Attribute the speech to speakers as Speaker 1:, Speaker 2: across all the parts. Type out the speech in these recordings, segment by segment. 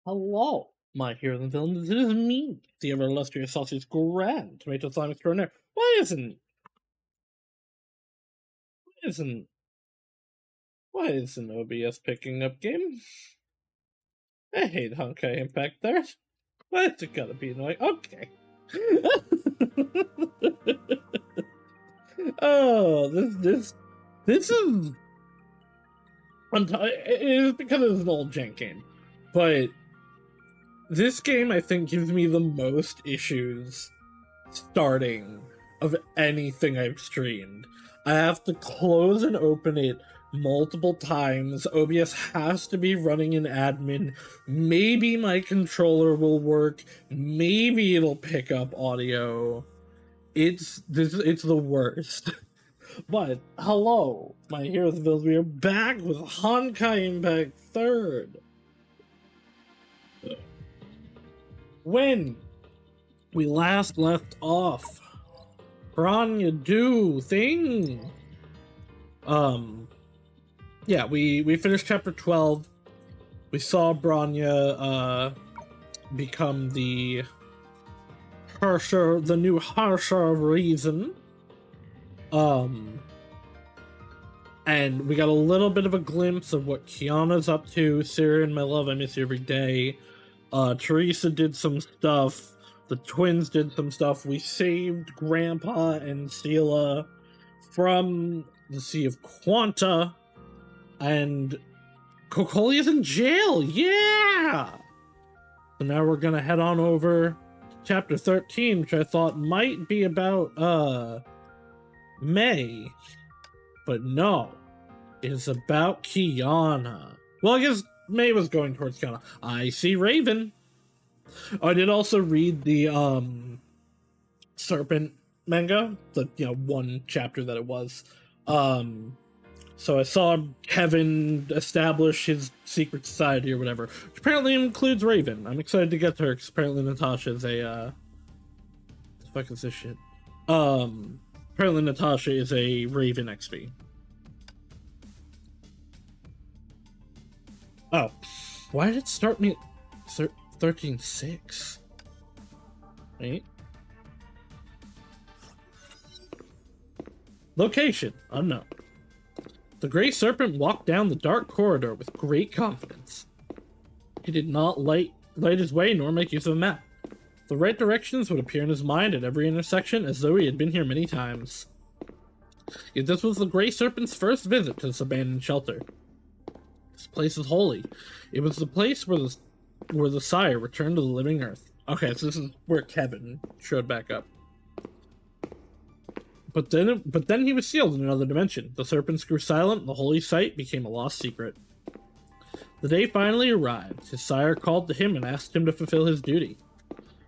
Speaker 1: Hello, my heroes and villains. It is me, the ever illustrious Saus's Grand Tomato Slime Extraordinaire. Isn't why isn't OBS picking up game? I hate Honkai Impact there. Why is it gotta be annoying? Okay. Oh, this is it is because it's an old jank game, but this game I think gives me the most issues starting of anything I've streamed. I have to close and open it multiple times. OBS has to be running in admin. Maybe my controller will work. Maybe it'll pick up audio. It's the worst. But hello, my heroes and villains. We are back with Honkai Impact 3rd. When we last left off, Bronya do thing. Yeah, we finished chapter 12. We saw Bronya become the new Harsher of Reason. And we got a little bit of a glimpse of what Kiana's up to. Syrian, my love, I miss you every day. Teresa did some stuff. The twins did some stuff. We saved Grandpa and Sela from the Sea of Quanta. And Kokoli is in jail. Yeah! So now we're gonna head on over to chapter 13, which I thought might be about, May. But no. It's about Kiana. Well, I guess May was going towards Kiana. I see Raven. I did also read the Serpent manga, the one chapter that it was. So I saw Kevin establish his secret society or whatever, which apparently includes Raven. I'm excited to get to her because apparently Natasha is a what the fuck is this shit? Apparently Natasha is a Raven XP. Oh, why did it start me at 13.6? Right? Location unknown. The Gray Serpent walked down the dark corridor with great confidence. He did not light his way nor make use of a map. The right directions would appear in his mind at every intersection as though he had been here many times. Yet this was the Gray Serpent's first visit to this abandoned shelter. This place is holy. It was the place where the Sire returned to the living earth. Okay, so this is where Kevin showed back up. But then he was sealed in another dimension. The serpents grew silent, and the holy site became a lost secret. The day finally arrived. His sire called to him and asked him to fulfill his duty.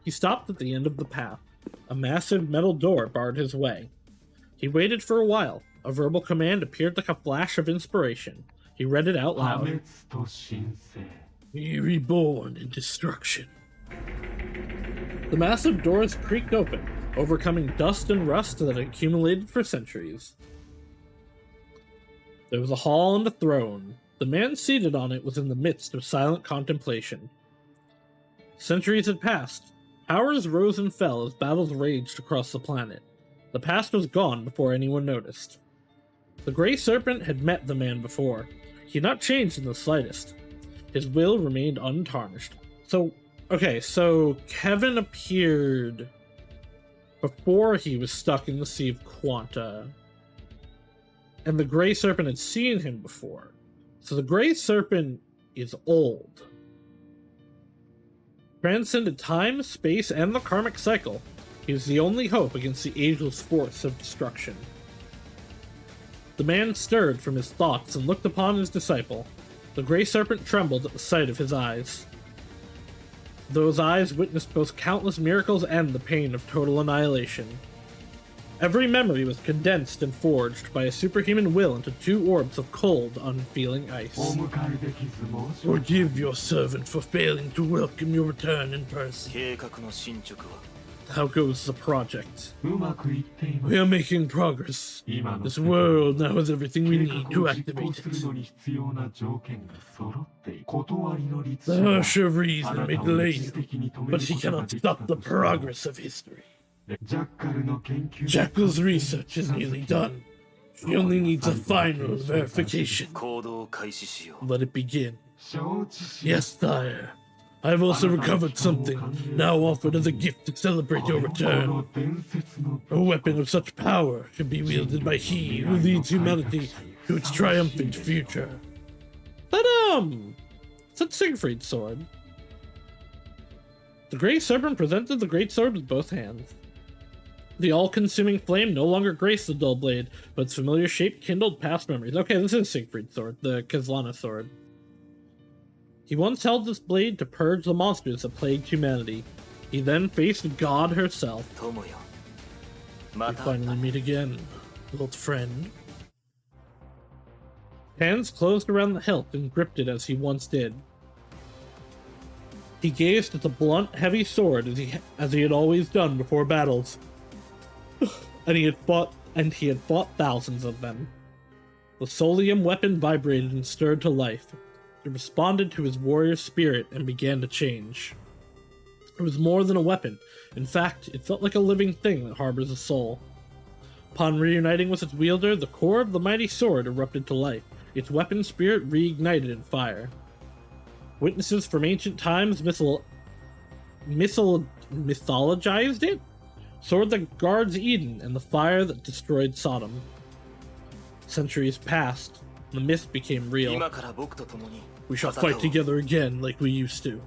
Speaker 1: He stopped at the end of the path. A massive metal door barred his way. He waited for a while. A verbal command appeared like a flash of inspiration. He read it out loud. Be reborn in destruction. The massive doors creaked open, overcoming dust and rust that had accumulated for centuries. There was a hall and a throne. The man seated on it was in the midst of silent contemplation. Centuries had passed. Powers rose and fell as battles raged across the planet. The past was gone before anyone noticed. The Gray Serpent had met the man before. He had not changed in the slightest. His will remained untarnished. So Kevin appeared before he was stuck in the Sea of Quanta. And the Gray Serpent had seen him before. So the Gray Serpent is old. Transcended time, space, and the karmic cycle. He was the only hope against the ageless force of destruction. The man stirred from his thoughts and looked upon his disciple. The Gray Serpent trembled at the sight of his eyes. Those eyes witnessed both countless miracles and the pain of total annihilation. Every memory was condensed and forged by a superhuman will into two orbs of cold, unfeeling ice. Forgive your servant for failing to welcome your return in person. How goes the project? We are making progress. This world now has everything we need to activate it. The Harsher of Reason may delay you, but he cannot stop the progress of history. Jackal's research is nearly done. She only needs a final verification. Let it begin. Yes, sire. I have also recovered something, now offered as a gift to celebrate your return. A weapon of such power should be wielded by he who leads humanity to its triumphant future. It's Siegfried's sword. The Grey Serpent presented the great sword with both hands. The all-consuming flame no longer graced the dull blade, but its familiar shape kindled past memories. Okay, this is Siegfried's sword, the Kazlana sword. He once held this blade to purge the monsters that plagued humanity. He then faced God herself. We finally meet again, old friend. Hands closed around the hilt and gripped it as he once did. He gazed at the blunt, heavy sword as he had always done before battles. and he had fought thousands of them. The Solium weapon vibrated and stirred to life. It responded to his warrior spirit and began to change. It was more than a weapon. In fact, it felt like a living thing that harbors a soul. Upon reuniting with its wielder, the core of the mighty sword erupted to life. Its weapon spirit reignited in fire. Witnesses from ancient times mythologized it? Sword that guards Eden and the fire that destroyed Sodom. Centuries passed. The myth became real. We shall fight together again like we used to.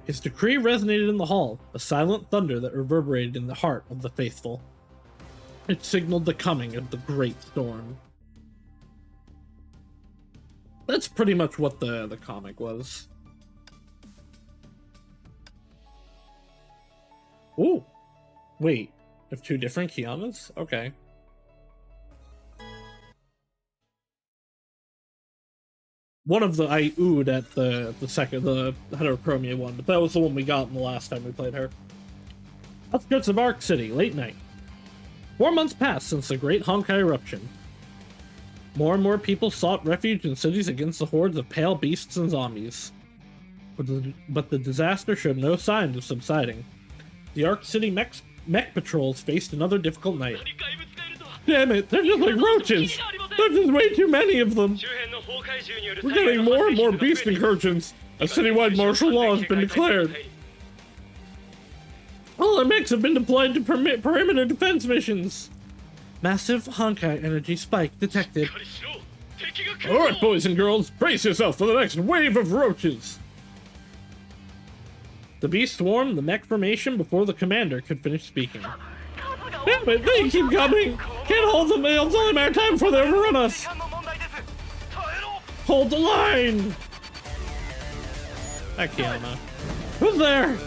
Speaker 1: His decree resonated in the hall, a silent thunder that reverberated in the heart of the faithful. It signaled the coming of the great storm. That's pretty much what the comic was. Ooh! Wait, have two different Kianas? Okay. One of the I oohed at the Heterochromia one, but that was the one we got in the last time we played her. Outskirts of Ark City, late night. 4 months passed since the great Honkai eruption. More and more people sought refuge in cities against the hordes of pale beasts and zombies. But the disaster showed no signs of subsiding. The Ark City mech patrols faced another difficult night. Damn it, they're just like roaches! There's just way too many of them! We're getting more and more beast incursions! A citywide martial law has been declared. All our mechs have been deployed to perimeter defense missions! Massive Honkai energy spike detected. Alright, boys and girls, brace yourself for the next wave of roaches! The beast swarmed the mech formation before the commander could finish speaking. Damn it, they keep coming! Can't hold them, it's only a matter of time before they overrun us! Hold the line! Akiyama. Who's there?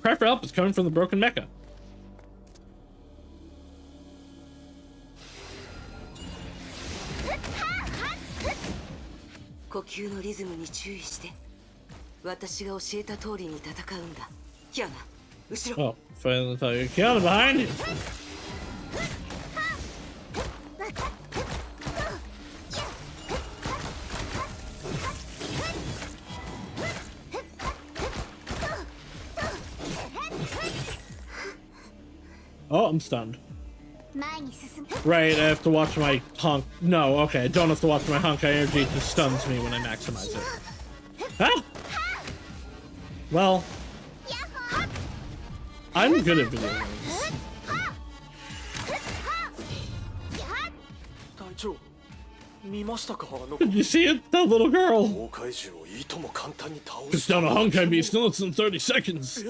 Speaker 1: Cry for help is coming from the broken mecha. Oh, finally tell you. Kiana behind you! Oh, I'm stunned. Right, I have to watch my No, okay, I don't have to watch my Honkai energy. It just stuns me when I maximize it. Ah! Well, I'm good at video games. Did you see it? That little girl! Just down a Honkai beast in less than 30 seconds.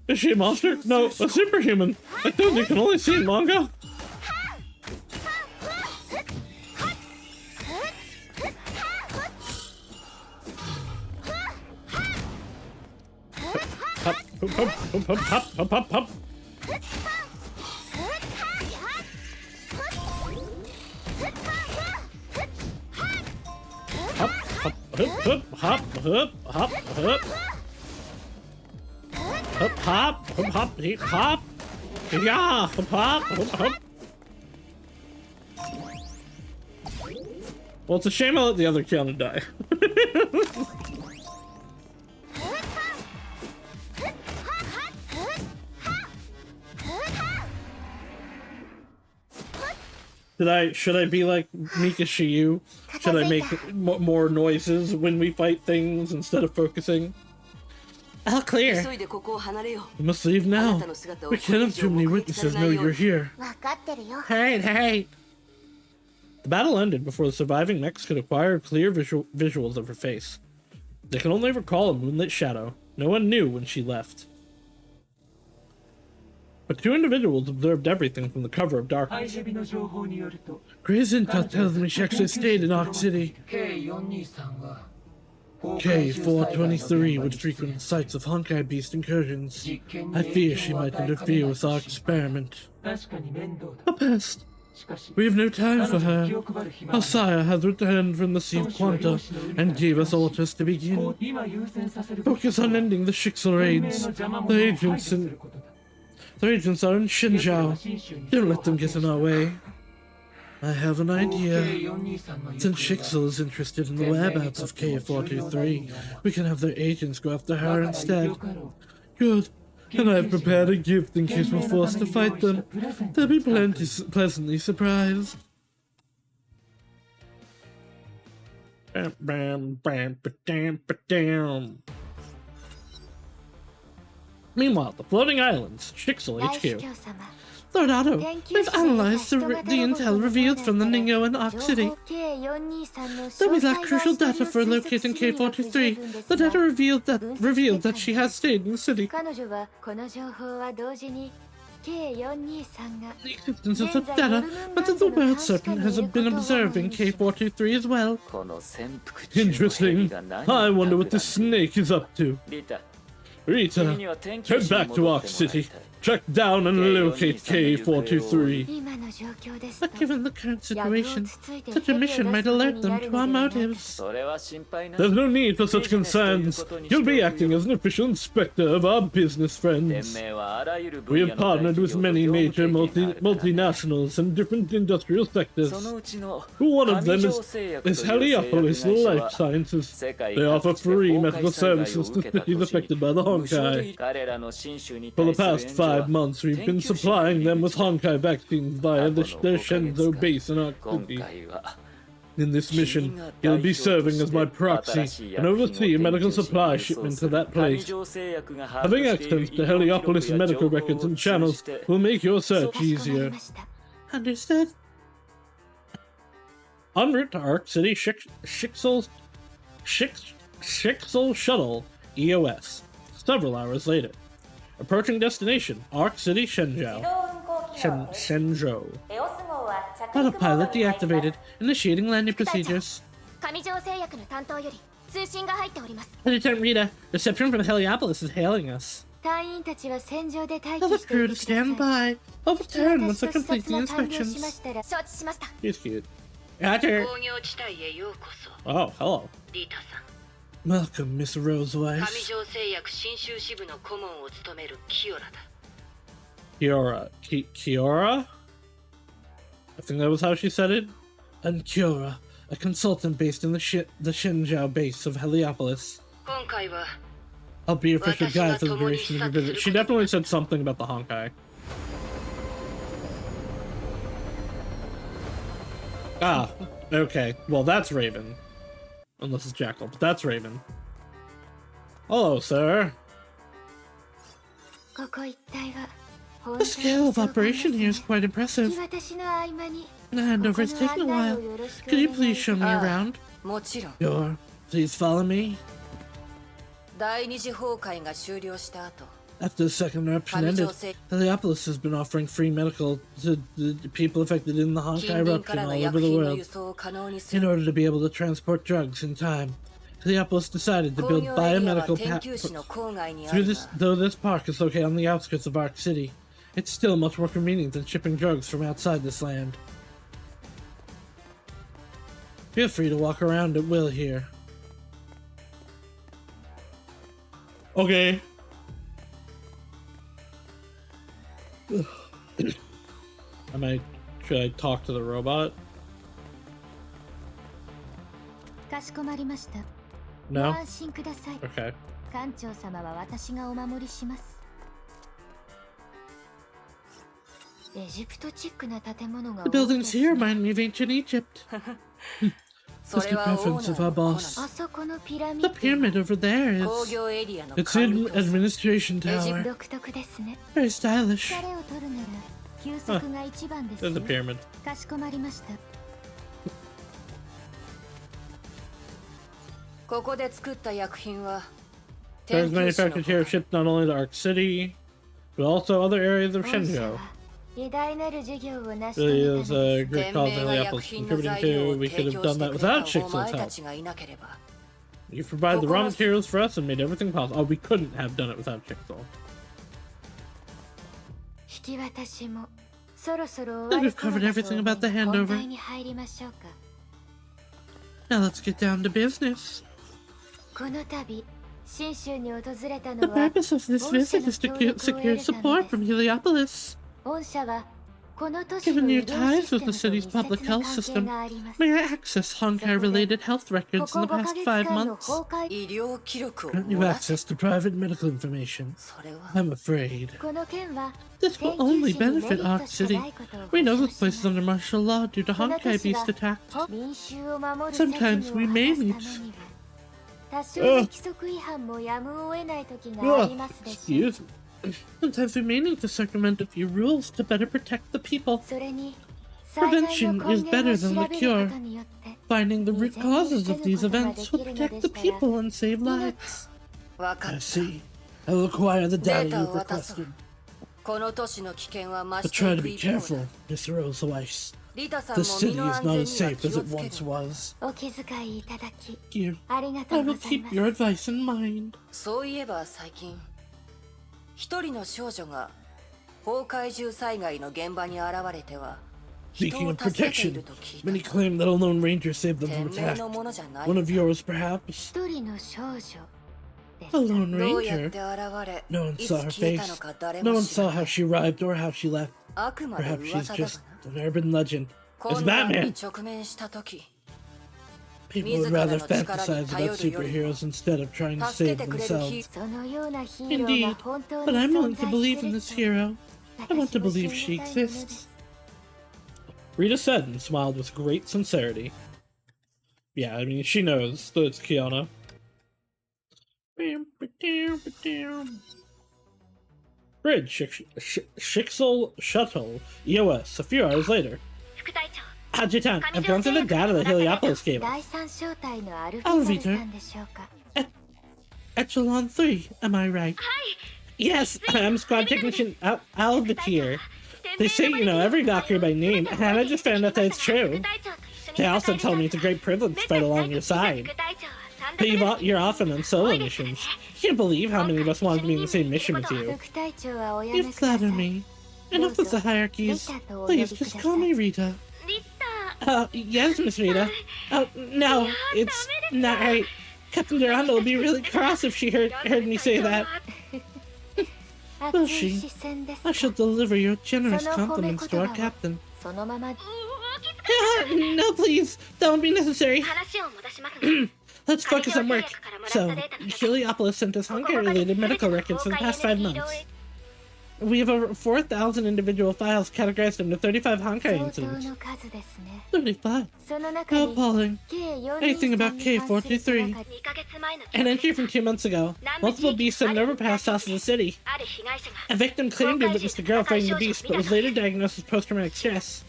Speaker 1: Is she a monster? No, a superhuman. Like those you can only see in manga. Hop, hop, hop, hop, hop, hop, hop. Hop, hop, hop. Hup, hop, hup, hop, hup. Hup, hop, hup, hop, hip, hop. Yeah, hup, hop, hup, hop. Well, it's a shame I let the other Kiana die. Should I be like Mika Shiyu? Should I make more noises when we fight things instead of focusing? All clear. We must leave now. We can't have too many witnesses know you're here. Hey. The battle ended before the surviving mechs could acquire clear visuals of her face. They could only recall a moonlit shadow. No one knew when she left. But two individuals observed everything from the cover of Darkness. Gray's intel tells me she actually stayed in Aaaah City. K-423 would frequent sites of Honkai beast incursions. I fear she might interfere with our experiment. A pest. We have no time for her. Our sire has returned from the Sea of Quanta and gave us orders to begin. Focus on ending the Shixel raids. The agents are in Xinjiao. Don't let them get in our way. I have an idea. Since Shixel is interested in the whereabouts of K-423, we can have their agents go after her instead. Good. And I've prepared a gift in case we're forced to fight them. They'll be pleasantly surprised. Meanwhile, the floating islands, Shixel HQ. Lord Otto, we've analyzed the intel revealed from the Ningo and Aaaah City. Though we lack crucial data for locating K-423, the data revealed that she has stayed in the city. The existence of such data meant that the World Serpent has been observing K-423 as well. Interesting. I wonder what this snake is up to. Rita, head back to Aaaah City. Track down and locate K-423. But given the current situation, such a mission might alert them to our motives. There's no need for such concerns. You'll be acting as an official inspector of our business friends. We have partnered with many major multinationals in different industrial sectors. One of them is Heliopolis Life Sciences. They offer free medical services to cities affected by the Honkai. For the past 5 months, we've been supplying them with Honkai vaccines via their Shenzhou base in Aaaah City. In this mission, you'll be serving as my proxy and oversee a medical supply shipment to that place. Having access to Heliopolis medical records and channels will make your search easier. Understood. En route to Aaaah City, Shixel Shuttle EOS. Several hours later. Approaching destination, Aaaah City, Shenzhou. Autopilot deactivated. Initiating landing procedures. Lieutenant Rita, reception from Heliopolis is hailing us. Tell the crew to stand by. Overturn once they complete the inspections. He's cute. Roger. Oh, hello. Welcome, Miss Roseweiss. Kiora? I think that was how she said it. I'm Kiora, a consultant based in the Xinjiao base of Heliopolis. I'll be your official guide for the duration of your visit. She definitely said something about the Honkai. Ah, okay. Well, that's Raven. Unless it's Jackal, but that's Raven. Hello, sir. The scale of operation here is quite impressive. The handover is taking a while. Could you please show me around? Sure. Please follow me. After the second eruption ended, Heliopolis has been offering free medical to the people affected in the Honkai eruption all over the world. In order to be able to transport drugs in time, Heliopolis decided to build biomedical though this park is located on the outskirts of Aaaah City, it's still much more convenient than shipping drugs from outside this land. Feel free to walk around at will here. Okay. Should I talk to the robot? No? Okay. The buildings here remind me of ancient Egypt. That's the preference of our boss. The pyramid over there is... It's an administration tower. Very stylish. Huh. There's the pyramid. There's manufactured here shipped not only to Arc City, but also other areas of Shenzhou. Really is a great cause Heliopolis contributing to. We could have done that without Shixel's help. You provided the raw materials for us and made everything possible. Oh, we couldn't have done it without Shixel. Then we've covered everything about the handover. Now let's get down to business. The purpose of this visit is to secure support from Heliopolis. Given your ties with the city's public health system, may I access Honkai-related health records in the past 5 months? Grant you access to private medical information? I'm afraid. This will only benefit Arc City. We know this place is under martial law due to Honkai beast attacks. Sometimes we may need... Excuse me. Sometimes we may need to circumvent a few rules to better protect the people. Prevention is better than the cure. Finding the root causes of these events will protect the people and save lives. I see. I will acquire the data you've requested. But try to be careful, Miss Rose-Weiss. This city is not as safe as it once was. Here, I will keep your advice in mind. Speaking of protection, many claim that a lone ranger saved them from attack. One of yours, perhaps? A lone ranger? No one saw her face. No one saw how she arrived or how she left. Perhaps she's just an urban legend. It's Batman! People would rather fantasize about superheroes instead of trying to save themselves. Indeed, but I'm willing to believe in this hero. I want to believe she exists. Rita said and smiled with great sincerity. Yeah, I mean, she knows that it's Kiana. Bridge, Shixel Shuttle, EOS, a few hours later. Adjutant, I've gone through the data that Heliopolis gave us. Elevator. Echelon 3, am I right? Yes, I'm Squad Technician Alvitier. They say you know every doctor by name, and I just found out that it's true. They also tell me it's a great privilege to fight along your side. But you're often on solo missions. You can't believe how many of us wanted to be in the same mission with you. You flatter me. Enough with the hierarchies. Please, just call me Rita. Yes, Miss Rita. No, it's not right. Captain Durando will be really cross if she heard me say that. Will she? I shall deliver your generous compliments to our captain. No, please. That won't be necessary. Let's focus on work. So, Heliopolis sent us Honkai-related medical records for the past 5 months. We have over 4,000 individual files categorized into 35 Honkai incidents. 35? How appalling. Anything about K-43? An entry from 2 months ago. Multiple beasts had overpassed south of the city. A victim claimed to have witnessed a girl fighting the beast, but was later diagnosed with post-traumatic stress.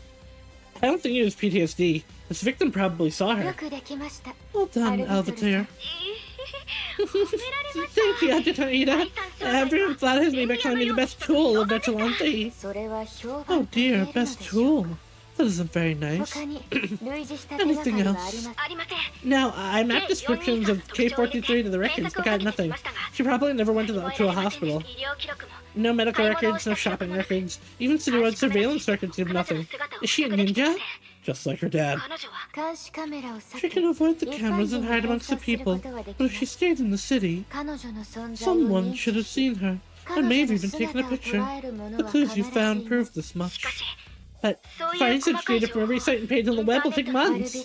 Speaker 1: I don't think it was PTSD. This victim probably saw her. Well done, Alvitair. Thank you, Adjutant Ida. Everyone flatters me by calling me the best tool of Echelon 3. Oh dear, best tool. That isn't very nice. Anything else? Now, I mapped descriptions of K-43 to the records, but got nothing. She probably never went to a hospital. No medical records, no shopping records. Even citywide surveillance records give nothing. Is she a ninja? just like her dad. She can avoid the cameras and hide amongst the people, but if she stayed in the city, someone should have seen her, and may have even taken a picture. The clues you found prove this much. But finding such data from every site and page on the web will take months.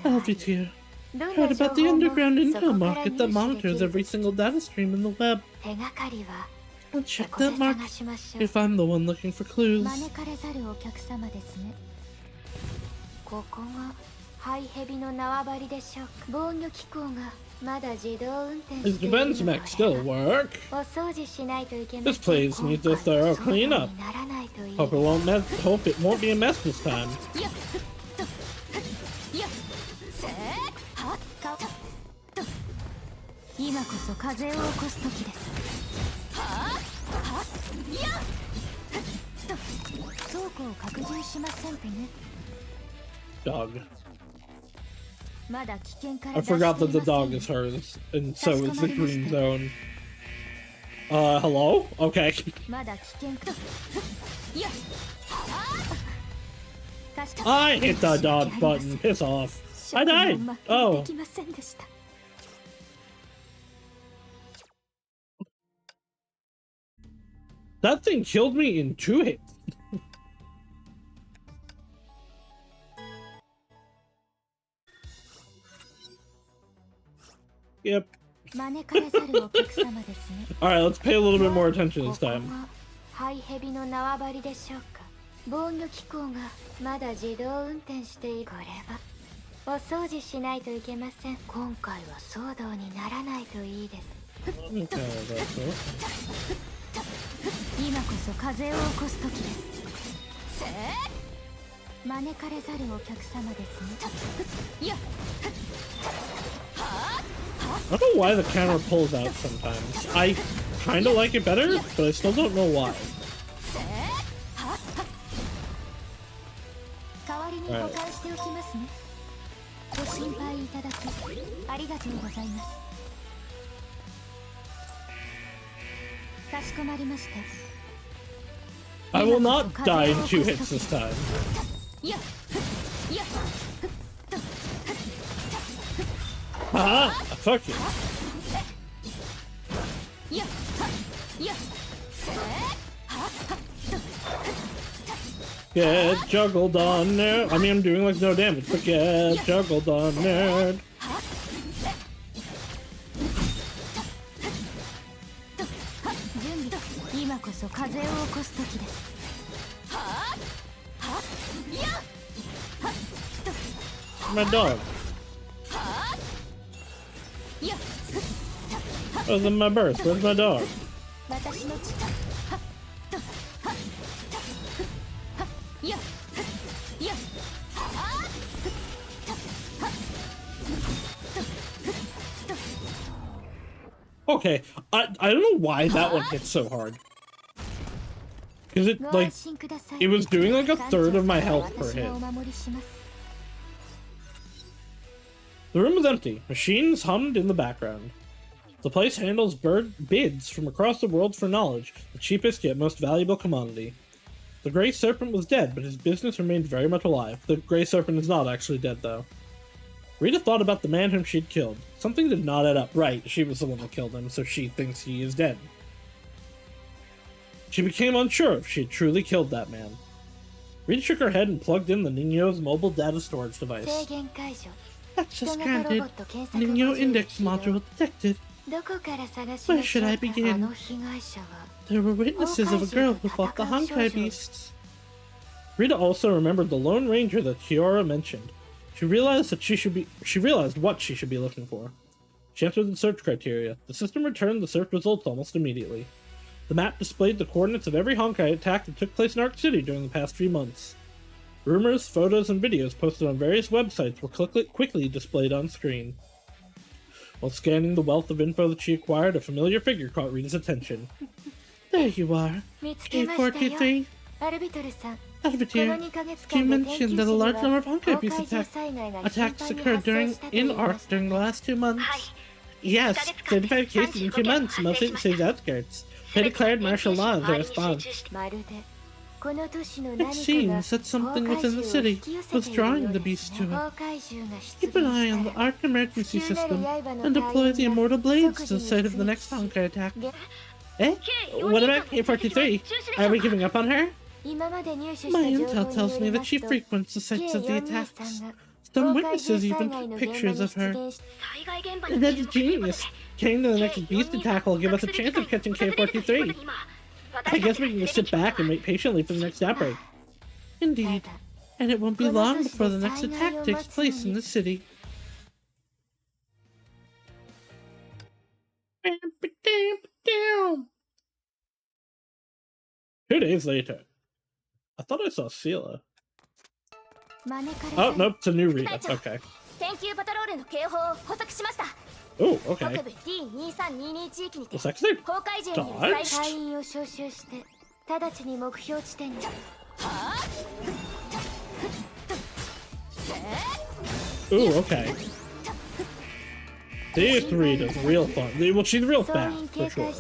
Speaker 1: Elvitier, heard about the underground intel market that monitors every single data stream in the web. I'll check that mark if I'm the one looking for clues. Is the Benz mech still work? This place needs a thorough cleanup. Hope it won't be a mess this time. Dog. I forgot that the dog is hers, and so is the green zone. Hello? Okay. I hit the dodge button. Piss off. I died. Oh. That thing killed me in 2 hits. Yep. Alright, let's pay a little bit more attention this time. I don't know why the camera pulls out sometimes. I kind of like it better, but I still don't know why. Right. I will not die in 2 hits this time. Ah! Fuck you. Get juggled on, nerd. I mean, I'm doing like no damage, but get juggled on, nerd. My dog. Where's my birth? Where's my dog? Okay, I don't know why that one hit so hard. Because it, like, it was doing like 1/3 of my health per hit. The room was empty. Machines hummed in the background. The place handles bids from across the world for knowledge, the cheapest yet most valuable commodity. The Grey Serpent was dead, but his business remained very much alive. The Grey Serpent is not actually dead, though. Rita thought about the man whom she'd killed. Something did not add up. Right, she was the one that killed him, so she thinks he is dead. She became unsure if she had truly killed that man. Rita shook her head and plugged in the Ningyo's mobile data storage device. Access granted. Ningyo index module detected. Where should I begin? There were witnesses of a girl who fought the Honkai beasts. Rita also remembered the Lone Ranger that Kiora mentioned. She realized what she should be looking for. She entered the search criteria. The system returned the search results almost immediately. The map displayed the coordinates of every Honkai attack that took place in Arc City during the past few months. Rumors, photos, and videos posted on various websites were quickly displayed on screen. While scanning the wealth of info that she acquired, a familiar figure caught Rita's attention. There you are, K43. Arbiter, you mentioned that a large number of Honkai beast attacks occurred in Arc during the last 2 months. Yes, 35 cases in 2 months, mostly in the city's outskirts. They declared martial law as a response. It seems that something within the city was drawing the beast to it. Keep an eye on the arc emergency system and deploy the immortal blades to the site of the next Honkai attack. Eh? What about K-43? Are we giving up on her? My intel tells me that she frequents the sites of the attacks. Some witnesses even took pictures of her. That's genius. Getting to the next beast attack will give us a chance of catching K-43. I guess we can just sit back and wait patiently for the next outbreak. Indeed. And it won't be long before the next attack takes place in the city. Two days later. I thought I saw Sela. Oh, nope, it's a new read. Okay. Oh, okay. Looks like they dodged. Ooh, okay. This read is real fun. Well, she's real fast, for sure.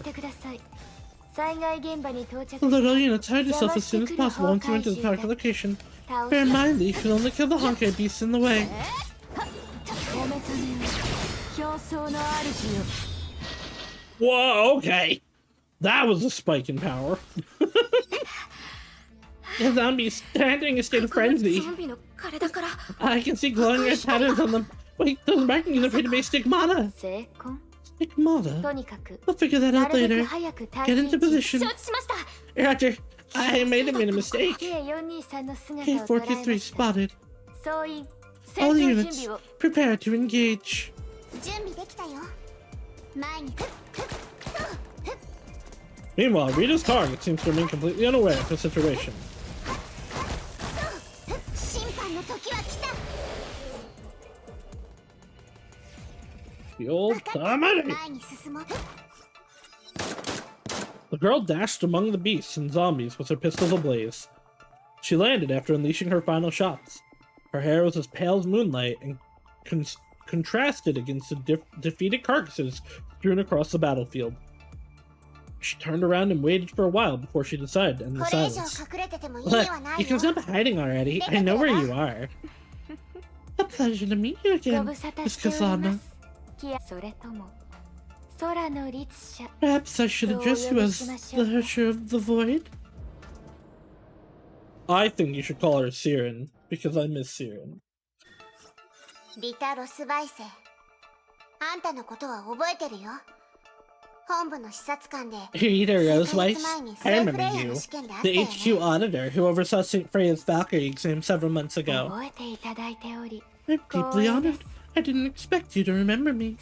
Speaker 1: The little units hide yourself as soon as possible once you enter the target location. Bear in mind that you can only kill the Honkai beasts in the way. Whoa, okay. That was a spike in power. The zombies standing in a state of frenzy. I can see glowing red patterns on them. Wait, those markings appear to be stigmata. Stigmata? We'll figure that out later. Get into position. Roger. I made a mistake. K-43 spotted. All units, prepare to engage. Meanwhile, Rita's target seems to remain completely unaware of the situation. The old comedy! The girl dashed among the beasts and zombies with her pistols ablaze. She landed after unleashing her final shots. Her hair was as pale as moonlight and contrasted against the defeated carcasses strewn across the battlefield. She turned around and waited for a while before she decided to end the silence. Look, you can stop hiding already. I know where you are. A pleasure to meet you again, Miss Kasana. Perhaps I should address you as the Herrscher of the Void? I think you should call her Siren, because I miss Siren. Rita Rosbaise. I remember you. The HQ auditor who oversaw St. Freya's Valkyrie exam several months ago. I'm deeply honored. I didn't expect you to remember me.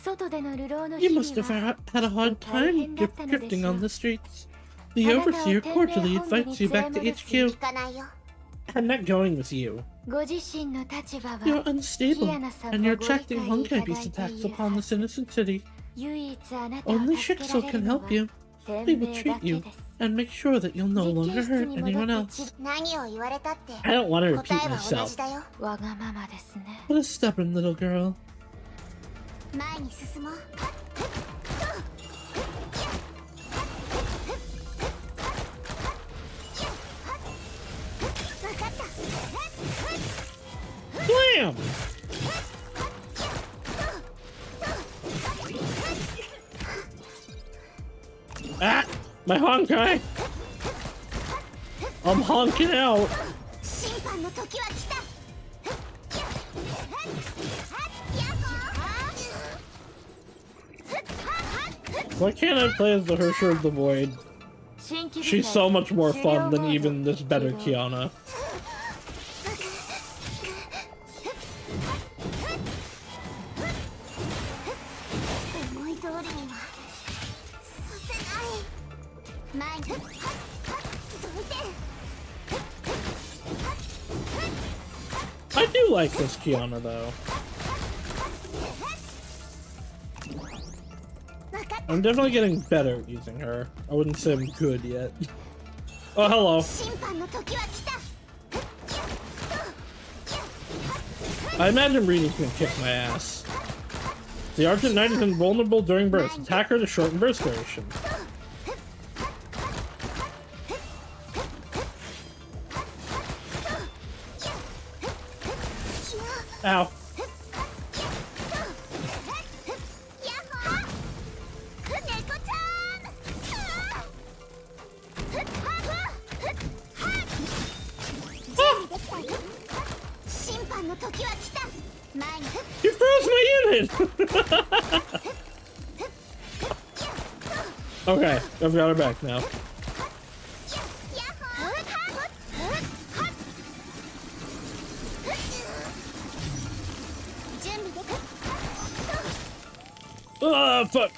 Speaker 1: You must have had a hard time drifting on the streets. The overseer cordially invites you back to HQ. I'm not going with you. You're unstable, and you're attracting Honkai beast attacks upon this innocent city. Only Shixel can help you. They will treat you, and make sure that you'll no longer hurt anyone else. I don't want to repeat myself. What a stubborn little girl. Blam! Ah! My Honkai! I'm honking out! Why can't I play as the Herrscher of the Void? She's so much more fun than even this better Kiana. I do like this Kiana though. I'm definitely getting better at using her. I wouldn't say I'm good yet. Oh, hello. I imagine Rita's gonna kick my ass. The Argent Knight is invulnerable during burst. Attack her to shorten burst duration. Ow. You froze my unit! Okay, I've got her back now. Ah, fuck!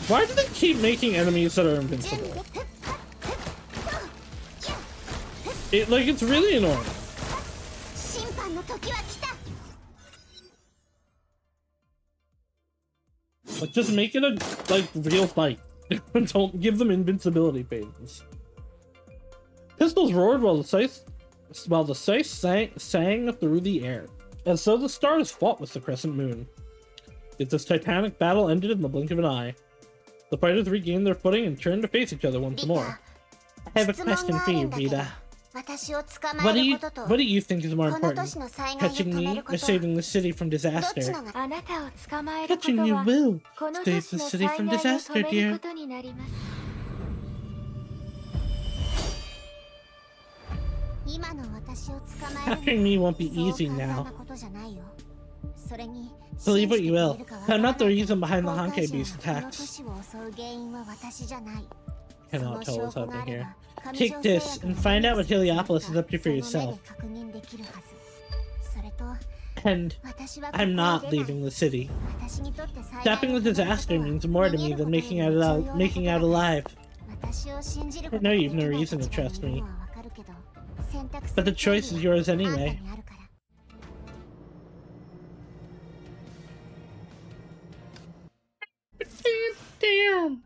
Speaker 1: Why do they keep making enemies that are invincible? It's really annoying. Like, just make it a, real fight. Don't give them invincibility phases. Pistols roared while the Saus sang through the air. And so the stars fought with the crescent moon. Yet this titanic battle ended in the blink of an eye. The fighters regained their footing and turned to face each other once more. I have a question for you, Rita. What do you think is more important? Catching me or saving the city from disaster? Catching you will save the city from disaster, dear. Catching me won't be easy now. Believe what you will, I'm not the reason behind the Honkai beast attacks. Cannot tell what's happening here. Take this and find out what Heliopolis is up to for yourself. And I'm not leaving the city. Stopping the disaster means more to me than making out alive. I know you've no reason to trust me, but the choice is yours anyway. Damn.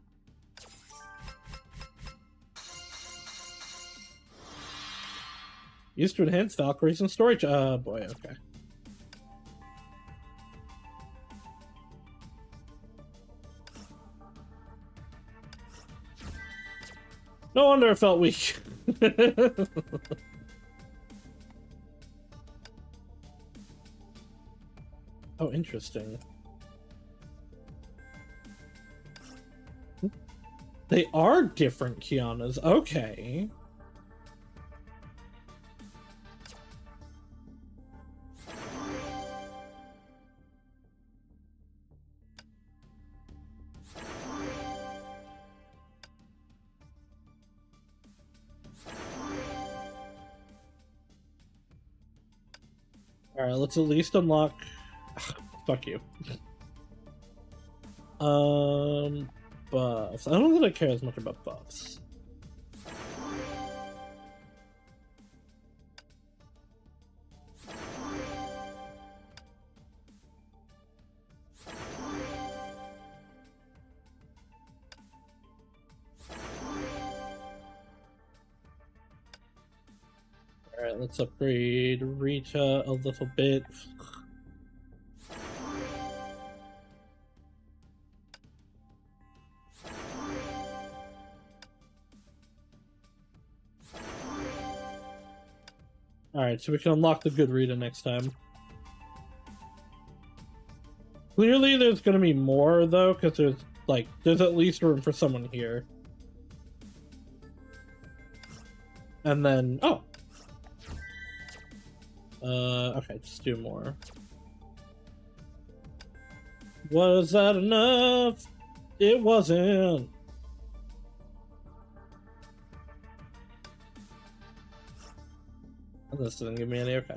Speaker 1: Used to enhance Valkyries and storage. Boy, okay. No wonder I felt weak. Oh, interesting. They are different Kianas. Okay. Alright, let's at least unlock... Fuck you. Buffs. I don't think I care as much about buffs. Alright, let's upgrade Rita a little bit. Alright, so we can unlock the good Rita next time. Clearly there's gonna be more, though, because there's at least room for someone here. And then... oh! Okay, just do more. Was that enough? It wasn't! This doesn't give me any, okay.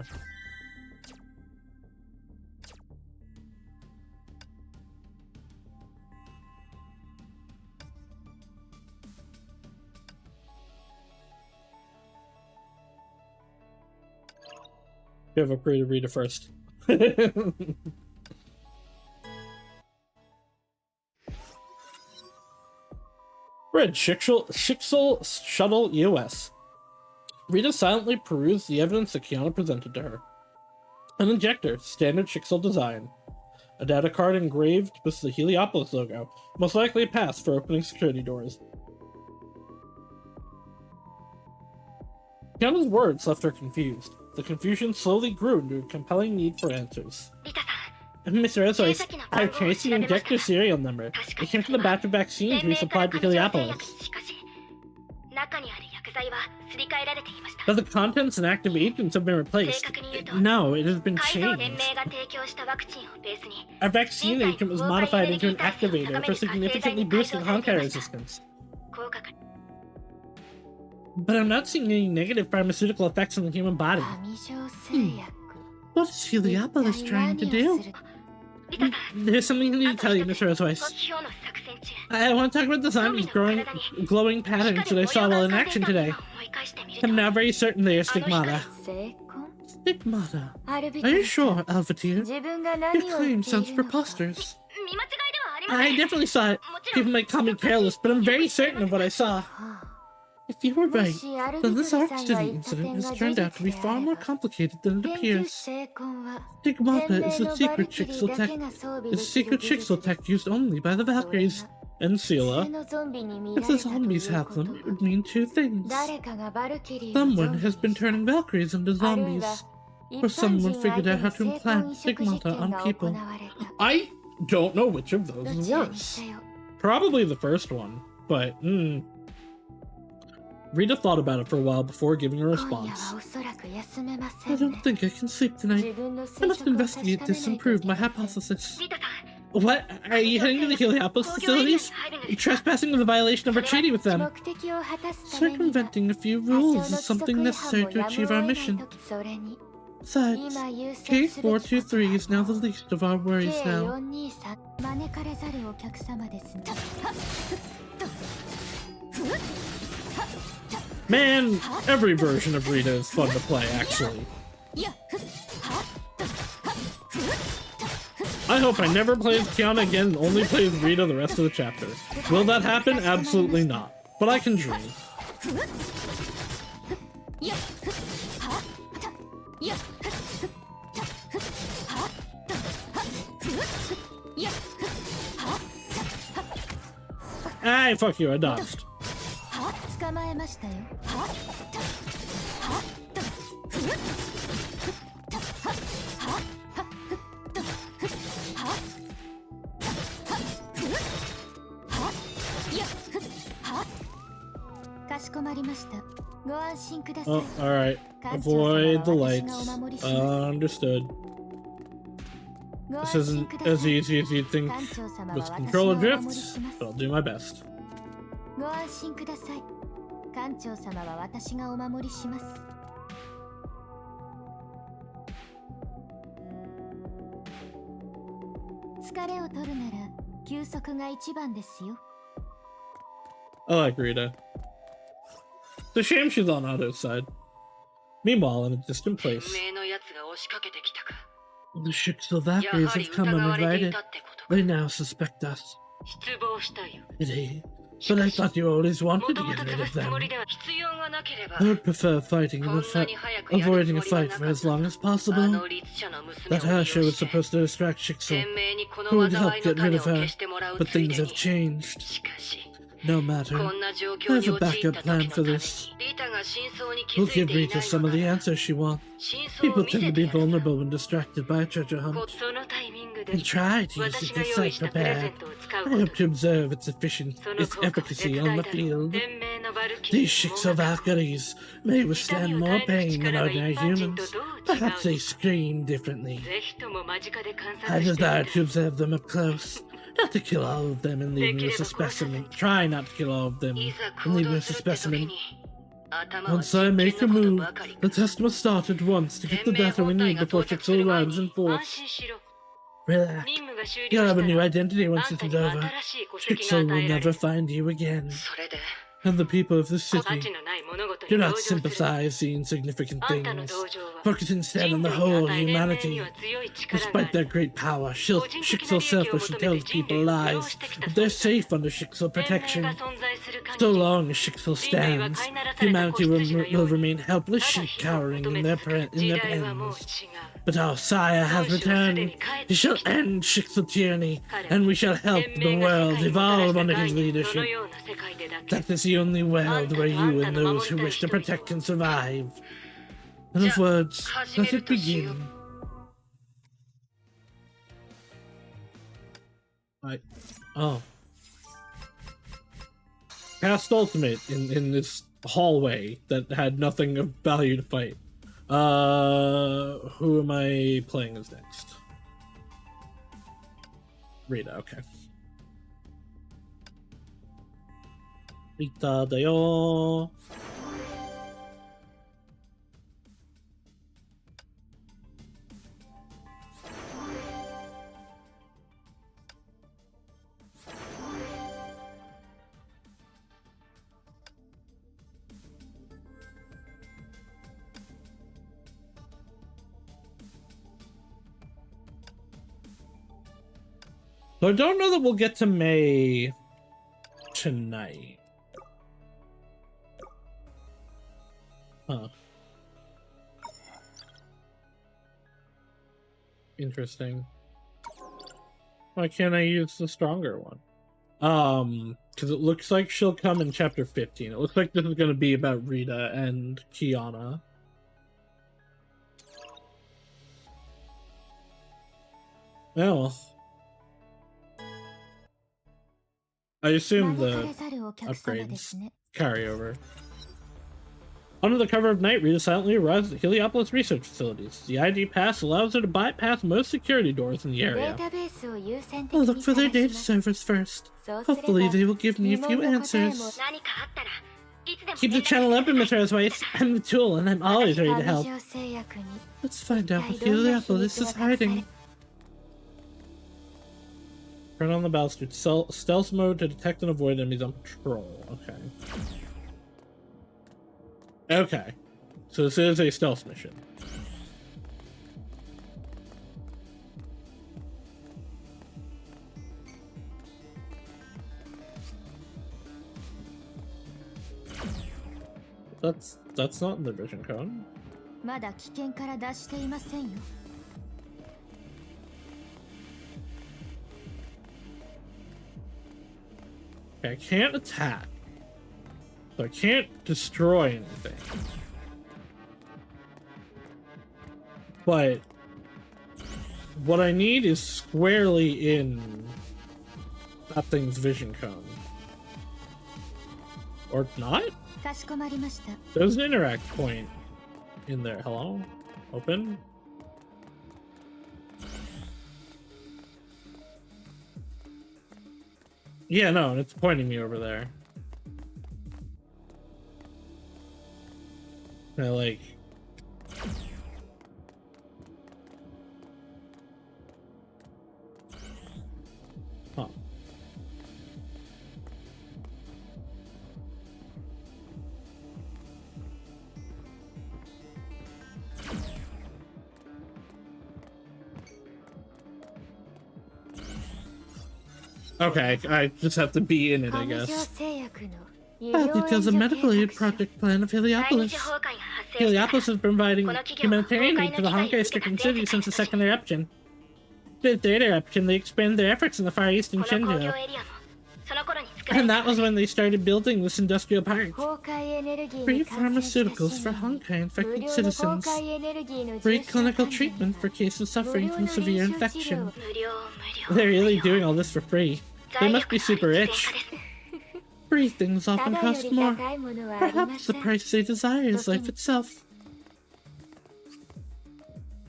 Speaker 1: You have upgraded Rita first. Red Shixel Shuttle EOS. Rita silently perused the evidence that Kiana presented to her. An injector, standard Shixel design. A data card engraved with the Heliopolis logo, most likely a pass for opening security doors. Kiana's words left her confused. The confusion slowly grew into a compelling need for answers. Mr. Osois, I've traced the injector serial number. It came from the batch of vaccines we supplied to Heliopolis. But the contents and active agents have been replaced. No, it has been changed. Our vaccine agent was modified into an activator for significantly boosting Honkai resistance. But I'm not seeing any negative pharmaceutical effects on the human body. What is Heliopolis trying to do? There's something I need to tell you, Mr. Osois. I want to talk about the zombies' glowing patterns that I saw while in action today. I'm now very certain they are stigmata. Stigmata? Are you sure, Alvatir? Your claim sounds preposterous. I definitely saw it. People might call me careless, but I'm very certain of what I saw. If you were right, then this accident incident has turned out to be far more complicated than it appears. Stigmata is a secret Shixel tech. It's secret Shixel tech used only by the Valkyries. And Sela. If the zombies have them, it would mean two things. Someone has been turning Valkyries into zombies. Or someone figured out how to implant stigmata on people. I don't know which of those is worse. Probably the first one, but Rita thought about it for a while before giving a response. I don't think I can sleep tonight. I must investigate this and prove my hypothesis. What? Are you heading to the Heliopolis facilities? Trespassing was a violation of our treaty with them. Circumventing a few rules is something necessary to achieve our mission. Besides, Case 423 is now the least of our worries now. Man, every version of Rita is fun to play, actually. I hope I never play as Kiana again and only play as Rita the rest of the chapter. Will that happen? Absolutely not. But I can dream. Hey, fuck you, I dodged. Oh, alright. Avoid the lights. Understood. This isn't as easy as you'd think with controller drifts, but I'll do my best. I like Rita. It's a shame she's on Otto's side. Meanwhile, in a distant place, the Shixel Valkyries have come uninvited. They now suspect us. Pity. But I thought you always wanted to get rid of them. I would prefer fighting and avoiding a fight for as long as possible. That Aaaah was supposed to distract Shixel, who would help get rid of her, but things have changed. No matter, I have a backup plan for this. We'll give Rita some of the answers she wants. People tend to be vulnerable when distracted by a treasure hunt. And try to use it as sight prepared. I hope to observe its efficacy on the field. These Shixel Valkyries may withstand more pain than ordinary humans. Perhaps they scream differently. I desire to observe them up close. Not to kill all of them and leave me with a specimen. Try not to kill all of them and leave me with a specimen. Once I make a move, the test must start at once to get the data we need before Shixel arrives in force. Relax. You'll have a new identity once this is over. Shixel will never find you again. And the people of the city Do not sympathize the insignificant things. Focus instead on the whole humanity. Despite their great power, Shixel selfishly tells people lies, but they're safe under Shixel protection. So long as Shixel stands, humanity will remain helplessly cowering in their pens. But our sire has returned. He shall end Shixel tyranny, and we shall help the world evolve under his leadership. That is the only world where you and those who wish to protect can survive. Enough words, let it begin. Oh. Cast ultimate in this hallway that had nothing of value to fight. Who am I playing as next? Rita, okay. Rita da yo. So I don't know that we'll get to May tonight. Huh. Interesting. Why can't I use the stronger one? Because it looks like she'll come in chapter 15. It looks like this is going to be about Rita and Kiana. Well, I assume the upgrades carry over. Under the cover of night, Rita silently arrives at Heliopolis research facilities. The ID pass allows her to bypass most security doors in the area. I'll look for their data servers first. Hopefully they will give me a few answers. Keep the channel open, Mr. Osweiss. I'm the tool, and I'm always ready to help. Let's find out what Heliopolis is hiding. Turn on the bastard. Stealth mode to detect and avoid enemies on patrol. Okay. Okay. So this is a stealth mission. That's not in the vision code. Okay, I can't attack. So I can't destroy anything. But what I need is squarely in that thing's vision cone. Or not? There's an interact point in there. Hello? Open? Yeah, no, it's pointing me over there. I like... Huh. Okay, I just have to be in it, I guess. Details a medical aid project plan of Heliopolis. Heliopolis has been providing humanitarian aid to the Honkai-stricken city since the second eruption. Since the eruption, they expanded their efforts in the Far East and Shinjo. And that was when they started building this industrial park. Free pharmaceuticals for Honkai-infected citizens. Free clinical treatment for cases suffering from severe infection. They're really doing all this for free. They must be super rich. Free things often cost more. Perhaps the price they desire is life itself.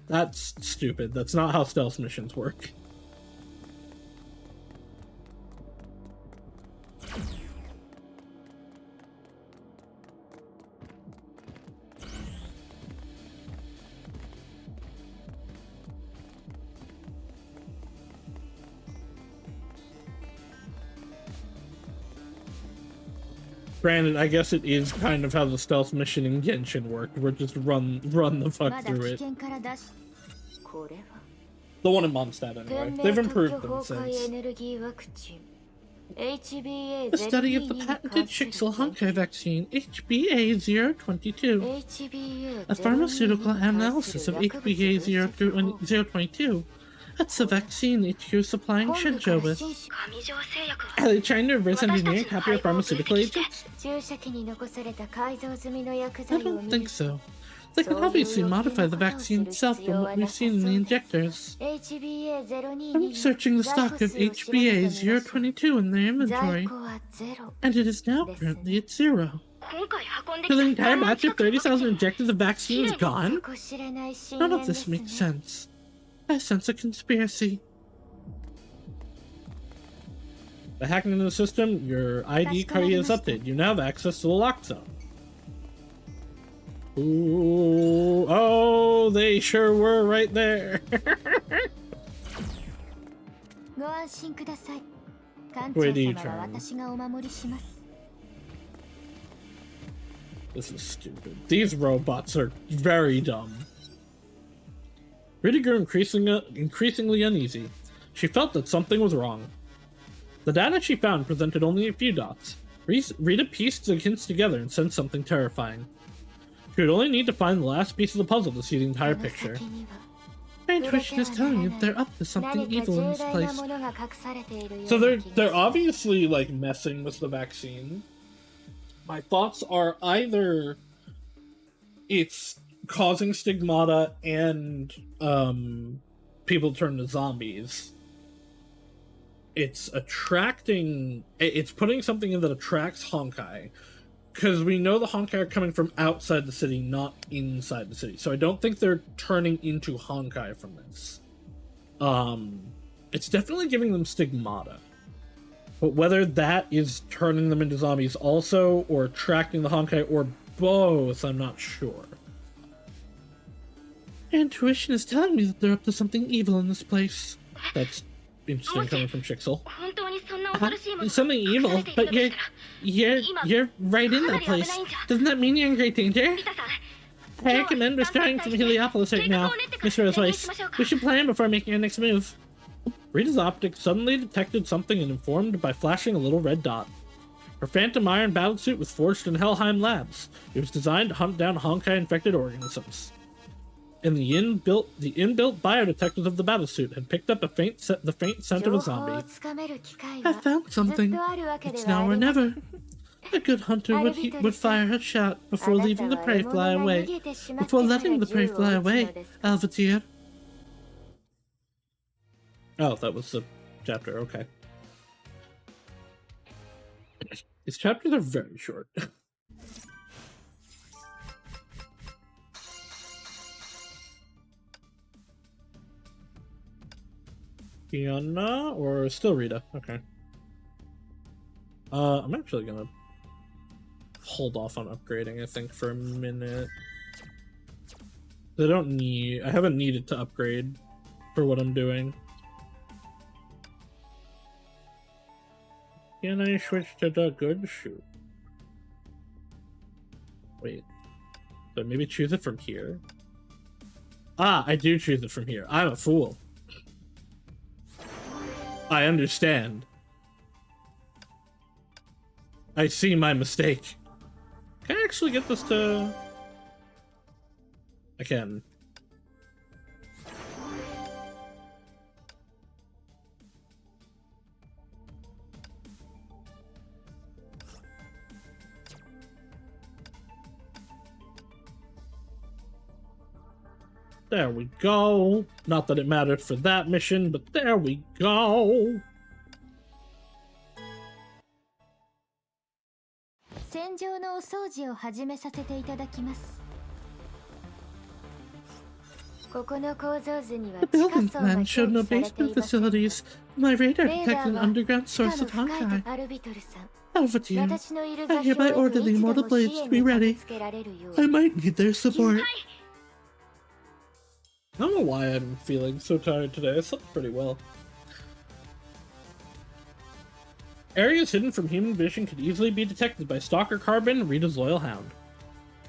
Speaker 1: That's stupid. That's not how stealth missions work. Granted, I guess it is kind of how the stealth mission in Genshin worked. We're just run the fuck through it. The one in Mondstadt, anyway. They've improved them since. A study of the patented Shixel Honkai vaccine, HBA-022. A pharmaceutical analysis of HBA-022. That's the vaccine HQ supplying Shenzhou with. Are they trying to reverse engineer copy of pharmaceutical agents? I don't think so. They can obviously modify the vaccine itself from what we've seen in the injectors. I'm searching the stock of HBA-022 in their inventory, and it is now currently at 0. So the entire batch of 30,000 injectors of vaccine is gone? None of this makes sense. I sense a conspiracy. By hacking into the system, your ID card is updated. You now have access to the lock zone. Ooh, oh, they sure were right there. Where do you turn? This is stupid. These robots are very dumb. Rita grew increasingly uneasy. She felt that something was wrong. The data she found presented only a few dots. Rita pieced the hints together and sensed something terrifying. She would only need to find the last piece of the puzzle to see the entire picture. My intuition is telling you they're up to something evil in this place. So they're obviously like messing with the vaccine. My thoughts are either it's causing stigmata and people turn to zombies. It's putting something in that attracts Honkai. Because we know the Honkai are coming from outside the city, not inside the city. So I don't think they're turning into Honkai from this. It's definitely giving them stigmata. But whether that is turning them into zombies also, or attracting the Honkai, or both, I'm not sure. Intuition is telling me that they're up to something evil in this place. That's interesting coming from Shixel. Something evil, but you're right in that place. Doesn't that mean you're in great danger? I recommend restoring from Heliopolis right now, Miss Roseweiss. We should plan before making our next move. Rita's optics suddenly detected something and informed by flashing a little red dot. Her Phantom Iron battlesuit was forged in Helheim Labs. It was designed to hunt down Honkai-infected organisms. And the inbuilt biodetectors of the battlesuit had picked up the faint scent of a zombie. I found something. It's now or never. A good hunter would fire a shot before leaving the prey fly away. Before letting the prey fly away, Alvatir. Oh, that was the chapter, okay. These chapters are very short. Fiona or still Rita? Okay. I'm actually gonna hold off on upgrading, I think, for a minute. I haven't needed to upgrade for what I'm doing. Can I switch to the good shoot? Wait. So maybe choose it from here? Ah, I do choose it from here. I'm a fool. I understand. I see my mistake. Can I actually get this to... I can. There we go. Not that it mattered for that mission, but there we go. The building plan showed no basement facilities. My radar detected an underground source of Honkai. Alvatir, I hereby order the Immortal Blades to be ready. I might need their support. I don't know why I'm feeling so tired today. I slept pretty well. Areas hidden from human vision could easily be detected by Stalker Carbon, Rita's loyal hound.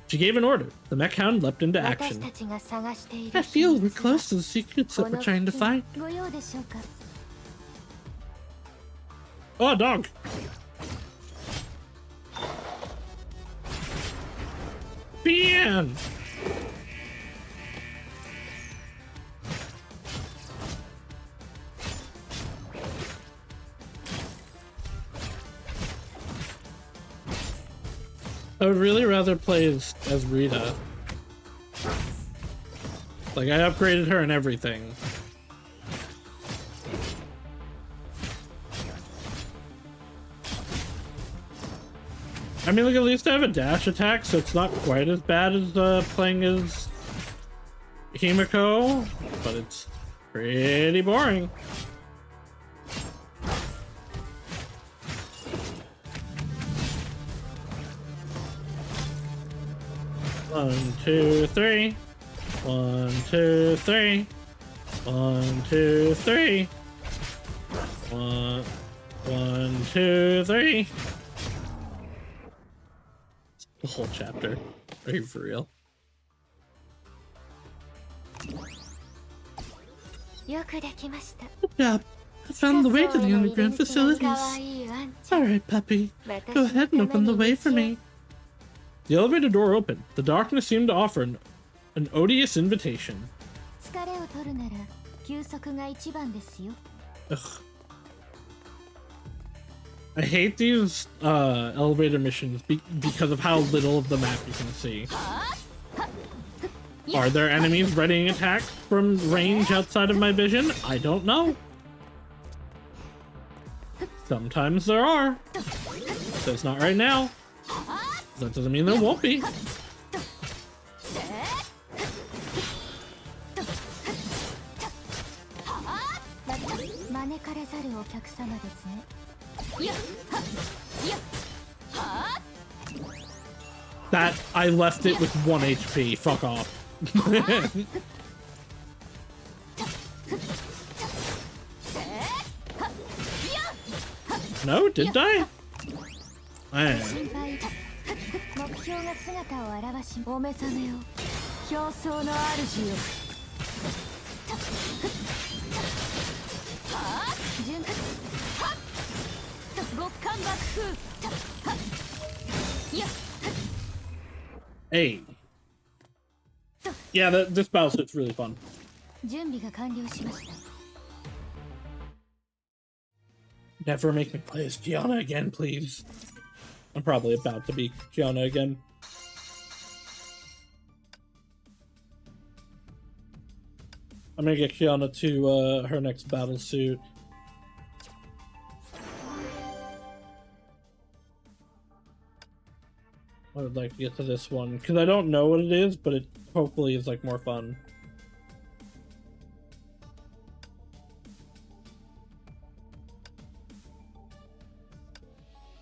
Speaker 1: She gave an order. The mech hound leapt into action. I feel we're close to the secrets that we're trying to find. Oh, dog! Bien! I would really rather play as Rita. Like, I upgraded her and everything. I mean, like, at least I have a dash attack, so it's not quite as bad as playing as Himiko, but it's pretty boring. One, two, three. 1, 2, 3. 1, 2, 3. 1, 2, 3. The whole chapter. Are you for real? Good job. I found the way to the underground facilities. Alright, puppy. Go ahead and open the way for me. The elevator door opened. The darkness seemed to offer an odious invitation. Ugh. I hate these elevator missions because of how little of the map you can see. Are there enemies readying attacks from range outside of my vision? I don't know. Sometimes there are. So it's not right now. That doesn't mean there won't be. That I left it with 1 HP. Fuck off. No, didn't I? Hey. Yeah, this battle set's really fun. Never make me play as Kiana again, please. I'm probably about to be Kiana again. I'm gonna get Kiana to her next battle suit. I would like to get to this one because I don't know what it is, but it hopefully is like more fun.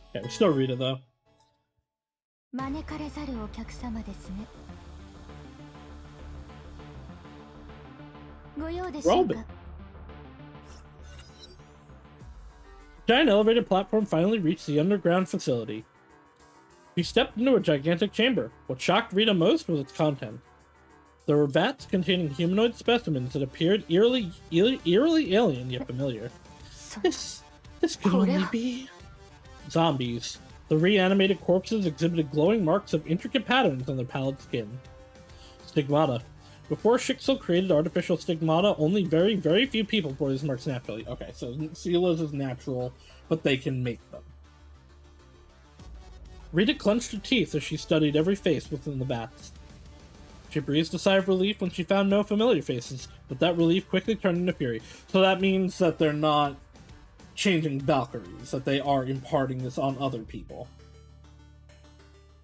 Speaker 1: Okay, we still read it though. Robin. Giant elevator platform finally reached the underground facility. We stepped into a gigantic chamber. What shocked Rita most was its content. There were vats containing humanoid specimens that appeared eerily alien yet familiar. This could only be zombies. The reanimated corpses exhibited glowing marks of intricate patterns on their pallid skin. Stigmata. Before Shixel created artificial stigmata, only very, very few people bore these marks naturally. Okay, so Sila's is natural, but they can make them. Rita clenched her teeth as she studied every face within the vats. She breathed a sigh of relief when she found no familiar faces, but that relief quickly turned into fury. So that means that they're not changing Valkyries, that they are imparting this on other people.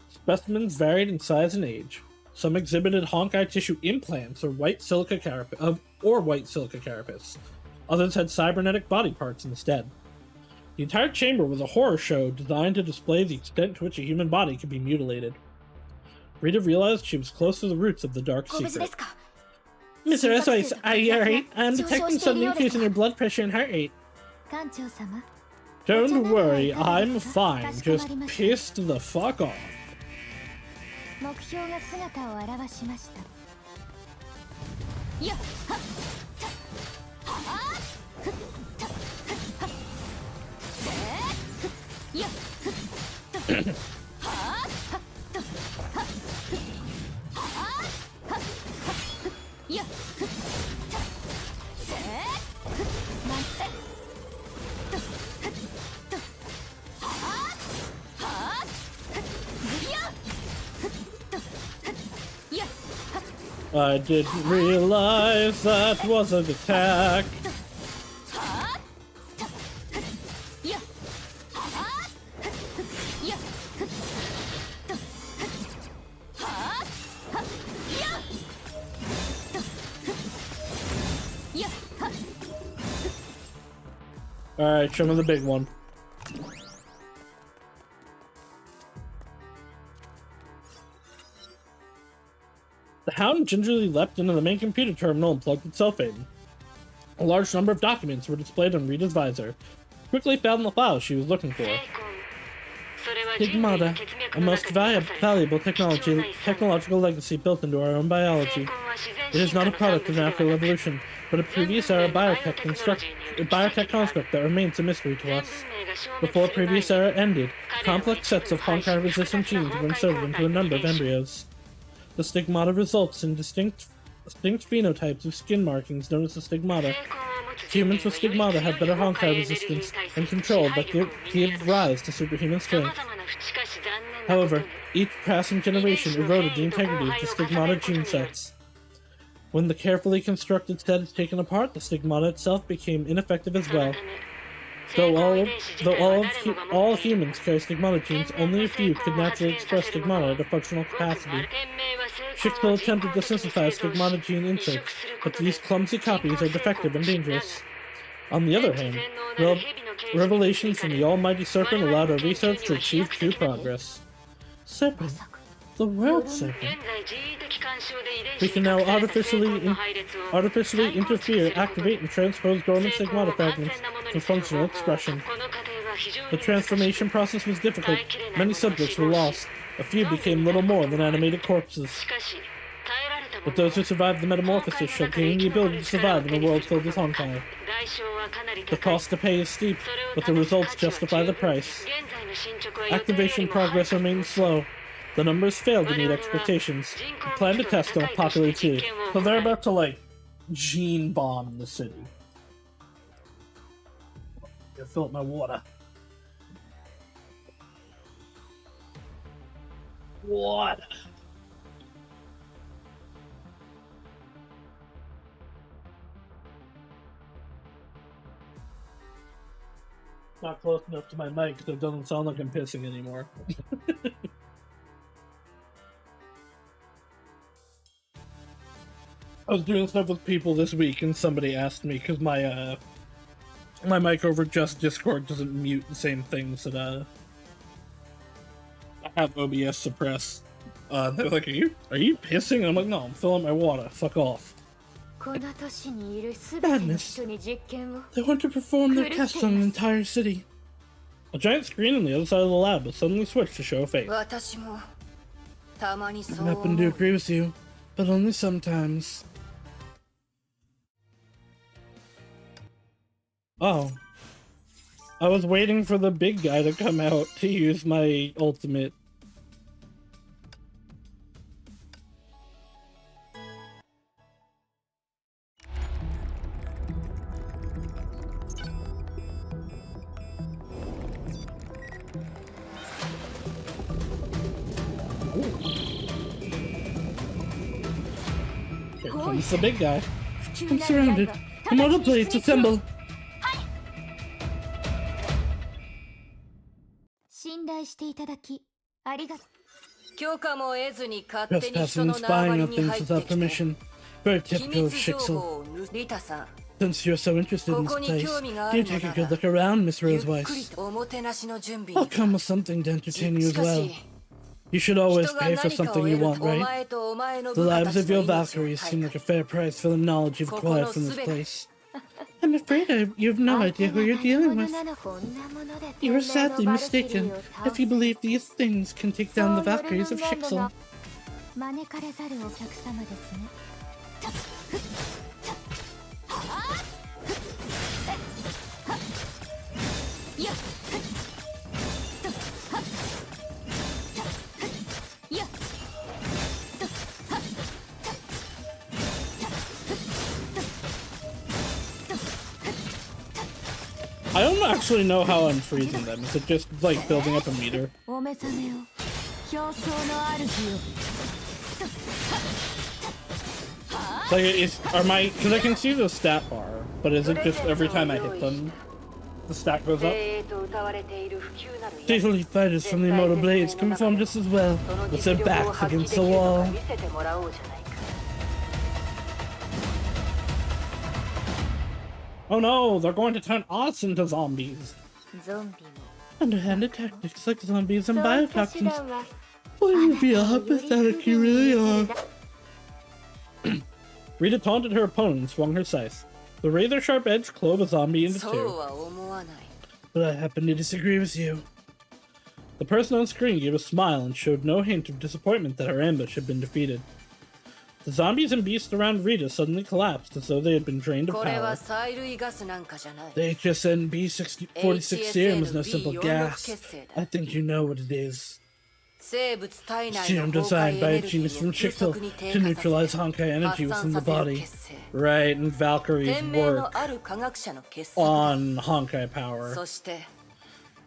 Speaker 1: Specimens varied in size and age. Some exhibited Honkai tissue implants or white silica carapace. Others had cybernetic body parts instead. The entire chamber was a horror show designed to display the extent to which a human body could be mutilated. Rita realized she was close to the roots of the dark secret. Mr. Saus, are you alright? I'm detecting some increase in your blood pressure and heart rate. Don't worry, I'm fine. Just pissed the fuck off. I didn't realize that was an attack. Alright, show me the big one. The hound gingerly leapt into the main computer terminal and plugged itself in. A large number of documents were displayed on Rita's visor. Quickly found the file she was looking for. Stigmata, a most valuable technological legacy built into our own biology. It is not a product of natural evolution, but a previous era biotech construct that remains a mystery to us. Before previous era ended, complex sets of Honkai-resistant genes were inserted into a number of embryos. The stigmata results in distinct phenotypes of skin markings known as the stigmata. Humans with stigmata have better Honkai resistance and control that give rise to superhuman strength. However, each passing generation eroded the integrity of the stigmata gene sets. When the carefully constructed set is taken apart, the stigmata itself became ineffective as well. Though all humans carry stigmata genes, only a few could naturally express stigmata at a functional capacity. Shixel attempted to synthesize stigmata gene inserts, but these clumsy copies are defective and dangerous. On the other hand, revelations from the almighty Serpent allowed our research to achieve true progress. Serpent? The world Serpent? We can now artificially interfere, activate, and transpose dormant stigmata fragments for functional expression. The transformation process was difficult. Many subjects were lost. A few became little more than animated corpses. But those who survived the metamorphosis shall gain the ability to survive in a world filled with Honkai. The cost to pay is steep, but the results justify the price. Activation progress remains slow. The numbers failed to meet expectations. We plan to test on a populated city. So they're about to, like, gene bomb the city. Gotta fill up my water. Water. Not close enough to my mic, so it doesn't sound like I'm pissing anymore. I was doing stuff with people this week, and somebody asked me because my mic over just Discord doesn't mute the same things that I have OBS suppress. They were like, "Are you pissing?" And I'm like, "No, I'm filling my water. Fuck off." Madness. They want to perform their tests on an entire city. A giant screen on the other side of the lab will suddenly switch to show a face. I happen to agree with you, but only sometimes. Oh. I was waiting for the big guy to come out to use my ultimate. Here comes the big guy. I'm surrounded. Come on, blades, assemble. Trespassing and spying on things without permission. Very typical of Shixel. Since you're so interested in this place, do take a good look around, Miss Roseweiss. I'll come with something to entertain you as well. You should always pay for something you want, right? The lives of your Valkyries seem like a fair price for the knowledge you've acquired from this place. I'm afraid you have no idea who you're dealing with. You are sadly mistaken if you believe these things can take down the Valkyries of Shixel. I don't actually know how I'm freezing them. Is it just like building up a meter? Like, because I can see the stat bar, but is it just every time I hit them, the stat goes up? Daily fighters from the Immortal Blades can perform just as well with their backs against the wall. Oh no, they're going to turn us into zombies. Underhanded tactics like zombies and biotoxins. Why do you feel how pathetic you really are? Rita taunted her opponent and swung her scythe. The razor-sharp edge clove a zombie into two. But I happen to disagree with you. The person on screen gave a smile and showed no hint of disappointment that her ambush had been defeated. The zombies and beasts around Rita suddenly collapsed as though they had been drained of power. The HSN B46 serum is no simple gas. I think you know what it is. Serum designed by a genius from Shixel to neutralize Honkai energy within the body. Right, and Valkyries work on Honkai power.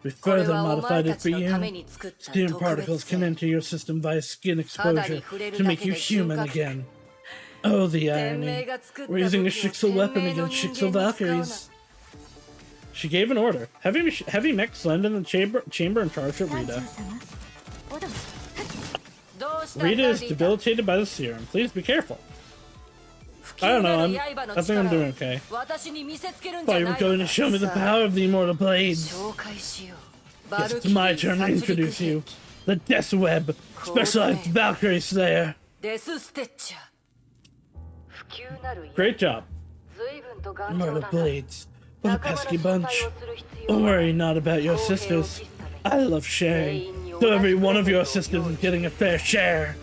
Speaker 1: We further modified it for you. Steam particles can enter your system via skin exposure to make you human again. Oh, the irony. We're using a Shixel weapon against Shixel Valkyries. She gave an order. Heavy mechs land in the chamber and charge at Rita. Rita is debilitated by the serum. Please be careful. I don't know, I think I'm doing okay. Thought you were going to show me the power of the Immortal Blades. Yes, it's my turn to introduce you. The Death Web, specialized Valkyrie Slayer. Great job. Immortal Blades. What a pesky bunch. Don't worry not about your sisters. I love sharing. So every one of your sisters is getting a fair share.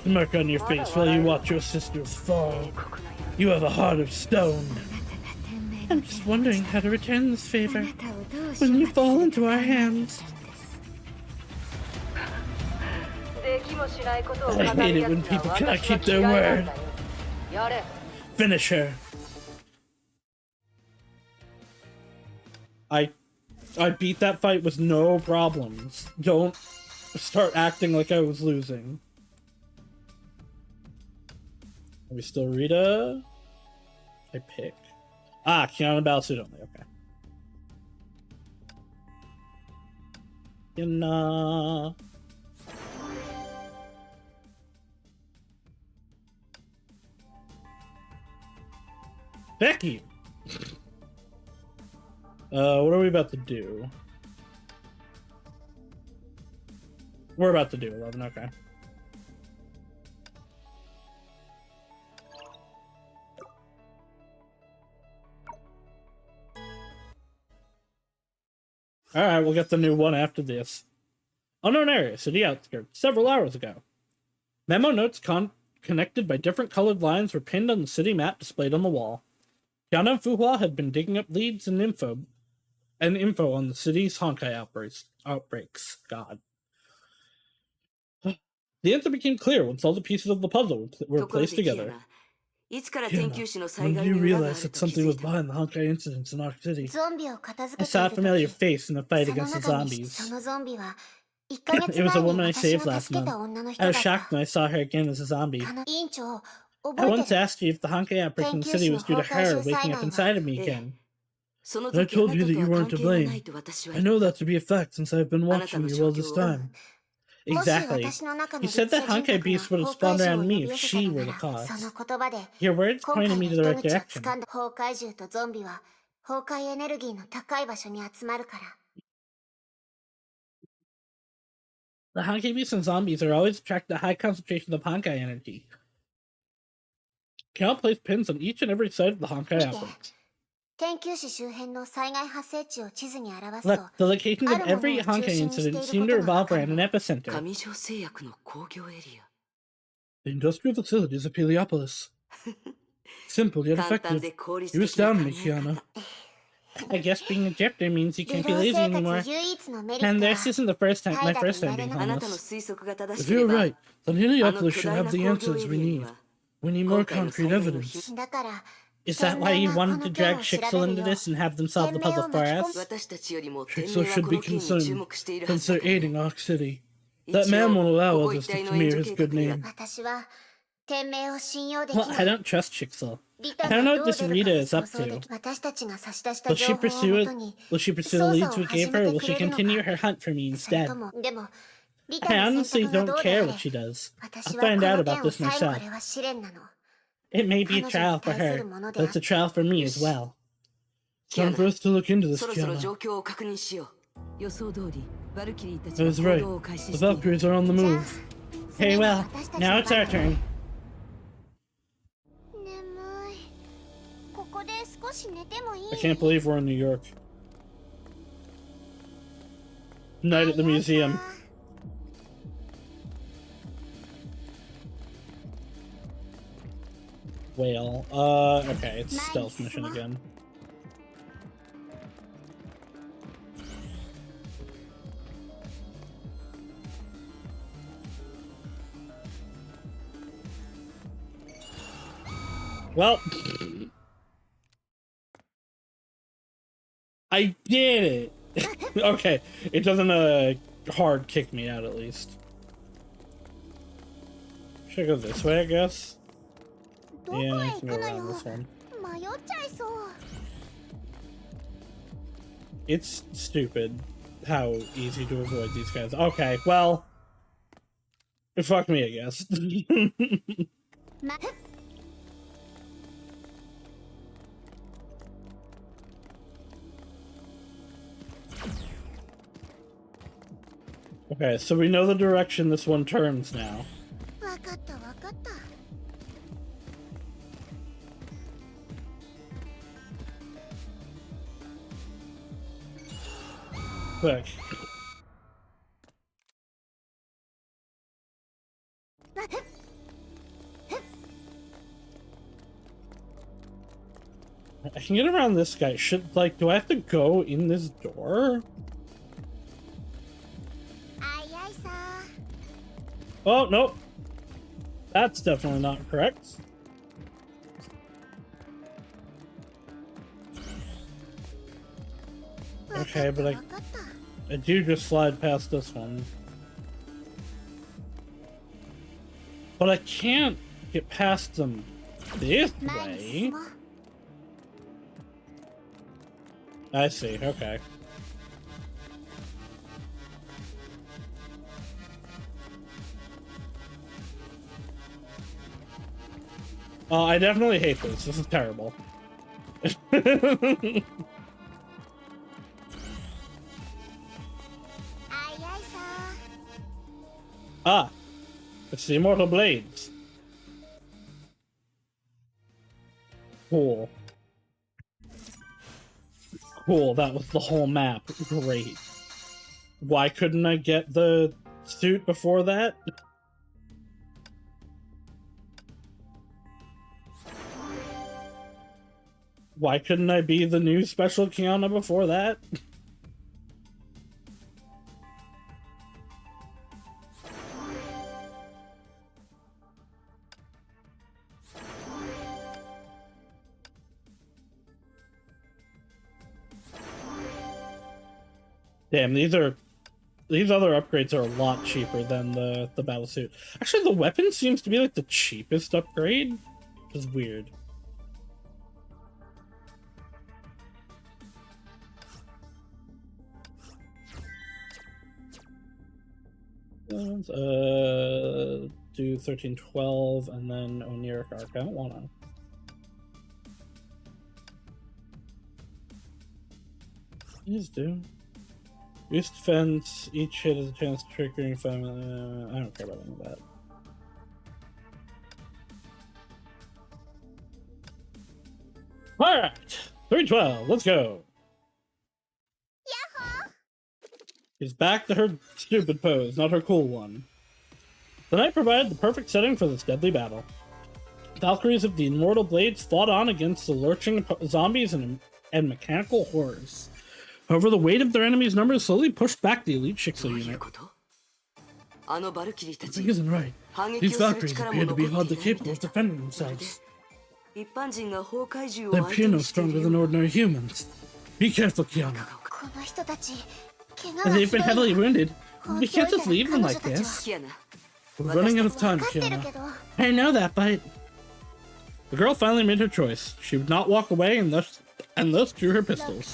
Speaker 1: Smirk on your face while you watch your sisters fall. You have a heart of stone. I'm just wondering how to return this favor when you fall into our hands. I hate it when people cannot keep their word. Finish her. I beat that fight with no problems. Don't start acting like I was losing. Are we still Rita? I pick. Ah, Kiana Battlesuit only, okay. Kiana. Becky! What are we about to do? We're about to do 11, okay. Alright, we'll get the new one after this. Unknown area, city outskirts, several hours ago. Memo notes connected by different colored lines were pinned on the city map displayed on the wall. Kiana and Fuhua had been digging up leads and info on the city's Honkai outbreaks. God. The answer became clear once all the pieces of the puzzle were placed together. Kiana, when did you realize that something was behind the Honkai incidents in our city? I saw a familiar face in the fight against the zombies. It was a woman I saved last month. I was shocked when I saw her again as a zombie. I once asked you if the Honkai outbreak in the city was due to her waking up inside of me again. But I told you that you weren't to blame. I know that to be a fact since I've been watching you all this time. Exactly. You said that Honkai beast would have spawned around me if she were the cause. Your words pointed me to the right direction. The Honkai beasts and zombies are always attracted to high concentrations of Honkai energy. Kiana placed pins on each and every side of the Honkai outbreaks.
Speaker 2: 研究士周辺の災害発生地を地図に表す
Speaker 1: Look,
Speaker 2: と、
Speaker 1: the locations of every Honkai incident seem to revolve around an epicenter.
Speaker 3: 上条製薬の工業エリア。
Speaker 1: The industrial facilities of Heliopolis. Simple yet
Speaker 3: 簡単
Speaker 1: effective.
Speaker 3: で効率
Speaker 1: You
Speaker 3: 的な
Speaker 1: astound
Speaker 3: 考
Speaker 1: me,
Speaker 3: え
Speaker 1: Kiana.
Speaker 3: 方。
Speaker 1: I guess being a Jepter means you
Speaker 2: 流
Speaker 1: can't be
Speaker 2: 浪
Speaker 1: lazy
Speaker 2: 生
Speaker 1: anymore.
Speaker 2: 活唯一のメリッ
Speaker 1: And
Speaker 2: ト
Speaker 1: this
Speaker 2: は
Speaker 1: isn't the first time, my first time being
Speaker 3: あな
Speaker 1: on
Speaker 3: たの
Speaker 1: this.
Speaker 3: 推測が正
Speaker 1: If
Speaker 3: しけれ
Speaker 1: you're
Speaker 3: ば、
Speaker 1: right, then
Speaker 3: あの
Speaker 1: Heliopolis
Speaker 3: 巨
Speaker 1: should
Speaker 3: 大
Speaker 1: have
Speaker 3: な
Speaker 1: the
Speaker 3: 工業
Speaker 1: answers
Speaker 3: エ
Speaker 1: we
Speaker 3: リアに
Speaker 1: need.
Speaker 3: は、
Speaker 1: We need more
Speaker 3: 今回の
Speaker 1: concrete
Speaker 3: 災害の
Speaker 1: evidence.
Speaker 2: だから
Speaker 1: Is that why you wanted to drag Shixel into this and have them solve the puzzle for us?
Speaker 3: 私たちよりも天
Speaker 1: Shixel
Speaker 3: 命は
Speaker 1: should
Speaker 3: こ
Speaker 1: be
Speaker 3: の件に注
Speaker 1: concerned
Speaker 3: 目しているは
Speaker 1: since
Speaker 3: ずだ
Speaker 1: they're
Speaker 3: から。
Speaker 1: aiding Arc City.
Speaker 3: 一
Speaker 1: That man
Speaker 3: 応、
Speaker 1: won't allow
Speaker 3: ここ
Speaker 1: others
Speaker 3: 一
Speaker 1: to
Speaker 3: 帯の援
Speaker 1: smear
Speaker 3: 助
Speaker 1: his
Speaker 3: 計
Speaker 1: good
Speaker 3: 画には
Speaker 1: name.
Speaker 2: 私は天命を信用でき
Speaker 1: Well,
Speaker 2: な
Speaker 1: I
Speaker 2: い。
Speaker 1: don't trust Shixel.
Speaker 2: リ
Speaker 1: I
Speaker 2: タ
Speaker 1: don't
Speaker 2: が
Speaker 1: know
Speaker 2: ど
Speaker 1: what
Speaker 2: う
Speaker 1: this
Speaker 2: 出る
Speaker 1: Rita
Speaker 2: か
Speaker 1: is
Speaker 2: 想
Speaker 1: up
Speaker 2: 像で
Speaker 1: to.
Speaker 2: き、私たちが差し出した
Speaker 1: Will
Speaker 2: 情
Speaker 1: she
Speaker 2: 報を
Speaker 1: pursue
Speaker 2: も
Speaker 1: it?
Speaker 2: とに
Speaker 1: Will she pursue the
Speaker 2: 捜
Speaker 1: leads
Speaker 2: 査を
Speaker 1: we
Speaker 2: 始
Speaker 1: gave
Speaker 2: め
Speaker 1: her, or
Speaker 2: て
Speaker 1: will
Speaker 2: く
Speaker 1: she
Speaker 2: れるの
Speaker 1: continue
Speaker 2: か。
Speaker 1: her hunt for me
Speaker 2: それ
Speaker 1: instead?
Speaker 2: とも、でも、リ
Speaker 1: I
Speaker 2: タの選
Speaker 1: honestly
Speaker 2: 択が
Speaker 1: don't
Speaker 2: どうで
Speaker 1: care
Speaker 2: あ
Speaker 1: what
Speaker 2: れ、
Speaker 1: she does. I'll
Speaker 2: 私はこ
Speaker 1: find
Speaker 2: の
Speaker 1: out
Speaker 2: 件
Speaker 1: about
Speaker 2: を
Speaker 1: this
Speaker 2: 最後ま
Speaker 1: myself.
Speaker 2: では試練なの。
Speaker 1: It may be a
Speaker 2: 彼女
Speaker 1: trial
Speaker 2: に
Speaker 1: for
Speaker 2: 対する
Speaker 1: her,
Speaker 2: もの
Speaker 1: but
Speaker 2: であ
Speaker 1: it's a
Speaker 2: る。
Speaker 1: trial for me as well. It's
Speaker 3: キア
Speaker 1: time
Speaker 3: ナ、
Speaker 1: for us to look into this,
Speaker 3: そろそろ
Speaker 1: Kiana.
Speaker 3: 状況を確認しよう。予想通り、バルキリーたち
Speaker 1: I
Speaker 3: が
Speaker 1: was
Speaker 3: 行
Speaker 1: right.
Speaker 3: 動を開始
Speaker 1: The
Speaker 3: している。
Speaker 1: Valkyries are on the
Speaker 2: じゃ
Speaker 1: move.
Speaker 2: あ、
Speaker 1: Hey,
Speaker 2: 次は
Speaker 1: well,
Speaker 2: 私たち
Speaker 1: now
Speaker 2: の
Speaker 1: it's
Speaker 2: 番
Speaker 1: our
Speaker 2: だ。
Speaker 1: turn.
Speaker 2: 眠い。ここで少し寝てもいい？
Speaker 1: I can't believe we're in New York. Night at the museum. Whale. Okay, it's stealth mission again. Well, I did it. Okay, it doesn't hard kick me out at least. Should I go this way, I guess?
Speaker 2: どこ
Speaker 1: Yeah,
Speaker 2: へ
Speaker 1: I
Speaker 2: 行
Speaker 1: can
Speaker 2: く
Speaker 1: go
Speaker 2: の
Speaker 1: around
Speaker 2: よ。
Speaker 1: this one.
Speaker 2: 迷っちゃいそう。
Speaker 1: It's stupid how easy to avoid these guys. Okay, well, fuck me, I guess.
Speaker 2: ま、
Speaker 1: Okay, so we know the direction this one turns now.
Speaker 2: わかったわかった。
Speaker 1: Quick. I can get around this guy. Should, like, do I have to go in this door?
Speaker 2: あいあいさ。
Speaker 1: Oh, nope. That's definitely not correct. Okay, but
Speaker 2: わかった。
Speaker 1: I do just slide past this one. But I can't get past them this
Speaker 2: 前に
Speaker 1: way.
Speaker 2: 進もう。
Speaker 1: I see, okay. I definitely hate this. This is terrible.
Speaker 2: あいあいさ。
Speaker 1: Ah, it's the Immortal Blades. Cool. Cool, that was the whole map. Great. Why couldn't I get the suit before that? Why couldn't I be the new special Kiana before that? Damn, these other upgrades are a lot cheaper than the battle suit. Actually, the weapon seems to be like the cheapest upgrade, which is weird. Do 1312 and then Oniric Arc. I don't wanna. Please do. Boost defense, each hit has a chance to triggering family. I don't care about any of that. Alright, 312, let's go. She's back to her stupid pose, not her cool one. The night provided the perfect setting for this deadly battle. Valkyries of the immortal blades fought on against the lurching zombies and mechanical horrors. However, the weight of their enemies' numbers slowly pushed back the elite Shixel unit. Something isn't right. These Valkyries appear to be hardly capable of defending themselves. They appear no stronger than ordinary humans. Be careful, Kiana. They've been heavily wounded. We can't just leave them like this. We're running out of time, Kiana. I know that, but... The girl finally made her choice. She would not walk away and thus drew her pistols.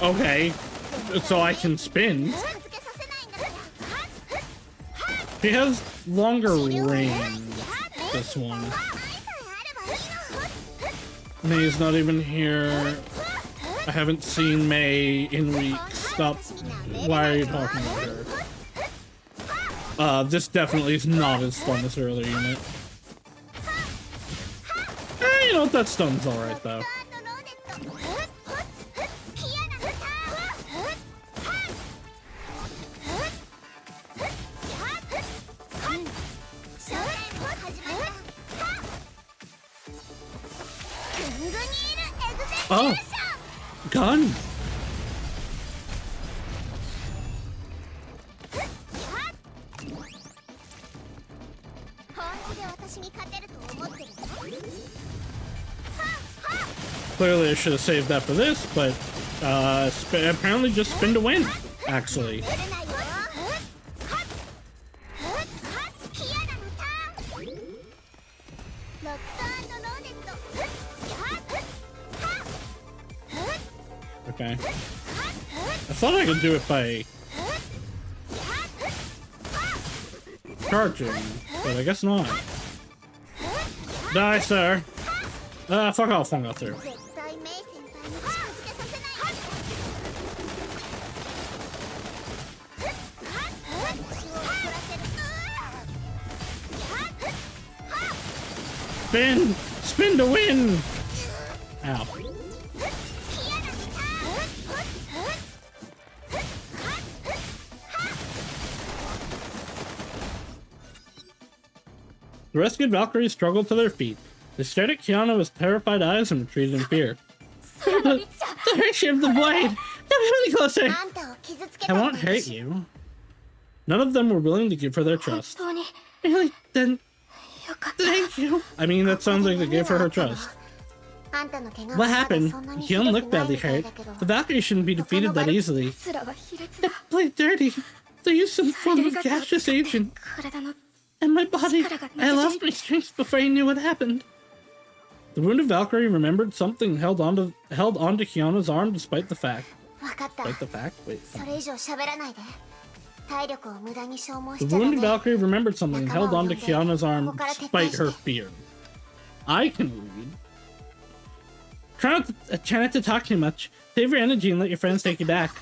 Speaker 1: Okay, so I can spin. She has longer range, this one. May's not even here. I haven't seen May in weeks. Stop. Why are you talking about her? This definitely is not as fun as her other unit. You know what? That stun's alright, though. Oh! Gun! Clearly I should have saved that for this, but apparently just spin to win, actually. Okay. I thought I could do it by charging, but I guess not. Die, sir! Fuck off, won't go through. Spin! Spin to win! Ow. The rescued Valkyries struggled to their feet. They stared at Kiana with terrified eyes and retreated in fear. The direction of the blade! Don't come any closer! I won't hurt you. None of them were willing to give her their trust. Really? Then... Thank you. I mean, that sounds like they gave her trust. What happened? You don't look badly hurt. The Valkyries shouldn't be defeated that easily. They played dirty. They used some form of gaseous agent. And my body, I lost my strength before I knew what happened. The wounded Valkyrie remembered something held onto Kiana's arm despite the fact. Despite the fact? Wait. The wounded Valkyrie remembered something and held onto Kiana's arm despite her fear. I can read. Try not to talk too much. Save your energy and let your friends take you back.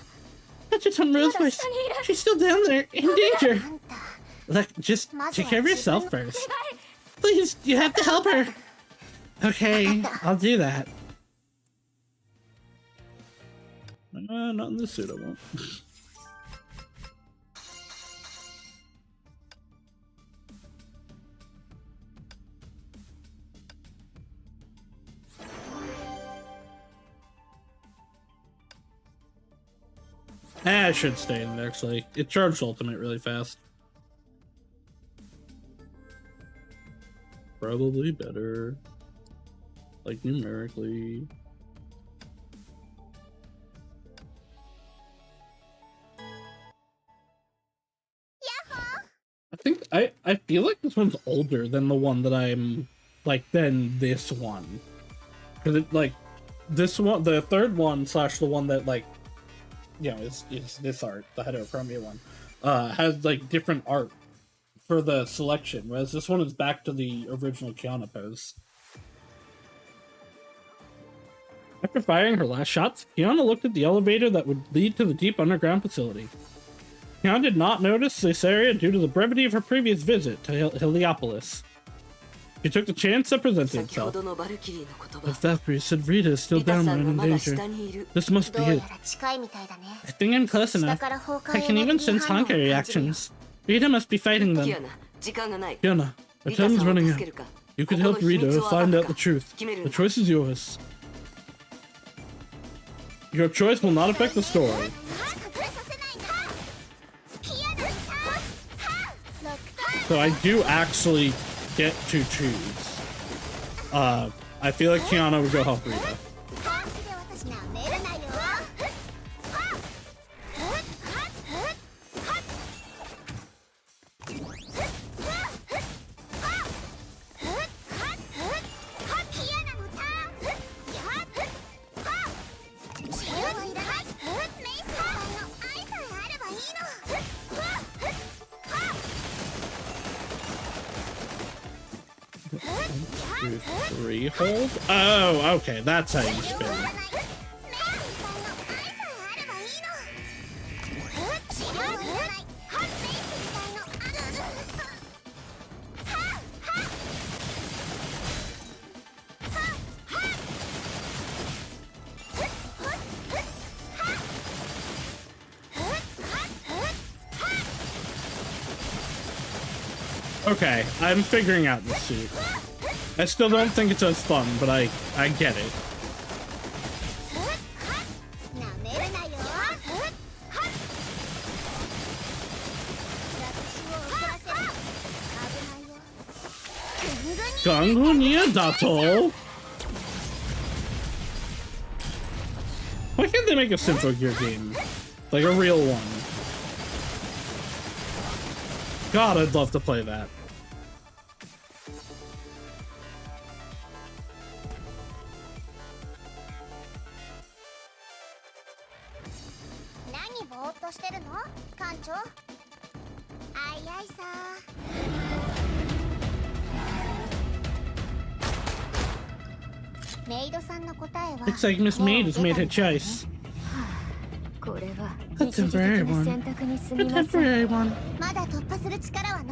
Speaker 1: That's just on Rosebush. She's still down there, in danger. Look, just take care of yourself first. Please, you have to help her. Okay, I'll do that. Not in this suit, I won't. I should stay in it, actually. It charged ultimate really fast. Probably better. Like, numerically. I feel like this one's older than the one that I'm, like, than this one. Because it, like, this one, the third one, slash the one that, like, you know, is this art, the heterochromia one, has, like, different art for the selection, whereas this one is back to the original Kiana pose. After firing her last shots, Kiana looked at the elevator that would lead to the deep underground facility. Kiana did not notice this area due to the brevity of her previous visit to Heliopolis. She took the chance that presented itself. If Valkyrie said Rita is still down there and in danger, this must be it. I think I'm close enough. I can even sense Honkai reactions. Rita must be fighting them. Kiana, our time is running out. You could help Rita find out the truth. The choice is yours. Your choice will not affect the story. So I do actually get to choose. I feel like Kiana would go help Rita. Three hold? Oh, okay, that's how you spin. Okay, I'm figuring out this suit. I still don't think it's as fun, but I get it. Gangunia Dato? Why can't they make a Sympho Gear game? Like a real one. God, I'd love to play that. Looks like Miss Maid has made her choice. A temporary one. A temporary one.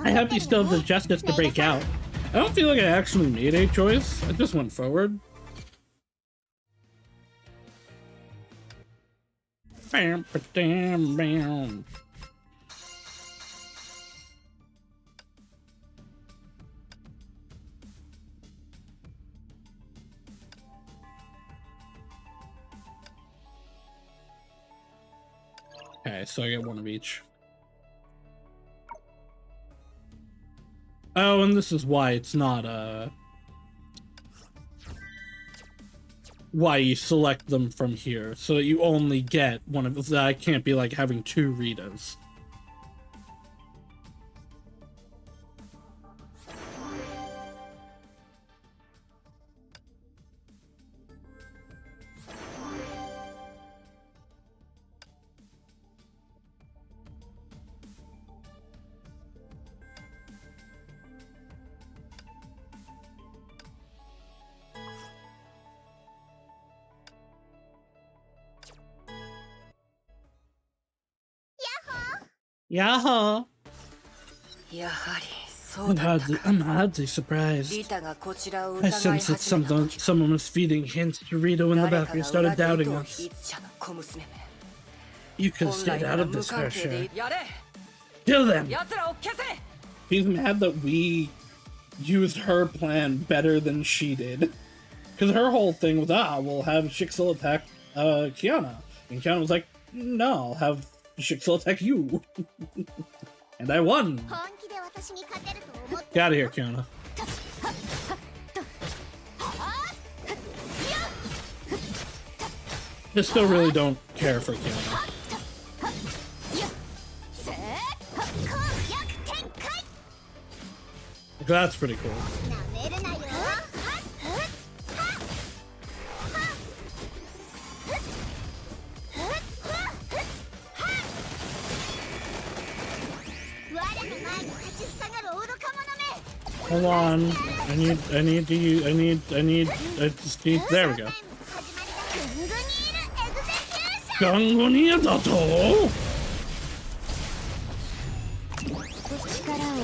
Speaker 1: I hope you still have the justice to break out. I don't feel like I actually made a choice. I just went forward. Bam, bam, bam. Okay, so I get one of each. Oh, and this is why it's not, why you select them from here, so that you only get one of them. I can't be like having two Ritas. Yahoo! I'm hardly surprised. I sense that someone was feeding hints to Rita when the Valkyrie started doubting us. You could have stayed out of this, Harsha. Kill them! He's mad that we used her plan better than she did. Because her whole thing was, we'll have Shixel attack Kiana. And Kiana was like, no, I'll have Shixel attack you. And I won. Get out of here, Kiana. I still really don't care for Kiana. That's pretty cool. Hold on. I just need, there we go. ガンゴニアだと。
Speaker 2: 力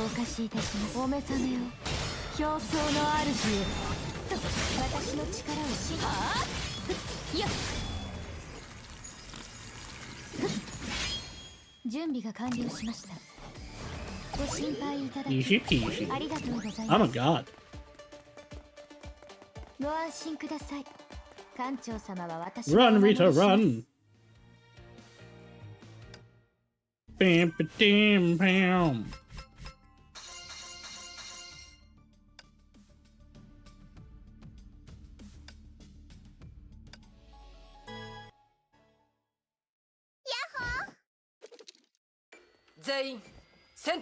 Speaker 2: をお貸しいたします。お目覚めよ、表層の主よ。私の力を知り、やっ、準備が完了しました。ご心配いただき
Speaker 1: Easy peasy.
Speaker 2: ありがとうござい
Speaker 1: Oh
Speaker 2: ま
Speaker 1: my
Speaker 2: す。
Speaker 1: god.
Speaker 2: ご安心ください。艦長様は私
Speaker 1: Run, Rita, run. Bam, bam, bam.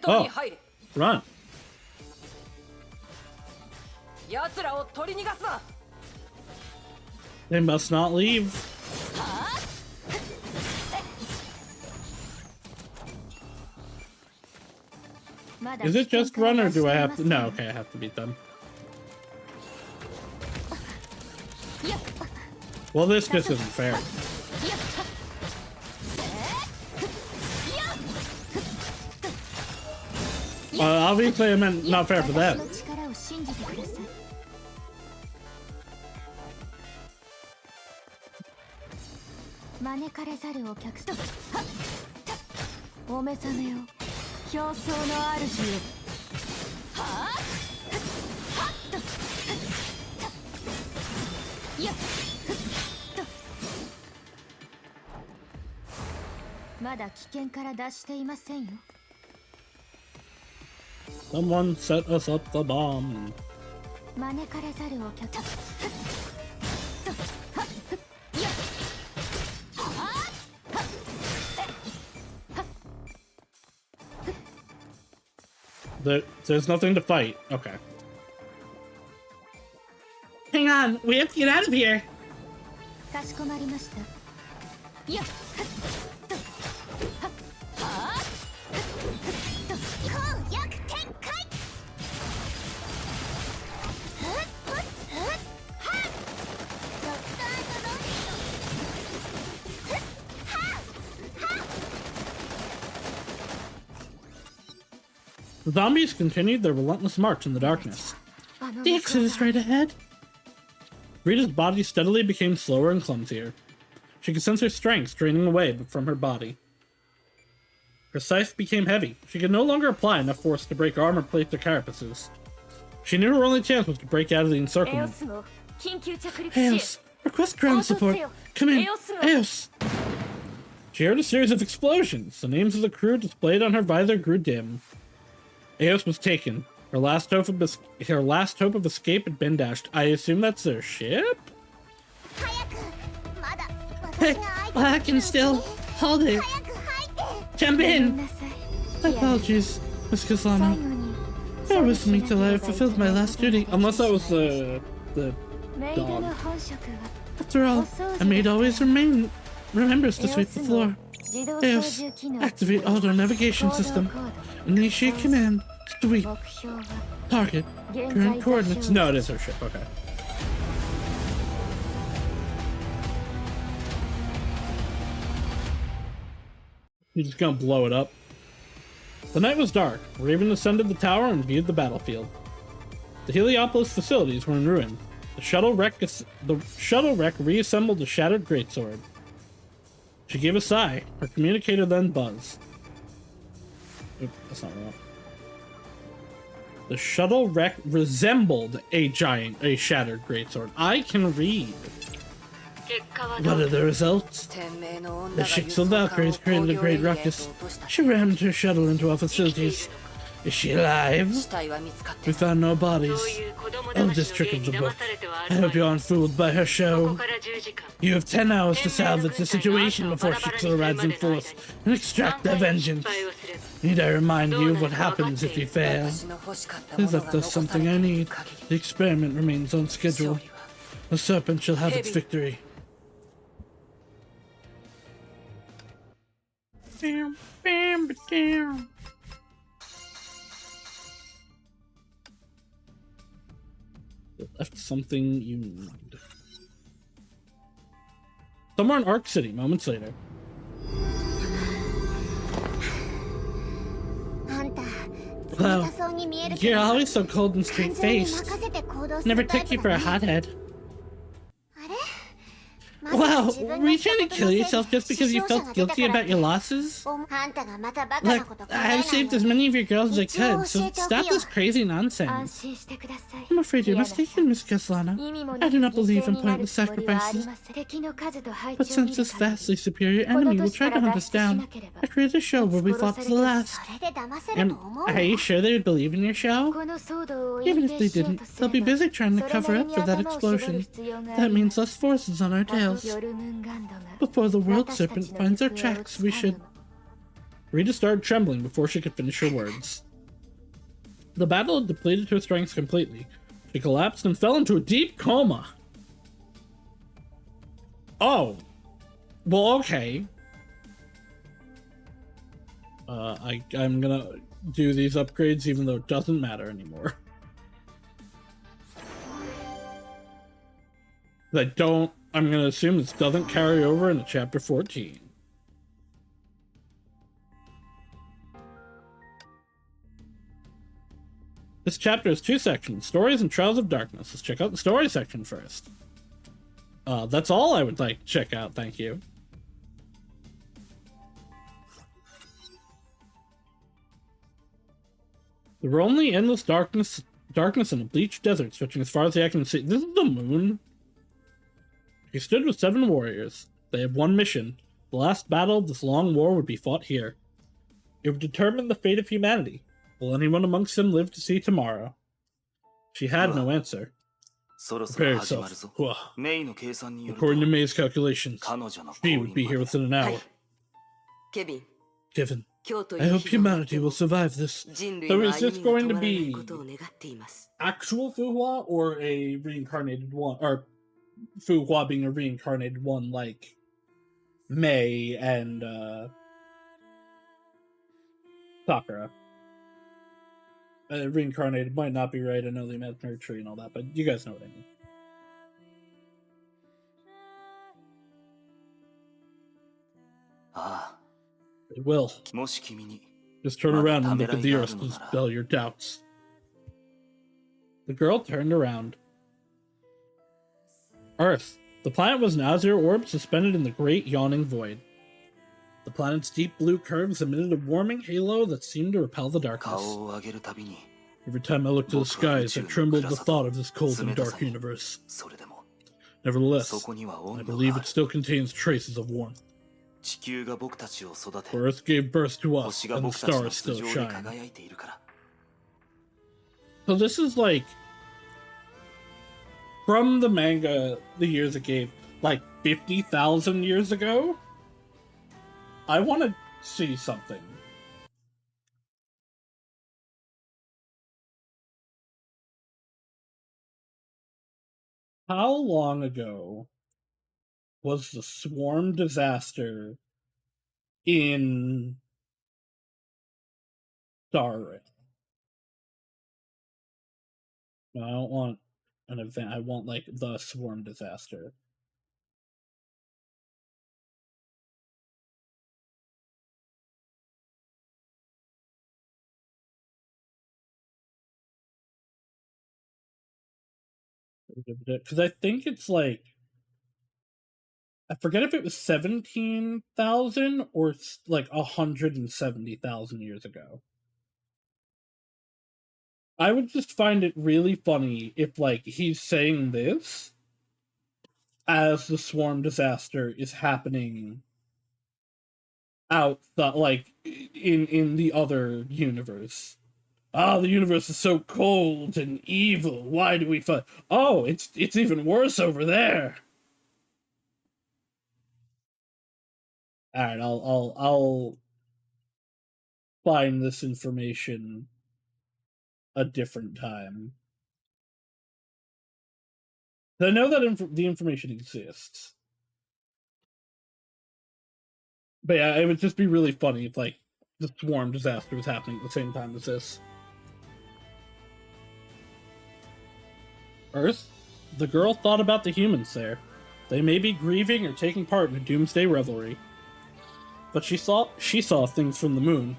Speaker 1: Oh, run.
Speaker 3: 奴らを取り逃がすな。
Speaker 1: They must not leave. Is it just run or do I have to? No, okay, I have to beat them. Well, this just isn't fair. Obviously, I meant not fair for them.
Speaker 2: 招かれざるお客様、お目覚めよ、表層の主よ。まだ危険から脱していませんよ。
Speaker 1: Someone set us up the bomb.
Speaker 2: 招かれざるお客様。
Speaker 1: There's nothing to fight. Okay. Hang on, we have to get out of here.
Speaker 2: かしこまりました。やっ、攻略展開。
Speaker 1: The zombies continued their relentless march in the darkness. The exit is right ahead. Rita's body steadily became slower and clumsier. She could sense her strength draining away from her body. Her scythe became heavy. She could no longer apply enough force to break armor plates or carapaces. She knew her only chance was to break out of the encirclement. Aaaah, request ground support. Come in, Aaaah. She heard a series of explosions. The names of the crew displayed on her visor grew dim. Aaaah was taken. Her last hope of escape had been dashed. I assume that's their ship? Hey, I can still hold it. Jump in! Apologies, Miss Kasama. Bear with me till I have fulfilled my last duty. Unless that was the dog. After all, a maid always remembers to sweep the floor. Aaaah, activate auto navigation system. Initiate command. Sweep. Target. Current coordinates. No, it is her ship. Okay. You're just gonna blow it up. The night was dark. Raven ascended the tower and viewed the battlefield. The Heliopolis facilities were in ruin. The shuttle wreck reassembled a shattered greatsword. She gave a sigh. Her communicator then buzzed. Oop, that's not right. The shuttle wreck resembled a shattered greatsword. I can read. What are the results? The Shixel Valkyries created a great ruckus. She rammed her shuttle into our facilities. Is she alive? We found no bodies. Oh, this trick of the book. I hope you aren't fooled by her show. You have 10 hours to salvage the situation before Shixel arrives in force and extract their vengeance. Need I remind you of what happens if you fail? They left us something I need. The experiment remains on schedule. The serpent shall have its victory. Bam, bam, bam. Left something you need. Somewhere in Arc City, moments later. Wow, you're always so cold and straight-faced. Never took you for a hothead. Wow, were you trying to kill yourself just because you felt guilty about your losses? Look, I've saved as many of your girls as I could, so stop this crazy nonsense. I'm afraid you're mistaken, Miss Caslana. I do not believe in pointless sacrifices. But since this vastly superior enemy will try to hunt us down, I created a show where we fought to the last. And are you sure they would believe in your show? Even if they didn't, they'll be busy trying to cover up for that explosion. That means less forces on our tails. Before the world serpent finds our tracks, we should... Rita started trembling before she could finish her words. The battle had depleted her strength completely. She collapsed and fell into a deep coma. Oh. Well, okay. I'm gonna do these upgrades even though it doesn't matter anymore. I'm gonna assume this doesn't carry over into chapter 14. This chapter has 2 sections, Stories and Trials of Darkness. Let's check out the story section first. That's all I would like to check out, thank you. The lonely, endless darkness in a bleached desert stretching as far as the eye can see. This is the moon? He stood with 7 warriors. They had one mission. The last battle of this long war would be fought here. It would determine the fate of humanity. Will anyone amongst them live to see tomorrow? She had no answer. Prepare yourself. According to May's calculations, she would be here within an hour. Kevin, I hope humanity will survive this. So is this going to be actual Fuhua or a reincarnated one? Or Fuhua being a reincarnated one like May and Sakura. Reincarnated might not be right, I know the imaginary tree and all that, but you guys know what I mean. It will. Just turn around and look at the earth to dispel your doubts. The girl turned around. Earth. The planet was an azure orb suspended in the great yawning void. The planet's deep blue curves emitted a warming halo that seemed to repel the darkness. Every time I looked to the skies, I trembled at the thought of this cold and dark universe. Nevertheless, I believe it still contains traces of warmth. For Earth gave birth to us, and the stars still shine. So this is like, from the manga, the years it gave, like 50,000 years ago? I want to see something. How long ago was the swarm disaster in Star Rail? No, I don't want an event. I want, like, the swarm disaster. Because I think it's like, I forget if it was 17,000 or like 170,000 years ago. I would just find it really funny if, like, he's saying this as the swarm disaster is happening out, like, in the other universe. Ah, the universe is so cold and evil. Why do we fight? Oh, it's even worse over there. All right, I'll find this information a different time. I know that the information exists, but yeah, it would just be really funny if, like, the swarm disaster was happening at the same time as this. Earth? The girl thought about the humans there. They may be grieving or taking part in a doomsday revelry. But she saw things from the moon.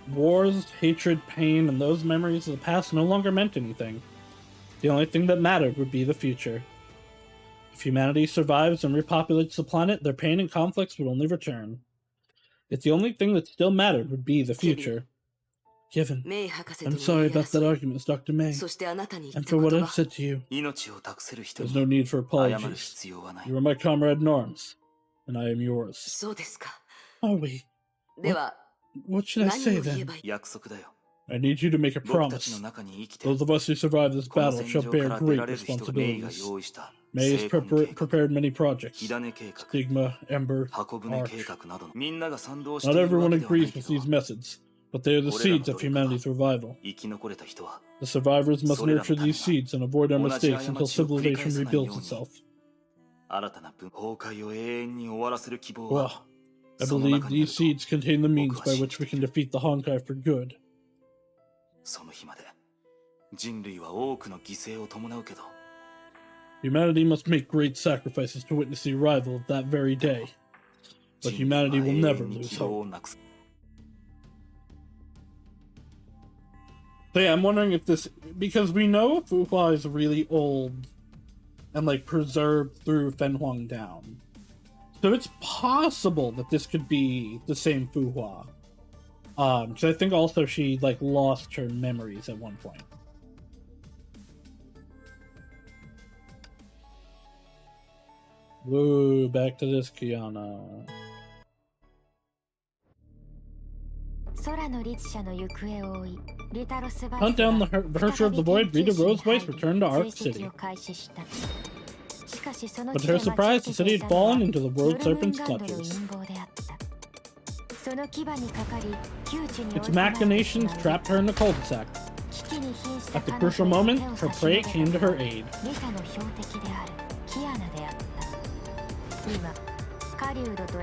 Speaker 1: Wars, hatred, pain, and those memories of the past no longer meant anything. The only thing that mattered would be the future. If humanity survives and repopulates the planet, their pain and conflicts would only return. If the only thing that still mattered would be the future. Kevin, I'm sorry about that argument, Dr. May, and for what I've said to you. There's no need for apologies. You are my comrade in arms, and I am yours. Are we? What should I say then? I need you to make a promise. Those of us who survive this battle shall bear great responsibilities. May has prepared many projects. Stigma, Ember, Arch. Not everyone agrees with these methods, but they are the seeds of humanity's revival. The survivors must nurture these seeds and avoid our mistakes until civilization rebuilds itself. Well, I believe these seeds contain the means by which we can defeat the Honkai for good. Humanity must make great sacrifices to witness the arrival of that very day. But humanity will never lose hope. So yeah, I'm wondering if this... Because we know Fuhua is really old and, like, preserved through Fenhuang Down. So it's possible that this could be the same Fuhua. Because I think also she, like, lost her memories at one point. Whoa, back to this Kiana. Hunt down the Herrscher of the Void, Rita Roseweiss returned to Arc City. But to her surprise, the city had fallen into the World Serpent's clutches. Its machinations trapped her in the cul-de-sac. At the crucial moment, her prey came to her aid.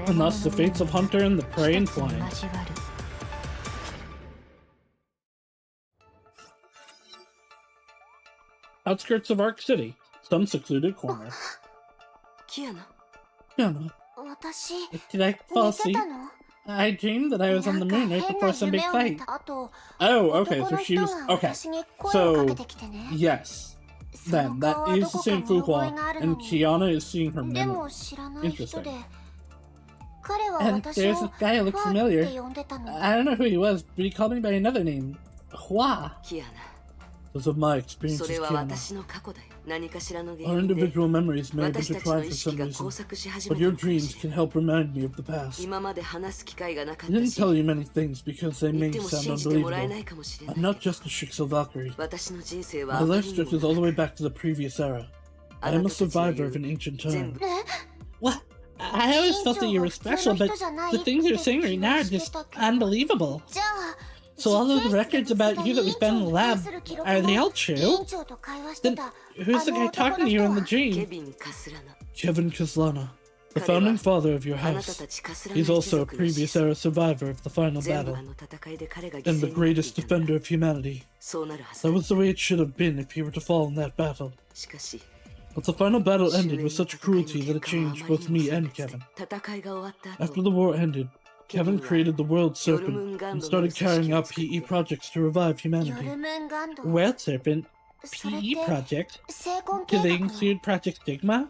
Speaker 1: And thus the fates of Hunter and the prey entwined. Outskirts of Arc City, some secluded corner. Kiana, did I fall asleep? I dreamed that I was on the moon right before some big fight. Oh, okay, so she was... Okay, so... Yes. Then, that is the same Fuhua, and Kiana is seeing her memory. Interesting. And there's a guy who looked familiar. I don't know who he was, but he called me by another name. Hua. Those are my experiences, Kiana. Our individual memories may have intertwined for some reason, but your dreams can help remind me of the past. I didn't tell you many things because they may sound unbelievable. I'm not just a Shixel Valkyrie. My life stretches all the way back to the previous era. I am a survivor of an ancient time. What? I always felt that you were special, but the things you're saying right now are just unbelievable. So all of the records about you that was found in the lab, are they all true? Then who's the guy talking to you in the dream? Kevin Kaslana, the founding father of your house. He's also a previous era survivor of the final battle, and the greatest defender of humanity. That was the way it should have been if he were to fall in that battle. But the final battle ended with such cruelty that it changed both me and Kevin. After the war ended, Kevin created the World Serpent and started carrying out PE projects to revive humanity. World Serpent? PE project? Do they include Project Stigma?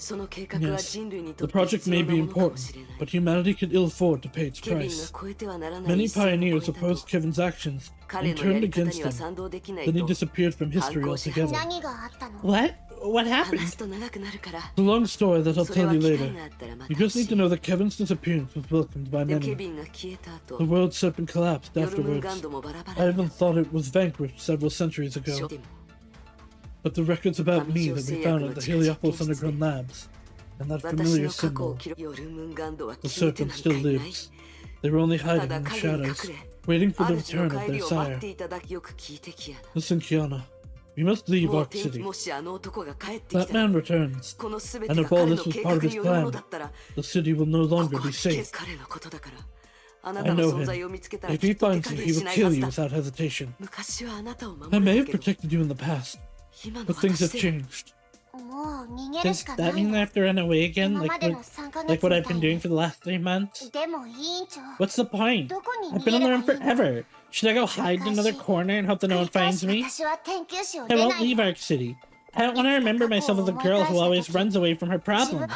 Speaker 1: Yes, the project may be important, but humanity could ill afford to pay its price. Many pioneers opposed Kevin's actions and turned against him. Then he disappeared from history altogether. What? What happened? It's a long story that I'll tell you later. You just need to know that Kevin's disappearance was welcomed by many. The World Serpent collapsed afterwards. I even thought it was vanquished several centuries ago. But the records about me that we found at the Heliopolis Underground Labs, and that familiar symbol, the Serpent still lives. They were only hiding in the shadows, waiting for the return of their sire. Listen, Kiana. We must leave Arc City. That man returns, and if all this was part of his plan, the city will no longer be safe. I know him. If he finds you, he will kill you without hesitation. I may have protected you in the past, but things have changed. Does that mean I have to run away again, like what I've been doing for the last 3 months? What's the point? I've been on the run forever. Should I go hide in another corner and hope that no one finds me? I won't leave Arc City. I don't want to remember myself as a girl who always runs away from her problems.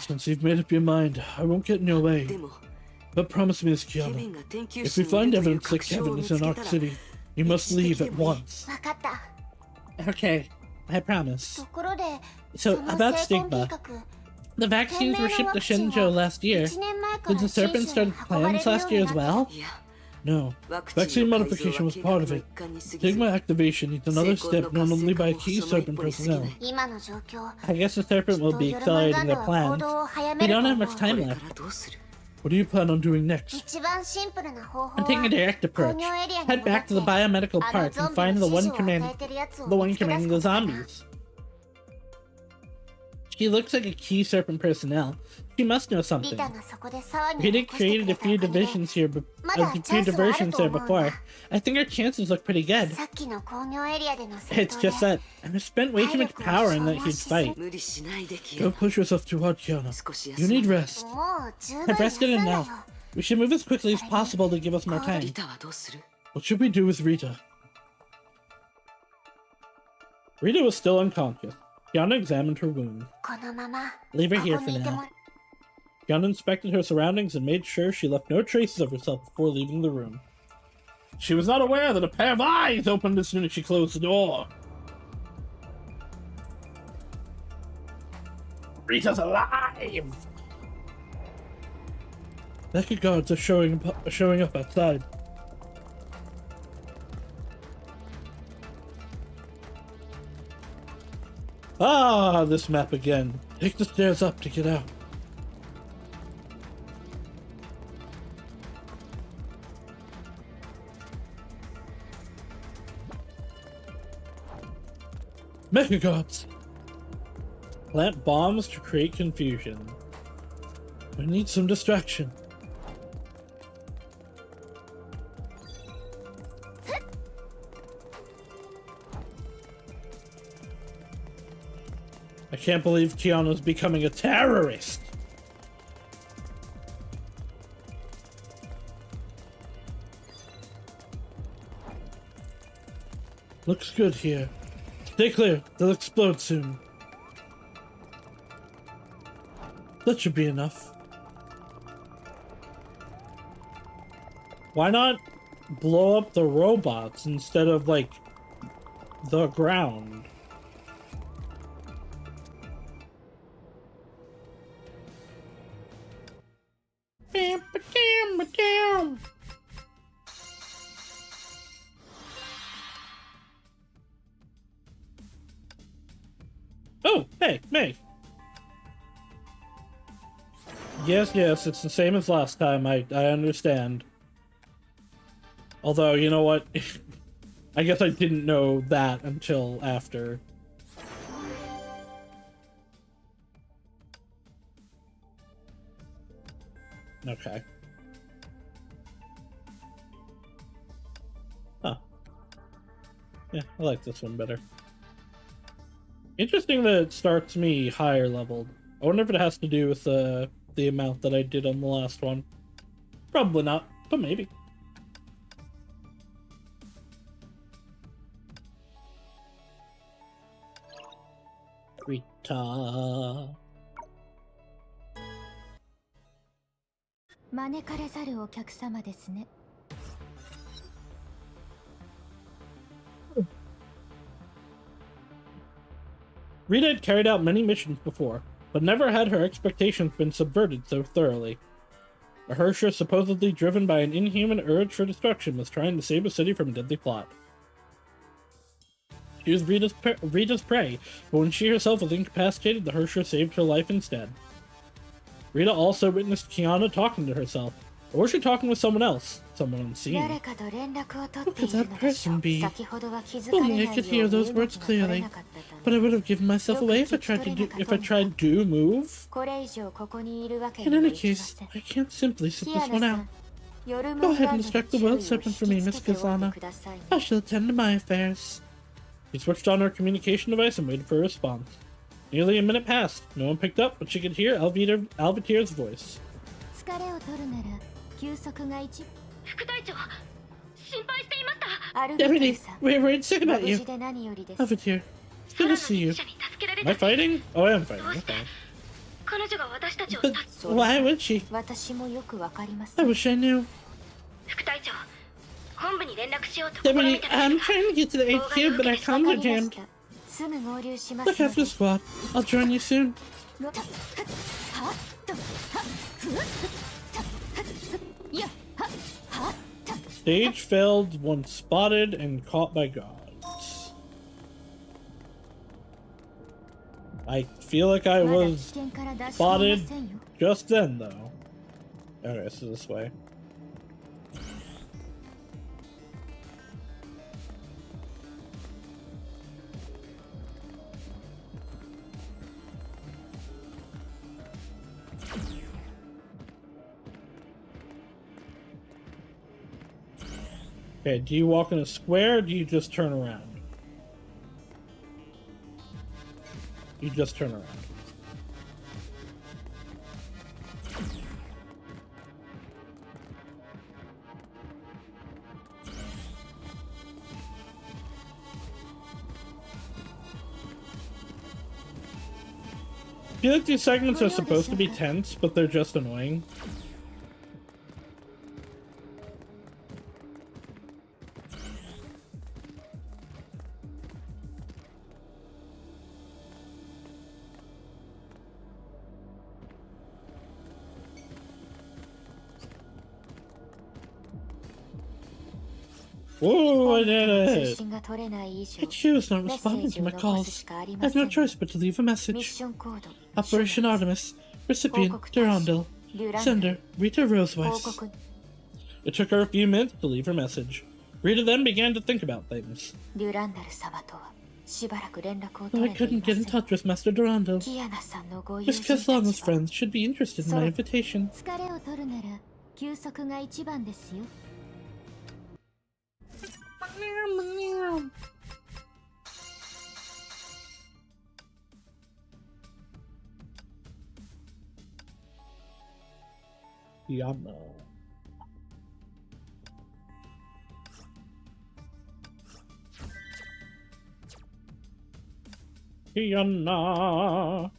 Speaker 1: Since you've made up your mind, I won't get in your way. But promise me this, Kiana. If we find evidence that Kevin is in Arc City, you must leave at once. Okay, I promise. So, about stigma. The vaccines were shipped to Shenzhou last year. Did the serpent start plans last year as well? No. Vaccine modification was part of it. Stigma activation needs another step known only by key serpent personnel. I guess the serpent will be accelerating their plans. We don't have much time left. What do you plan on doing next? I'm taking a direct approach. Head back to the biomedical park and find the one commanding the zombies. She looks like a key serpent personnel. She must know something. We did create a few diversions there before. I think our chances look pretty good. It's just that I've spent way too much power in that huge fight. Don't push yourself too hard, Kiana. You need rest. I've rested enough. We should move as quickly as possible to give us more time. What should we do with Rita? Rita was still unconscious. Kiana examined her wound. Leave her here for now. Kiana inspected her surroundings and made sure she left no traces of herself before leaving the room. She was not aware that a pair of eyes opened as soon as she closed the door. Rita's alive! Mecha guards are showing up outside. Ah, this map again. Take the stairs up to get out. Mecha gods! Plant bombs to create confusion. We need some distraction. I can't believe Kiana's becoming a terrorist. Looks good here. Stay clear, they'll explode soon. That should be enough. Why not blow up the robots instead of, like, the ground? Oh, hey, May. Yes, it's the same as last time, I understand. Although, you know what? I guess I didn't know that until after. Okay. Huh. Yeah, I like this one better. Interesting that it starts me higher leveled. I wonder if it has to do with the amount that I did on the last one. Probably not, but maybe. Rita.
Speaker 2: 招かれざるお客様ですね。
Speaker 1: Rita had carried out many missions before, but never had her expectations been subverted so thoroughly. A Hersher supposedly driven by an inhuman urge for destruction was trying to save a city from a deadly plot. She was Rita's prey, but when she herself was incapacitated, the Hersher saved her life instead. Rita also witnessed Kiana talking to herself. Or was she talking with someone else? Someone unseen. Who could that person be? Only I could hear those words clearly. But I would have given myself away if I tried to move. In any case, I can't simply sit this one out. Go ahead and distract the world serpent for me, Miss Kazana. I shall attend to my affairs. She switched on her communication device and waited for a response. Nearly a minute passed. No one picked up, but she could hear Alvitier's voice.
Speaker 2: 疲れを取るなら休息が一
Speaker 4: 副隊長、心配していました。
Speaker 2: アルビトル
Speaker 1: Deputy,
Speaker 2: さん
Speaker 1: we're worried sick
Speaker 2: ご
Speaker 1: about
Speaker 2: 無
Speaker 1: you.
Speaker 2: 事で何よりです。
Speaker 1: Alvitier, it's good to see you.
Speaker 4: 者に助けられ
Speaker 1: Am I
Speaker 4: た。
Speaker 1: fighting? Oh, I am fighting.
Speaker 4: どうして
Speaker 1: Okay.
Speaker 4: 彼女が私たちを
Speaker 1: But
Speaker 4: 助
Speaker 1: why would she?
Speaker 2: 私もよくわかりませ
Speaker 1: I
Speaker 2: ん。
Speaker 1: wish I knew.
Speaker 4: 副隊長、本部に連絡しようと試
Speaker 1: Deputy,
Speaker 4: みたの
Speaker 1: I'm
Speaker 4: ですが
Speaker 1: trying to get to the HQ, but our
Speaker 2: わ
Speaker 1: comms
Speaker 2: か
Speaker 1: are
Speaker 2: りまし
Speaker 1: jammed.
Speaker 2: た。すぐ合流しま
Speaker 1: Look
Speaker 2: すの
Speaker 1: after
Speaker 2: で
Speaker 1: the。squad. I'll join you soon.
Speaker 2: はっとはっふっやはっはっと
Speaker 1: Stage failed once spotted and caught by gods. I feel like I
Speaker 2: まだ危
Speaker 1: was
Speaker 2: 険から脱出でき
Speaker 1: spotted
Speaker 2: ませんよ。
Speaker 1: just then, though. Okay, so this way. Okay, do you walk in a square or do you just turn around? You just turn around. I feel like these segments are supposed to be tense, but they're just annoying. Whoa, I did
Speaker 2: 通
Speaker 1: it!
Speaker 2: 信が取れない以上
Speaker 1: HQ is not
Speaker 2: メッセー
Speaker 1: responding
Speaker 2: ジ
Speaker 1: to
Speaker 2: を
Speaker 1: my
Speaker 2: 残す
Speaker 1: calls.
Speaker 2: しかあり
Speaker 1: I
Speaker 2: ま
Speaker 1: have
Speaker 2: せ
Speaker 1: no
Speaker 2: ん。
Speaker 1: choice but to leave a
Speaker 2: ミッ
Speaker 1: message.
Speaker 2: ションコード
Speaker 1: Operation Artemis. Recipient,
Speaker 2: 報告開始
Speaker 1: Durandal.
Speaker 2: デュランダル
Speaker 1: Sender, Rita
Speaker 2: 報
Speaker 1: Roseweiss.
Speaker 2: 告
Speaker 1: It took her a few minutes to leave her message. Rita then began to think about things.
Speaker 2: デュランダル様とはしばらく連絡を
Speaker 1: Though
Speaker 2: 取
Speaker 1: I
Speaker 2: れてい
Speaker 1: couldn't
Speaker 2: ま
Speaker 1: get
Speaker 2: せ
Speaker 1: in
Speaker 2: ん。
Speaker 1: touch with Master Durandal.
Speaker 2: キアナさんのご友
Speaker 1: His
Speaker 2: 人た
Speaker 1: Keslan's
Speaker 2: ちは
Speaker 1: friends should be interested in my invitation.
Speaker 2: 疲れを取るなら休息が一番ですよ。
Speaker 1: Yano. Yana.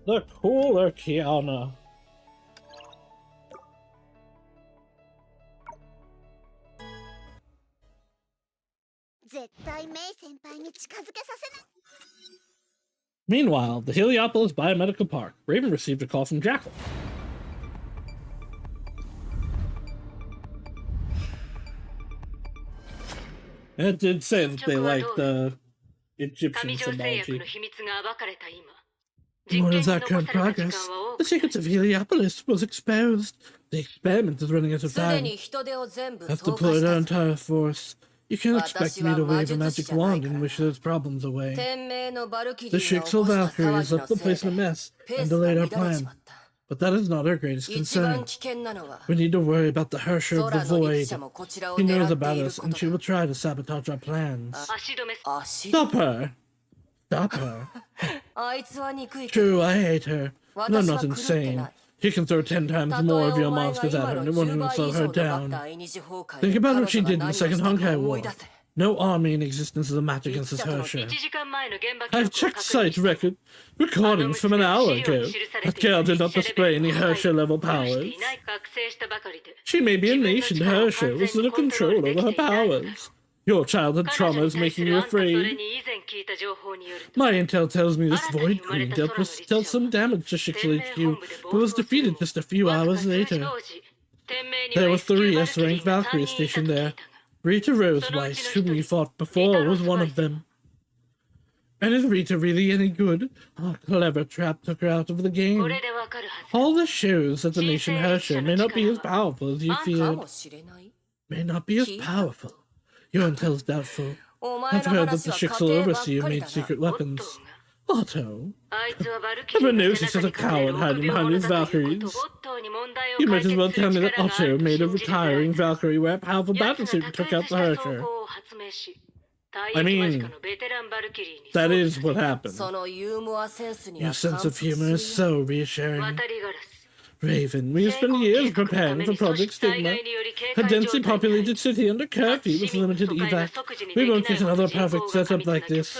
Speaker 1: The cooler Kiana.
Speaker 4: 絶対メイ先輩に近づけさせない。
Speaker 1: Meanwhile, the Heliopolis Biomedical Park. Raven received a call from Jackal. And it did say that they like the Egyptian
Speaker 4: 上条製薬
Speaker 1: symbology.
Speaker 4: の秘密が暴かれた今。
Speaker 1: What
Speaker 4: 実
Speaker 1: is
Speaker 4: 験
Speaker 1: that
Speaker 4: に残
Speaker 1: current
Speaker 4: された時
Speaker 1: progress?
Speaker 4: 間は多
Speaker 1: The
Speaker 4: く
Speaker 1: secrets of Heliopolis was exposed. The experiment is running out of
Speaker 3: すで
Speaker 1: time.
Speaker 3: に人手を全部
Speaker 1: I've
Speaker 3: 増加
Speaker 1: deployed
Speaker 3: し
Speaker 1: our
Speaker 3: たぞ。
Speaker 1: entire force. You can't expect me to wave a magic wand and wish those problems away.
Speaker 3: 天命のバルキリ
Speaker 1: The
Speaker 3: ーが
Speaker 1: Sheiks
Speaker 3: 起
Speaker 1: of
Speaker 3: こした
Speaker 1: Valkyries
Speaker 3: 騒ぎ
Speaker 1: left the
Speaker 3: のせ
Speaker 1: place
Speaker 3: い
Speaker 1: in a
Speaker 3: で
Speaker 1: mess
Speaker 3: ペ
Speaker 1: and
Speaker 3: ースが
Speaker 1: delayed
Speaker 3: 乱
Speaker 1: our
Speaker 3: れち
Speaker 1: plan.
Speaker 3: まった。
Speaker 1: But that is not our greatest
Speaker 3: 一番
Speaker 1: concern.
Speaker 3: 危険なのは
Speaker 1: We need to worry about the Hersher of
Speaker 3: 空
Speaker 1: the
Speaker 3: の力
Speaker 1: Void.
Speaker 3: 者もこちらを
Speaker 1: He
Speaker 3: 狙
Speaker 1: knows
Speaker 3: って
Speaker 1: about
Speaker 3: いる
Speaker 1: us,
Speaker 3: こ
Speaker 1: and
Speaker 3: と
Speaker 1: she
Speaker 3: だ。
Speaker 1: will try to sabotage our plans.
Speaker 4: 足止め。
Speaker 3: 足
Speaker 1: Stop her! Stop her!
Speaker 3: あいつは憎いけど
Speaker 1: True, I hate her, but I'm not
Speaker 3: 私は狂ってな
Speaker 1: insane.
Speaker 3: い。
Speaker 1: He can throw 10 times
Speaker 3: た
Speaker 1: more
Speaker 3: と
Speaker 1: of
Speaker 3: え
Speaker 1: your
Speaker 3: お前が
Speaker 1: monsters at
Speaker 3: 今
Speaker 1: her,
Speaker 3: の
Speaker 1: and it won't
Speaker 3: 10
Speaker 1: even
Speaker 3: 倍
Speaker 1: slow
Speaker 3: 以
Speaker 1: her
Speaker 3: 上となっ
Speaker 1: down.
Speaker 3: た愛二次崩壊
Speaker 1: Think
Speaker 3: で
Speaker 1: about
Speaker 3: 彼
Speaker 1: what she
Speaker 3: 女が
Speaker 1: did in the
Speaker 3: 何をし
Speaker 1: second
Speaker 3: たか
Speaker 1: Honkai
Speaker 3: 思
Speaker 1: War.
Speaker 3: い出せ。
Speaker 1: No army in existence is a match against this
Speaker 4: 1
Speaker 1: Hersher.
Speaker 4: 時間前の現場記
Speaker 1: I've
Speaker 4: 録を
Speaker 1: checked
Speaker 4: 確認
Speaker 1: site
Speaker 4: した
Speaker 1: record recordings from an hour ago. That girl did not display any Hersher level
Speaker 4: 許して
Speaker 1: powers.
Speaker 4: いない覚醒したばかりで
Speaker 1: She may be a nation Hersher with little control over her powers. Your childhood
Speaker 4: 彼女
Speaker 1: trauma
Speaker 4: に
Speaker 1: is
Speaker 4: 対す
Speaker 1: making
Speaker 4: る
Speaker 1: you
Speaker 4: あんたそれ
Speaker 1: afraid.
Speaker 4: に以前聞いた情報によると
Speaker 1: My intel tells me this Void
Speaker 4: 新たに
Speaker 1: Queen
Speaker 4: 生まれた
Speaker 1: dealt
Speaker 4: 空の
Speaker 1: with dealt some damage to Shik's
Speaker 4: 天命
Speaker 1: HQ,
Speaker 4: 本部で
Speaker 1: but
Speaker 4: 暴
Speaker 1: was
Speaker 4: 走する
Speaker 1: defeated
Speaker 4: も
Speaker 1: just a few
Speaker 4: わず
Speaker 1: hours
Speaker 4: か数
Speaker 1: later.
Speaker 4: 時時天命に
Speaker 1: There
Speaker 4: は
Speaker 1: were 3
Speaker 4: SQ
Speaker 1: S-ranked
Speaker 4: バルキリ
Speaker 1: Valkyries
Speaker 4: ーが3人いた
Speaker 1: stationed
Speaker 4: と聞
Speaker 1: there.
Speaker 4: いたが
Speaker 1: Rita Roseweiss, whom we fought before, was one of them. And is Rita really any good? Our clever trap took her out of the
Speaker 4: こ
Speaker 1: game.
Speaker 4: れでわかるはず
Speaker 1: All this shows that the nation Hersher may not be as powerful as you
Speaker 3: か
Speaker 1: feared.
Speaker 3: もしれない。
Speaker 1: May not be as
Speaker 3: He-
Speaker 1: powerful Your intel is doubtful. I've heard that the Shixel Overseer made secret weapons. Otto. Everyone knows he's just a coward hiding behind his Valkyries. You might as well tell me that Otto made a retiring Valkyrie wear powerful battlesuit and took out the Herrscher. I mean, that is what happened. Your sense of humor is so reassuring. Raven, we have spent years preparing for Project Stigma. A densely populated city under curfew with limited evac. We won't get another perfect setup like this.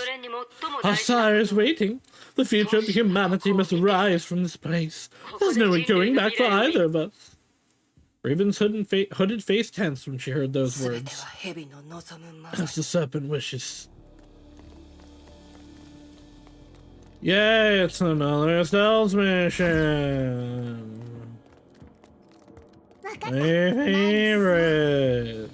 Speaker 1: Our sire is waiting. The future of humanity must rise from this place. There's no going back for either of us. Raven's hooded face tensed when she heard those words. As the serpent wishes. Yay, it's another stealth mission. My favorite.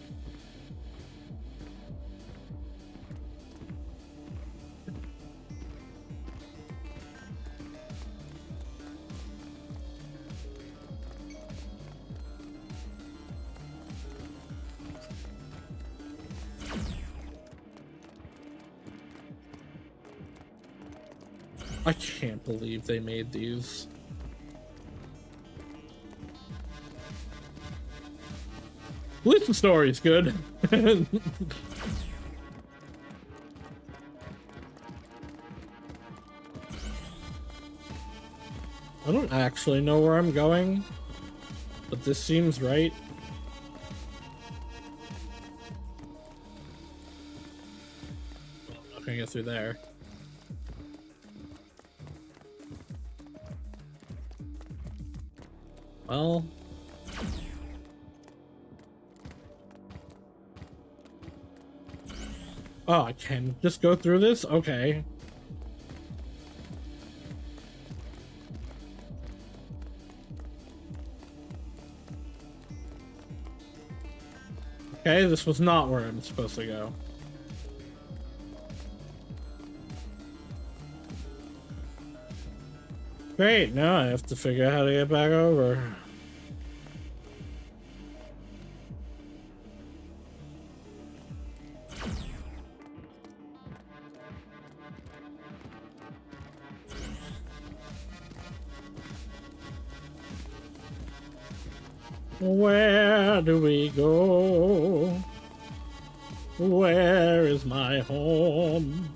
Speaker 1: I can't believe they made these. At least the story's good. I don't actually know where I'm going, but this seems right. I'm not gonna get through there. Well, oh, I can just go through this? Okay. Okay, this was not where I'm supposed to go. Great, now I have to figure out how to get back over. Where do we go? Where is my home?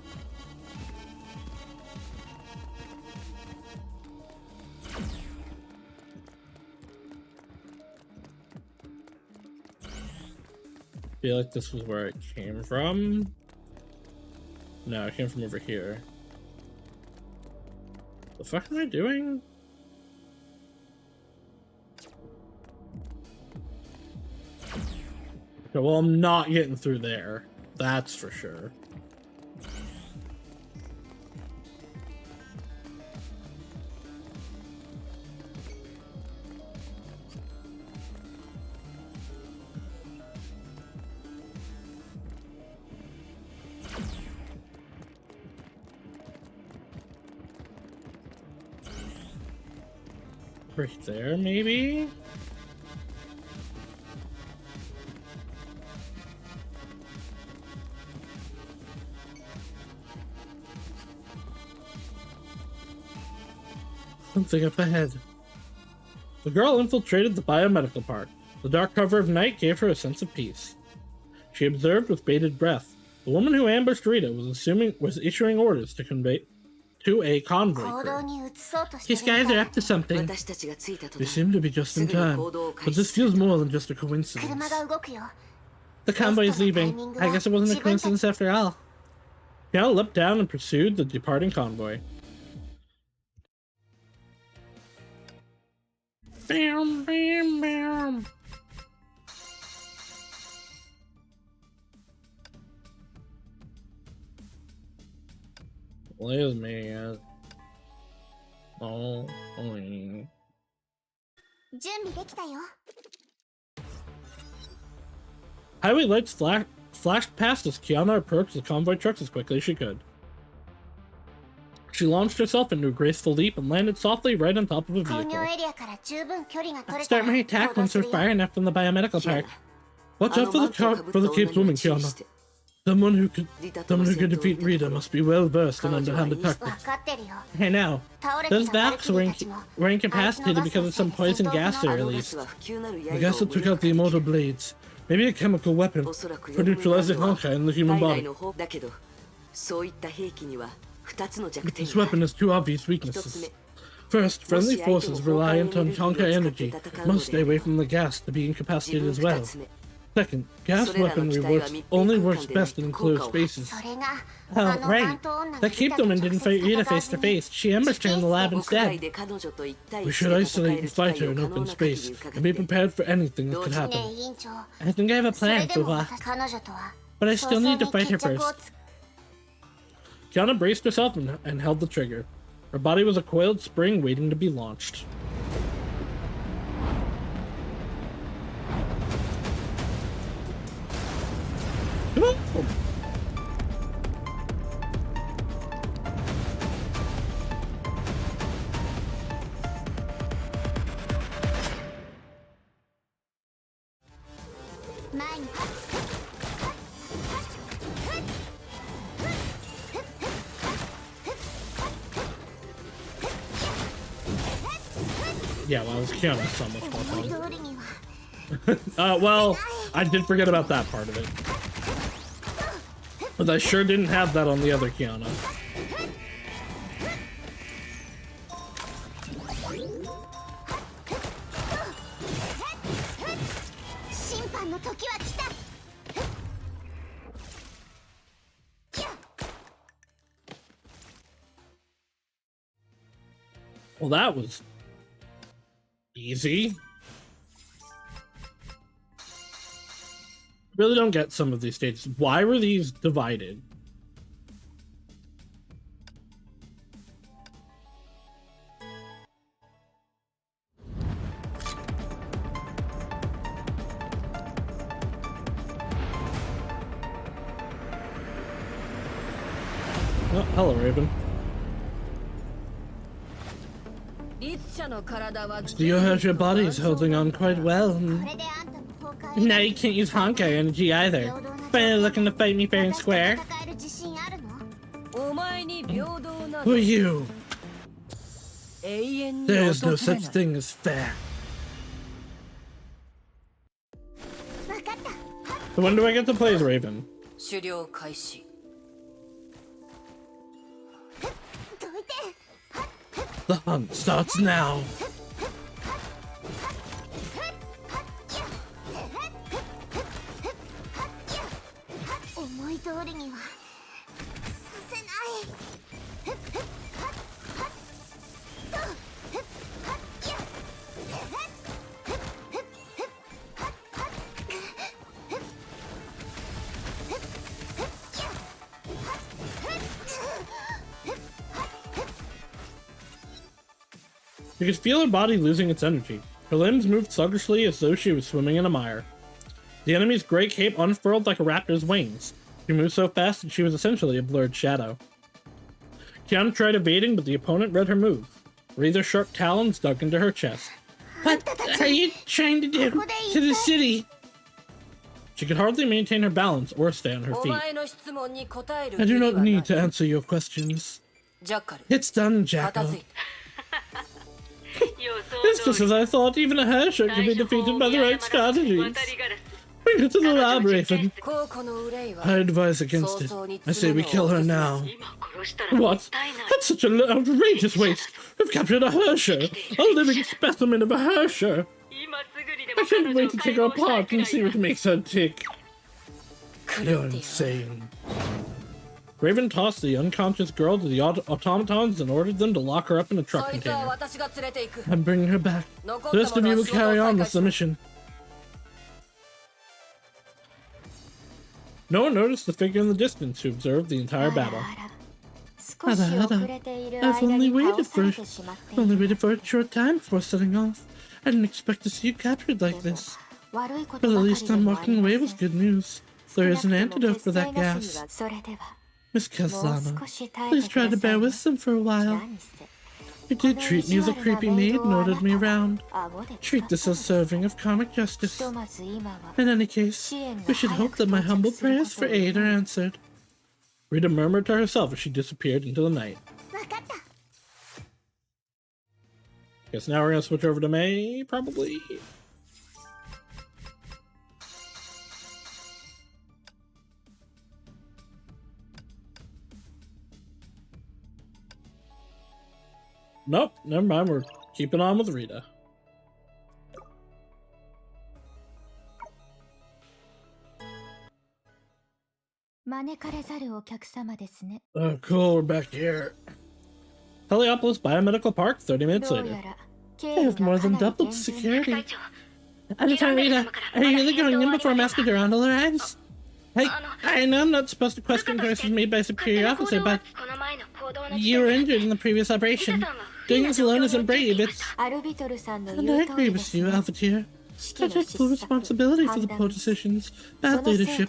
Speaker 1: I feel like this was where it came from. No, it came from over here. The fuck am I doing? Okay, well, I'm not getting through there. That's for sure. Right there, maybe? Something up ahead. The girl infiltrated the biomedical park. The dark cover of night gave her a sense of peace. She observed with bated breath. The woman who ambushed Rita was issuing orders to convey to a convoy crew. These guys are up to something. They seem to be just in time, but this feels more than just a coincidence. The convoy is leaving. I guess it wasn't a coincidence after all. Cal leapt down and pursued the departing convoy. Bam, bam, bam. Where's me at? Oh, Highway lights flashed past as Kiana approached the convoy trucks as quickly as she could. She launched herself into a graceful leap and landed softly right on top of a vehicle. I'll start my attack once we're far enough from the biomedical park. Watch out for the cape's woman, Kiana. Someone who could defeat Rita must be well versed in underhanded
Speaker 4: 分
Speaker 1: tactics.
Speaker 4: かってるよ
Speaker 1: Hey now,
Speaker 4: 倒れ
Speaker 1: those
Speaker 4: てたバル
Speaker 1: Vax
Speaker 4: キリ
Speaker 1: were,
Speaker 4: ーたちも
Speaker 1: were incapacitated because of some poison gas they
Speaker 3: あのガ
Speaker 1: released.
Speaker 3: スは不朽なる
Speaker 1: I guess it took out the
Speaker 3: 刃を
Speaker 1: immortal blades. Maybe a chemical weapon
Speaker 3: おそらく
Speaker 1: for neutralizing Honkai in the human
Speaker 3: 体内
Speaker 1: body.
Speaker 3: の方だけど、そういった兵器には2つの弱点
Speaker 1: This
Speaker 3: がある。
Speaker 1: weapon has two obvious
Speaker 3: 1つ
Speaker 1: weaknesses.
Speaker 3: 目、
Speaker 1: First, friendly forces reliant on Honkai energy must stay away from the gas to be
Speaker 3: 自
Speaker 1: incapacitated
Speaker 3: 分
Speaker 1: as
Speaker 3: 2
Speaker 1: well.
Speaker 3: つ目、
Speaker 1: Second, gas weaponry only works best in enclosed spaces.
Speaker 4: それが
Speaker 1: Oh,
Speaker 4: あの
Speaker 1: right.
Speaker 4: 関東女
Speaker 1: That
Speaker 4: が
Speaker 1: Cape
Speaker 4: リタと
Speaker 1: Woman
Speaker 4: 直
Speaker 1: didn't
Speaker 4: 接
Speaker 1: fight Rita
Speaker 4: 戦わ
Speaker 1: face
Speaker 4: ず
Speaker 1: to
Speaker 4: に
Speaker 1: face. She ambushed her in the lab
Speaker 3: 屋外
Speaker 1: instead.
Speaker 3: で彼女と1対
Speaker 1: We
Speaker 3: 1
Speaker 1: should
Speaker 3: で
Speaker 1: isolate
Speaker 3: 戦え
Speaker 1: and
Speaker 3: る機
Speaker 1: fight
Speaker 3: 会
Speaker 1: her
Speaker 3: を
Speaker 1: in
Speaker 3: 可能
Speaker 1: open
Speaker 3: な限り
Speaker 1: space
Speaker 3: 伺
Speaker 1: and be
Speaker 3: って、
Speaker 1: prepared for anything that
Speaker 3: 同
Speaker 1: could
Speaker 3: 時に
Speaker 4: ねえ
Speaker 1: happen.
Speaker 4: 委員長
Speaker 1: I think I have a
Speaker 4: それ
Speaker 1: plan
Speaker 4: で
Speaker 1: for
Speaker 4: も
Speaker 1: what,
Speaker 4: 私彼女とは
Speaker 1: but I
Speaker 4: 早
Speaker 1: still
Speaker 4: 々
Speaker 1: need to
Speaker 4: に
Speaker 1: fight her
Speaker 4: 決着を
Speaker 1: first.
Speaker 4: つ
Speaker 1: Kiana braced herself and held the trigger. Her body was a coiled spring waiting to be launched. Woo! Yeah, well, it was Kiana's so much more
Speaker 4: 思い
Speaker 1: fun.
Speaker 4: 通りには
Speaker 1: Well, I did forget about that part of it. But I sure didn't have that on the other Kiana.
Speaker 4: 審判の時は来た
Speaker 1: Well, that was easy. Really don't get some of these stages. Why were these divided? Oh, hello, Raven.
Speaker 3: 律者の体は
Speaker 1: You heard your body's holding on quite well.
Speaker 4: これであんたも崩壊
Speaker 1: Now you can't use Honkai energy either. Finally looking to fight me fair and
Speaker 4: 私と
Speaker 1: square.
Speaker 4: 戦える自信あるの
Speaker 3: お前に平等な
Speaker 1: Who are you?
Speaker 3: 永遠に
Speaker 1: There's no
Speaker 3: 訪れ
Speaker 1: such
Speaker 3: ない
Speaker 1: thing as fair.
Speaker 4: 分かった
Speaker 1: So when do I get to play as Raven?
Speaker 3: 狩猟開始
Speaker 4: どいて
Speaker 1: The hunt starts now.
Speaker 4: 思い通りにはさせない
Speaker 1: You could feel her body losing its energy. Her limbs moved sluggishly as though she was swimming in a mire. The enemy's gray cape unfurled like a raptor's wings. She moved so fast that she was essentially a blurred shadow. Kiana tried evading, but the opponent read her move. Razor sharp talons dug into her chest. What are you trying to do to the city? She could hardly maintain her balance or stay on her
Speaker 3: お
Speaker 1: feet.
Speaker 3: 前の質問に答える
Speaker 1: I
Speaker 3: 義
Speaker 1: do
Speaker 3: 理は
Speaker 1: not
Speaker 3: ない
Speaker 1: need to answer your questions.
Speaker 3: ジャッカル
Speaker 1: It's done,
Speaker 3: 片
Speaker 1: Jackal.
Speaker 3: 付いた
Speaker 1: It's just as I thought. Even a Herrscher could be defeated by the right strategies. Bring her to the lab, Raven.
Speaker 3: 高庫の憂いは
Speaker 1: I advise against it. I say we kill her now.
Speaker 5: 今殺したらも
Speaker 1: What?
Speaker 5: ったいない
Speaker 1: That's such an outrageous waste. We've captured a Herrscher. A living specimen of a Herrscher.
Speaker 5: 今すぐにで
Speaker 1: I
Speaker 5: も彼
Speaker 1: can't
Speaker 5: 女
Speaker 1: wait
Speaker 5: を
Speaker 1: to
Speaker 5: 解
Speaker 1: take her
Speaker 5: 放したい
Speaker 1: apart
Speaker 5: くら
Speaker 1: and
Speaker 5: い
Speaker 1: see
Speaker 5: だ
Speaker 1: what makes her tick. You're insane. Raven tossed the unconscious girl to the automatons and ordered them to lock her up in a
Speaker 3: そ
Speaker 1: truck
Speaker 3: いつは
Speaker 1: container.
Speaker 3: 私が連れて行く
Speaker 1: I'm bringing her back.
Speaker 3: 残
Speaker 1: The
Speaker 3: っ
Speaker 1: rest
Speaker 3: た
Speaker 1: of
Speaker 3: 者
Speaker 1: you
Speaker 3: は
Speaker 1: will
Speaker 3: 仕事を
Speaker 1: carry
Speaker 3: 再
Speaker 1: on
Speaker 3: 開
Speaker 1: with
Speaker 3: し
Speaker 1: the
Speaker 3: ろ
Speaker 1: mission. No one noticed the figure in the distance who observed the entire
Speaker 2: あら
Speaker 1: battle.
Speaker 2: あら少し遅れている
Speaker 1: I've
Speaker 2: 間
Speaker 1: only
Speaker 2: に
Speaker 1: waited
Speaker 2: 倒さ
Speaker 1: for
Speaker 2: れてしまってい
Speaker 1: only
Speaker 2: る
Speaker 1: waited for a short time before setting off. I didn't expect to see you captured like
Speaker 2: でも
Speaker 1: this.
Speaker 2: 悪いこと
Speaker 1: But
Speaker 2: ば
Speaker 1: at
Speaker 2: かり
Speaker 1: least
Speaker 2: で
Speaker 1: I'm
Speaker 2: もあ
Speaker 1: walking
Speaker 2: りま
Speaker 1: away
Speaker 2: せん
Speaker 1: with good news. There is an
Speaker 2: 少なく
Speaker 1: antidote
Speaker 2: と
Speaker 1: for
Speaker 2: も
Speaker 1: that
Speaker 2: 血清ガスに
Speaker 1: gas.
Speaker 2: はそれでは
Speaker 1: Miss
Speaker 2: もう
Speaker 1: Kazama,
Speaker 2: 少し耐え
Speaker 1: please
Speaker 2: てくだ
Speaker 1: try
Speaker 2: さ
Speaker 1: to
Speaker 2: い
Speaker 1: bear with them for a while.
Speaker 2: 何せ
Speaker 1: It did treat me as a creepy maid and ordered me around. Treat this as serving of karmic justice. In any case, we should hope that my humble prayers for aid are answered. Rita murmured to herself as she disappeared into the night. Guess now we're gonna switch over to May, probably. Nope, never mind, we're keeping on with Rita. Oh, cool, we're back here. Heliopolis Biomedical Park, 30 minutes later. I have more than doubled the security. Anytime, Rita, are you really going in before Master Durandal arrives? Hey, I know I'm not supposed to question choices made by a superior officer, but you were injured in the previous operation. Doing this alone isn't brave, it's... And I agree with you, Alphateer. I take full responsibility for the poor decisions, bad leadership,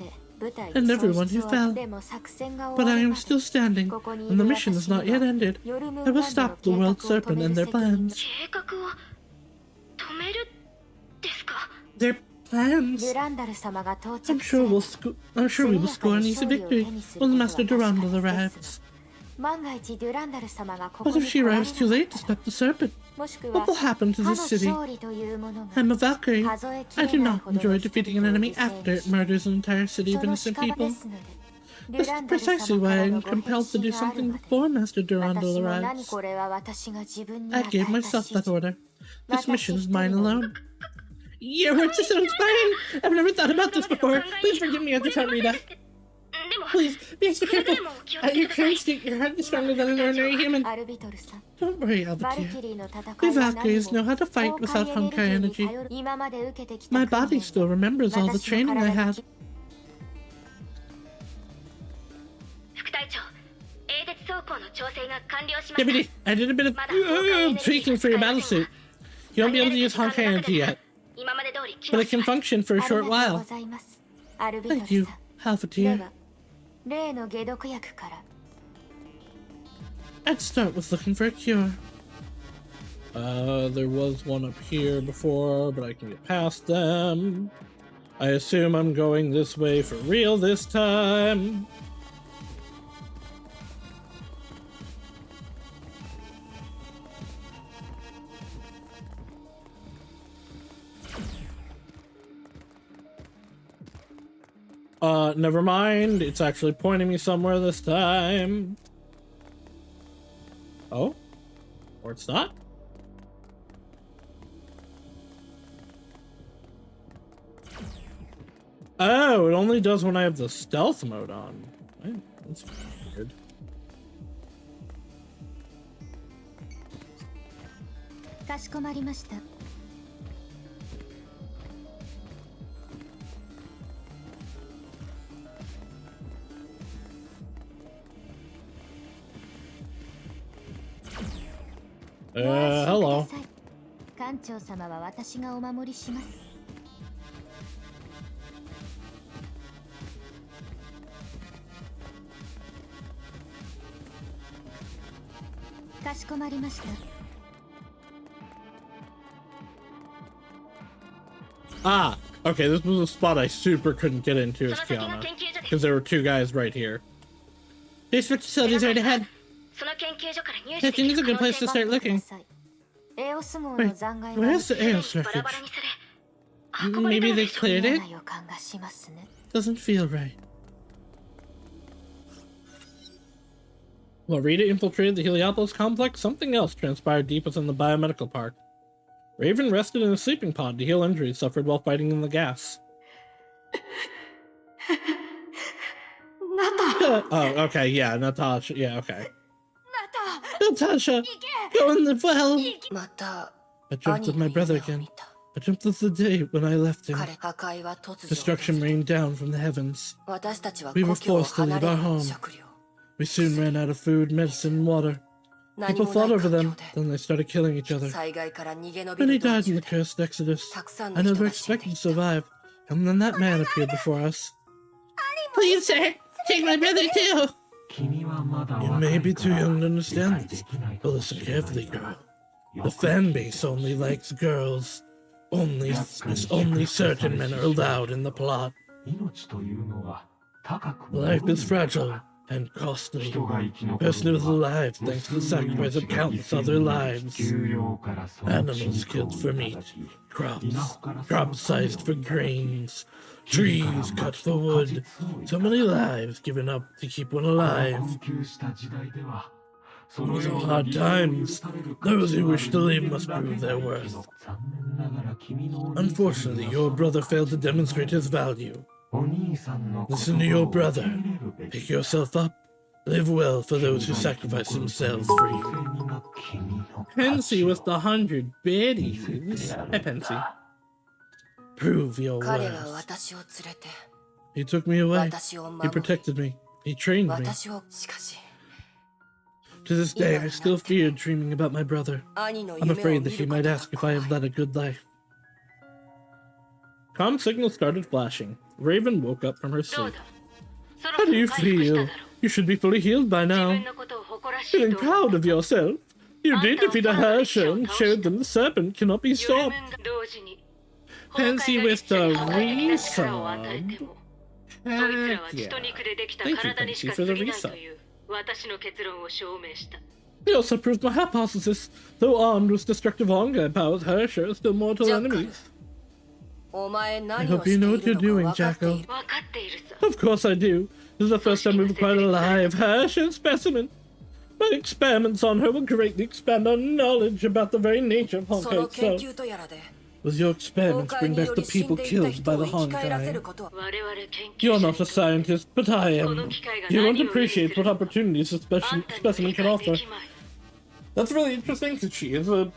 Speaker 1: and everyone who fell. But I am still standing, and the mission is not yet ended. I will stop the World Serpent and their plans. Their plans? I'm sure we will score an easy victory when Master Durandal arrives. What if she arrives too late to stop the serpent? What will happen to this city? I'm a Valkyrie. I do not enjoy defeating an enemy after it murders an entire city of innocent people. This is precisely why I am compelled to do something before Master Durandal arrives. I gave myself that order. This mission is mine alone. Your words are so inspiring! I've never thought about this before. Please forgive me at the time, Rita. Please, be extra careful. At your current state, your heart is stronger than an ordinary human. Don't worry, Alphateer. We Valkyries know how to fight without Honkai energy. My body still remembers all the training I had. Deputy, I did a bit of tweaking for your battlesuit. You won't be able to use Honkai energy yet, but it can function for a short while. Thank you, Alphateer. I'd start with looking for a cure. There was one up here before, but I can get past them. I assume I'm going this way for real this time. Never mind. It's actually pointing me somewhere this time. Oh? Or it's not? Oh, it only does when I have the stealth mode on. That's weird. Hello. Ah, okay, this was a spot I super couldn't get into as Kiana, because there were two guys right here. These facilities right ahead. I think it's a good place to start looking. Wait, where's the Aaaah's wreckage? Maybe they cleared it? Doesn't feel right. While Rita infiltrated the Heliopolis complex, something else transpired deep within the biomedical park. Raven rested in a sleeping pod to heal injuries suffered while fighting in the gas. Oh, okay, yeah, Natasha, yeah, okay. Natasha, go in the well! I dreamt of my brother again. I dreamt of the day when I left him. Destruction rained down from the heavens. We were forced to leave our home. We soon ran out of food, medicine, and water. People fought over them, then they started killing each other. Many died in the cursed exodus. I never expected to survive, and then that man appeared before us. Please, sir, take my brother too! You may be too young to understand this, but listen carefully, girl. The fan base only likes girls. Only certain men are allowed in the plot. Life is fragile and costly. A person is alive thanks to the sacrifice of countless other lives. Animals killed for meat, crops sized for grains, trees cut for wood. So many lives given up to keep one alive. These are hard times. Those who wish to live must prove their worth. Unfortunately, your brother failed to demonstrate his value. Listen to your brother. Pick yourself up. Live well for those who sacrifice themselves for you. Pensy with the 100 biddies. Hi, Pensy. Prove your worth. He took me away. He protected me. He trained me. To this day, I still fear dreaming about my brother. I'm afraid that he might ask if I have led a good life. Comm signal started flashing. Raven woke up from her sleep. How do you feel? You should be fully healed by now. Feeling proud of yourself? You did defeat a Herrscher and showed them the serpent cannot be stopped. Pensy with the resub. Heck yeah. Thank you, Pensy, for the resub. He also proved my hypothesis. Though armed with destructive Honkai powers, Herrscher are still mortal enemies. I hope you know what you're doing, Jacko. Of course I do. This is the first time we've acquired a live Herrscher specimen. My experiments on her will greatly expand our knowledge about the very nature of Honkai itself. Will your experiments bring back the people killed by the Honkai? You're not a scientist, but I am. You won't appreciate what opportunities a specimen can offer. That's really interesting, because she is a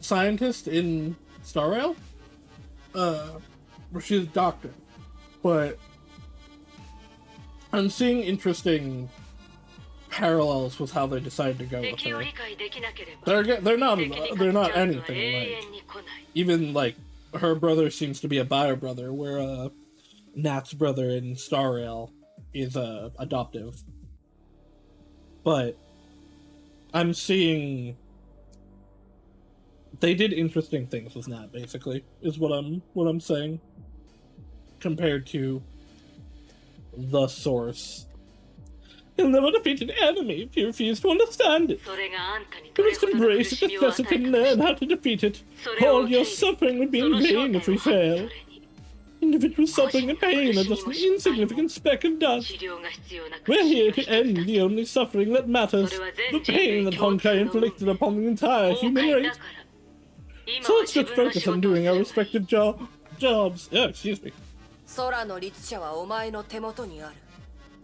Speaker 1: scientist in Star Rail. Where she's a doctor. But I'm seeing interesting parallels with how they decided to go with her. They're not anything like. Even like her brother seems to be a bio brother, where Nat's brother in Star Rail is adoptive. But I'm seeing they did interesting things with Nat, basically, is what I'm saying. Compared to the source. You'll never defeat an enemy if you refuse to understand it. You must embrace it as best you can learn how to defeat it. All your suffering would be in vain if we fail. Individual suffering and pain are just an insignificant speck of dust. We're here to end the only suffering that matters, the pain that Honkai inflicted upon the entire human race. So let's just focus on doing our respective jobs. Yeah, excuse me. The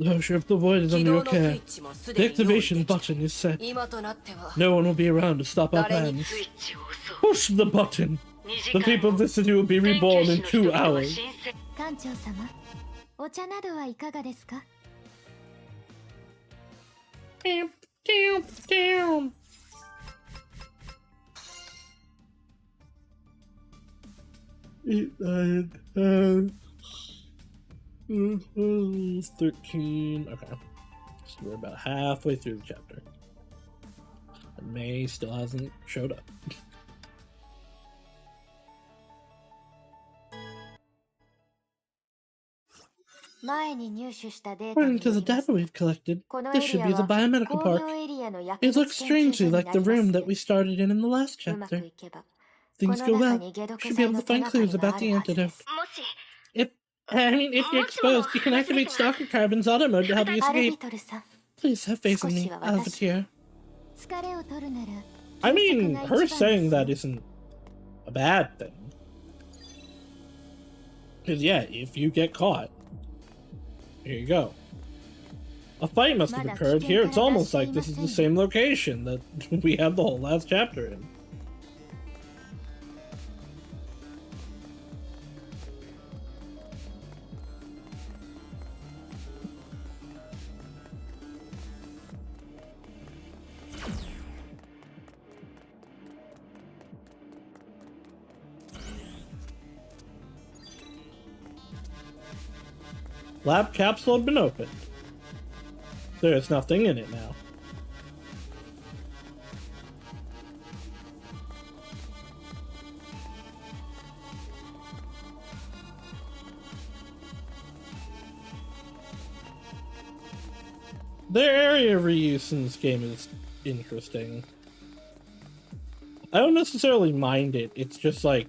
Speaker 1: Herrscher of the Void is under your care. The activation button is set. No one will be around to stop our plans. Push the button. The people of this city will be reborn in 2 hours. Damn. 8, 9, 10, 13. Okay. So we're about halfway through the chapter. And May still hasn't showed up. According to the data we've collected, this should be the biomedical park. It looks strangely like the room that we started in the last chapter. Things go well, should be able to find clues about the antidote. If you're exposed, you can activate Stalker Carbon's auto mode to help you escape. Please have faith in me, Alvatir. I mean, her saying that isn't a bad thing. Because yeah, if you get caught, here you go. A fight must have occurred here. It's almost like this is the same location that we had the whole last chapter in. Lab capsule had been opened. There is nothing in it now. The area reuse in this game is interesting. I don't necessarily mind it. It's just like,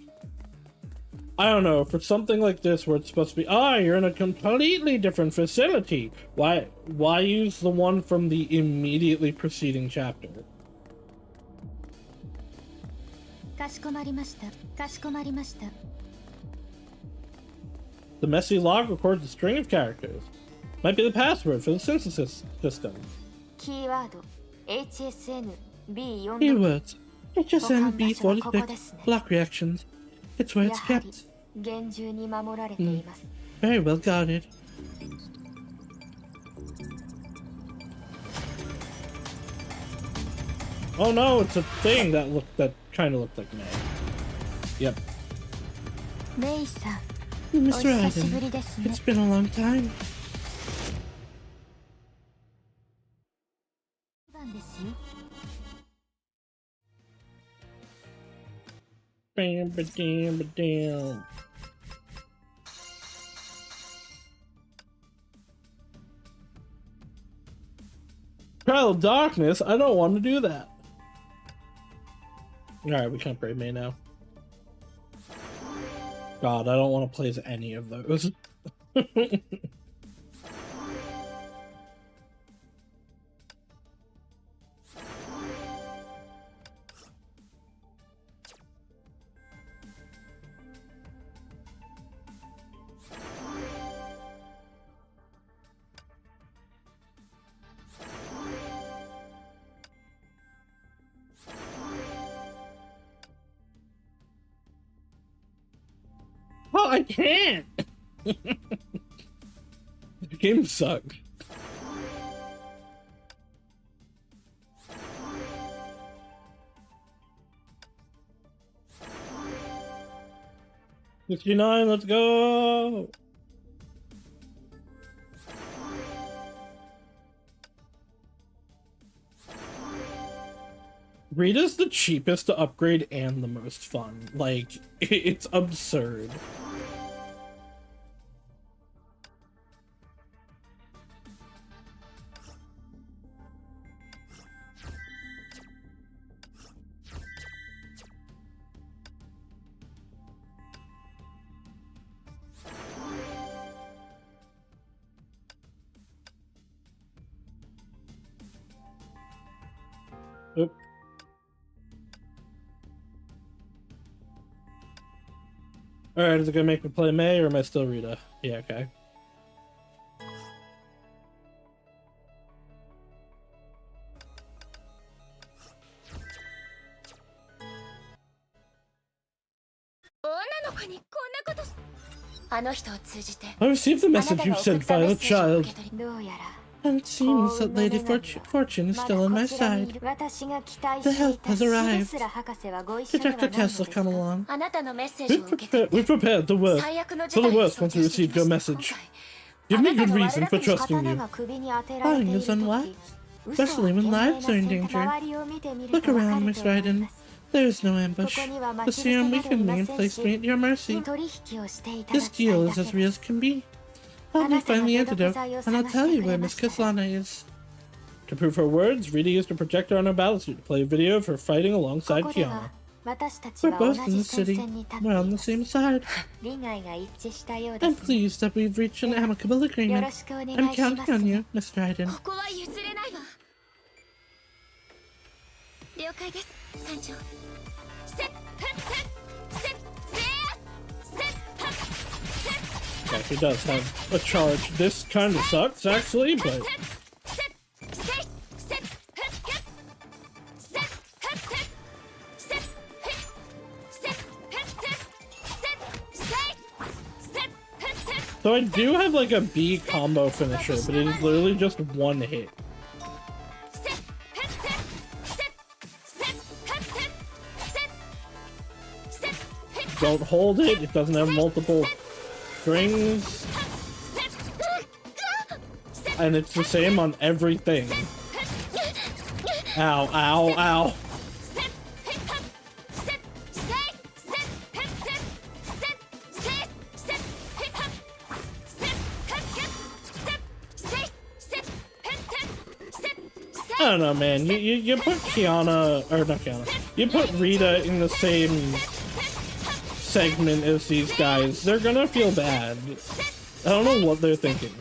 Speaker 1: I don't know, for something like this where it's supposed to be, you're in a completely different facility. Why use the one from the immediately preceding chapter?
Speaker 2: かしこまりました。かしこまりました。
Speaker 1: The messy log records a string of characters. Might be the password for the synthesis system.
Speaker 2: キーワード HSN-B4
Speaker 1: Keywords. HSN-B46. Block reactions. It's where it's
Speaker 2: やはり
Speaker 1: kept.
Speaker 2: 厳重に守られています。
Speaker 1: Very well guarded. Oh no, it's a thing that kind of looked like May. Yep.
Speaker 2: メイさん、
Speaker 1: Mr.
Speaker 2: お久しぶり
Speaker 1: Aiden,
Speaker 2: ですね。
Speaker 1: it's been a long time.
Speaker 2: なんですよ。
Speaker 1: Bam, ba-dam, ba-dam. Trial of Darkness? I don't want to do that. Alright, we can't brave May now. God, I don't want to play as any of those. Oh, I can't! The game sucks. $59, let's go! Rita's the cheapest to upgrade and the most fun. Like, it's absurd. Oop. Alright, is it gonna make me play May or am I still Rita? Yeah, okay. I received the message you sent by the child.
Speaker 2: どうやら
Speaker 1: And it seems that Lady Fortune is still on my side.
Speaker 2: 私が期待
Speaker 1: The
Speaker 2: してい
Speaker 1: help
Speaker 2: た
Speaker 1: has
Speaker 2: シ
Speaker 1: arrived.
Speaker 2: ルスラ博士はご一緒には
Speaker 1: Did
Speaker 2: ない
Speaker 1: Dr.
Speaker 2: ので
Speaker 1: Tesla
Speaker 2: す
Speaker 1: come along?
Speaker 2: あなたのメッセージを受けて
Speaker 1: We've prepared the worst.
Speaker 2: 最悪の
Speaker 1: For
Speaker 2: 事
Speaker 1: the
Speaker 2: 態を
Speaker 1: worst
Speaker 2: 想
Speaker 1: once we
Speaker 2: 定してき
Speaker 1: received
Speaker 2: ま
Speaker 1: your
Speaker 2: した
Speaker 1: message. Give me good reason for trusting
Speaker 2: あなたの悪
Speaker 1: you.
Speaker 2: 刀が首に当てられてい
Speaker 1: Lying
Speaker 2: る
Speaker 1: is
Speaker 2: 時
Speaker 1: unwise,
Speaker 2: 嘘は
Speaker 1: especially when
Speaker 2: 賢明な
Speaker 1: lives are in
Speaker 2: 選択
Speaker 1: danger.
Speaker 2: 周りを見てみる
Speaker 1: Look
Speaker 2: とわか
Speaker 1: around,
Speaker 2: る
Speaker 1: Miss
Speaker 2: と思い
Speaker 1: Raiden.
Speaker 2: ます
Speaker 1: There is no
Speaker 2: こ
Speaker 1: ambush.
Speaker 2: こには
Speaker 1: The
Speaker 2: 待ち伏せ
Speaker 1: serum
Speaker 2: な
Speaker 1: we
Speaker 2: どい
Speaker 1: can
Speaker 2: ま
Speaker 1: name
Speaker 2: せん
Speaker 1: placed me
Speaker 2: し
Speaker 1: at your mercy.
Speaker 2: 取引をしていただ
Speaker 1: This
Speaker 2: きたい
Speaker 1: deal
Speaker 2: だ
Speaker 1: is
Speaker 2: け
Speaker 1: as
Speaker 2: で
Speaker 1: real
Speaker 2: す
Speaker 1: as can be. Help me find the antidote, and I'll tell you where Miss Kaslana is. To prove her words, Rita used a projector on her battlesuit to play a video of her fighting
Speaker 2: こ
Speaker 1: alongside
Speaker 2: こで
Speaker 1: Kiana.
Speaker 2: は私たち
Speaker 1: We're
Speaker 2: は同
Speaker 1: both in
Speaker 2: じ
Speaker 1: the
Speaker 2: 戦
Speaker 1: city.
Speaker 2: 線に立ってい
Speaker 1: We're on
Speaker 2: ま
Speaker 1: the
Speaker 2: す
Speaker 1: same side.
Speaker 2: 利害が一致したようで
Speaker 1: I'm
Speaker 2: す
Speaker 1: pleased that we've reached an amicable
Speaker 2: よ
Speaker 1: agreement.
Speaker 2: ろしくお願
Speaker 1: I'm
Speaker 2: いしま
Speaker 1: counting
Speaker 2: す
Speaker 1: on you, Miss Raiden.
Speaker 2: ここは譲れないわ了解です艦長セッセッセッセッセッ
Speaker 1: Yeah, he does have a charge. This kind of sucks, actually, but... So I do have like a B combo finisher, but it is literally just one hit. Don't hold it, it doesn't have multiple strings. And it's the same on everything. Ow, ow, ow. I don't know, man. You put Kiana, or not Kiana, you put Rita in the same segment as these guys, they're gonna feel bad. I don't know what they're thinking.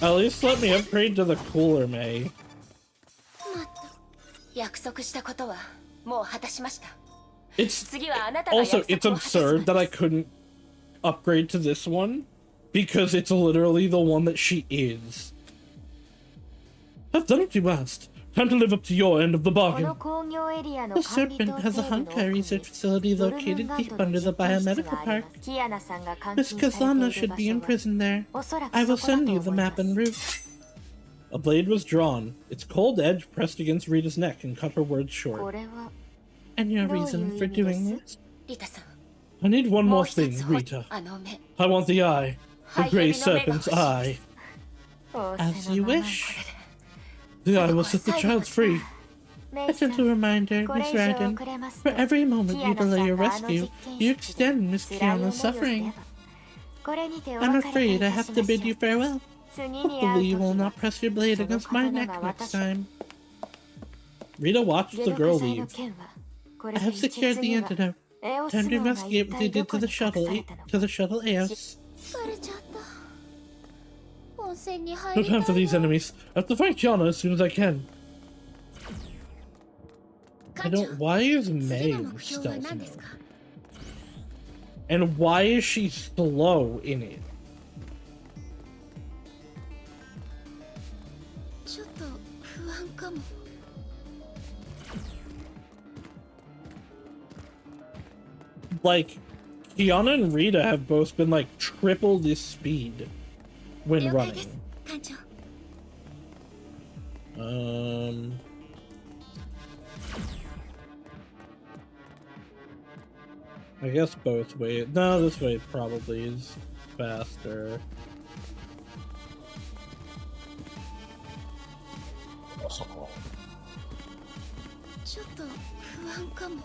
Speaker 1: At least let me upgrade to the cooler May.
Speaker 2: 約束したことはもう果たしました。
Speaker 1: It's
Speaker 2: 次はあなたが
Speaker 1: also
Speaker 2: 約
Speaker 1: it's
Speaker 2: 束を果たす番
Speaker 1: absurd that I
Speaker 2: です
Speaker 1: couldn't upgrade to this one because it's literally the one that she is. I've done what you asked. Time to live up to your end of the
Speaker 2: こ
Speaker 1: bargain.
Speaker 2: の工業エリアの
Speaker 1: The
Speaker 2: 管理棟
Speaker 1: Serpent has a
Speaker 2: 警備の
Speaker 1: Honkai
Speaker 2: 奥に
Speaker 1: research facility
Speaker 2: ドルム
Speaker 1: located
Speaker 2: ンガン
Speaker 1: deep
Speaker 2: トの
Speaker 1: under the
Speaker 2: 実験室
Speaker 1: biomedical
Speaker 2: があり
Speaker 1: park.
Speaker 2: ます。キアナさんが監
Speaker 1: Miss
Speaker 2: 禁され
Speaker 1: Kazana
Speaker 2: ている
Speaker 1: should
Speaker 2: 場
Speaker 1: be
Speaker 2: 所
Speaker 1: in
Speaker 2: は
Speaker 1: prison there.
Speaker 2: おそらく
Speaker 1: I
Speaker 2: そ
Speaker 1: will
Speaker 2: こだと
Speaker 1: send
Speaker 2: 思
Speaker 1: you
Speaker 2: い
Speaker 1: the
Speaker 2: ま
Speaker 1: map
Speaker 2: す。
Speaker 1: en route. A blade was drawn, its cold edge pressed against Rita's neck and cut her words
Speaker 2: こ
Speaker 1: short.
Speaker 2: れは
Speaker 1: And your
Speaker 2: どういう
Speaker 1: reason
Speaker 2: 意
Speaker 1: for
Speaker 2: 味で
Speaker 1: doing
Speaker 2: す？
Speaker 1: this?
Speaker 2: リタさん、
Speaker 1: I need one
Speaker 2: も
Speaker 1: more
Speaker 2: う一
Speaker 1: thing,
Speaker 2: つほ
Speaker 1: Rita.
Speaker 2: あの目、
Speaker 1: I want the eye.
Speaker 2: ハ
Speaker 1: The
Speaker 2: イヘ
Speaker 1: Grey
Speaker 2: ビの目が欲
Speaker 1: Serpent's
Speaker 2: しいで
Speaker 1: eye.
Speaker 2: す。仰
Speaker 1: As
Speaker 2: せの
Speaker 1: you
Speaker 2: ままに
Speaker 1: wish.
Speaker 2: これで。
Speaker 1: The eye will set the child free.
Speaker 2: メ
Speaker 1: A
Speaker 2: イさん、
Speaker 1: gentle reminder,
Speaker 2: これ
Speaker 1: Miss
Speaker 2: 以上
Speaker 1: Radin.
Speaker 2: 遅れます
Speaker 1: For
Speaker 2: と
Speaker 1: every moment
Speaker 2: キ
Speaker 1: you
Speaker 2: アナさ
Speaker 1: delay
Speaker 2: ん
Speaker 1: your
Speaker 2: があの
Speaker 1: rescue,
Speaker 2: 実験
Speaker 1: you
Speaker 2: 室で
Speaker 1: extend Miss
Speaker 2: 辛い思い
Speaker 1: Kiana's
Speaker 2: をすれ
Speaker 1: suffering.
Speaker 2: ばこれにてお
Speaker 1: I'm
Speaker 2: 別れと
Speaker 1: afraid
Speaker 2: い
Speaker 1: I
Speaker 2: た
Speaker 1: have
Speaker 2: し
Speaker 1: to
Speaker 2: まし
Speaker 1: bid you
Speaker 2: ょう。
Speaker 1: farewell.
Speaker 2: 次に会う
Speaker 1: Hopefully you
Speaker 2: 時
Speaker 1: will
Speaker 2: は
Speaker 1: not press your blade
Speaker 2: その
Speaker 1: against my
Speaker 2: 刀
Speaker 1: neck
Speaker 2: が
Speaker 1: next
Speaker 2: 私
Speaker 1: time. Rita watched
Speaker 2: 解
Speaker 1: the
Speaker 2: 毒
Speaker 1: girl
Speaker 2: 剤の
Speaker 1: leave.
Speaker 2: 件はこ
Speaker 1: I
Speaker 2: れで
Speaker 1: have
Speaker 2: 一
Speaker 1: secured the
Speaker 2: 次は
Speaker 1: antidote.
Speaker 2: エオス
Speaker 1: Time to
Speaker 2: 脳が
Speaker 1: investigate
Speaker 2: 一
Speaker 1: what
Speaker 2: 体
Speaker 1: they
Speaker 2: ど
Speaker 1: did
Speaker 2: こ
Speaker 1: to
Speaker 2: に
Speaker 1: the
Speaker 2: 隠
Speaker 1: shuttle,
Speaker 2: されたの
Speaker 1: to
Speaker 2: か。
Speaker 1: the shuttle Aaaah.
Speaker 4: 疲れちゃった温泉に入
Speaker 1: No
Speaker 4: り
Speaker 1: time
Speaker 4: た
Speaker 1: for
Speaker 4: い
Speaker 1: these
Speaker 4: な
Speaker 1: enemies. I have to find Kiana as soon as I can. I
Speaker 4: 艦長
Speaker 1: don't. Why is
Speaker 4: 次
Speaker 1: May
Speaker 4: の目標は
Speaker 1: stealth
Speaker 4: 何ですか？
Speaker 1: mode? And why is she slow in it?
Speaker 4: ちょっと不安かも。
Speaker 1: Like, Kiana and Rita have both been like triple this speed when
Speaker 4: 了解です
Speaker 1: running.
Speaker 4: 艦長。
Speaker 1: I guess both ways. No, this way probably is faster.
Speaker 4: ちょっと不安かも。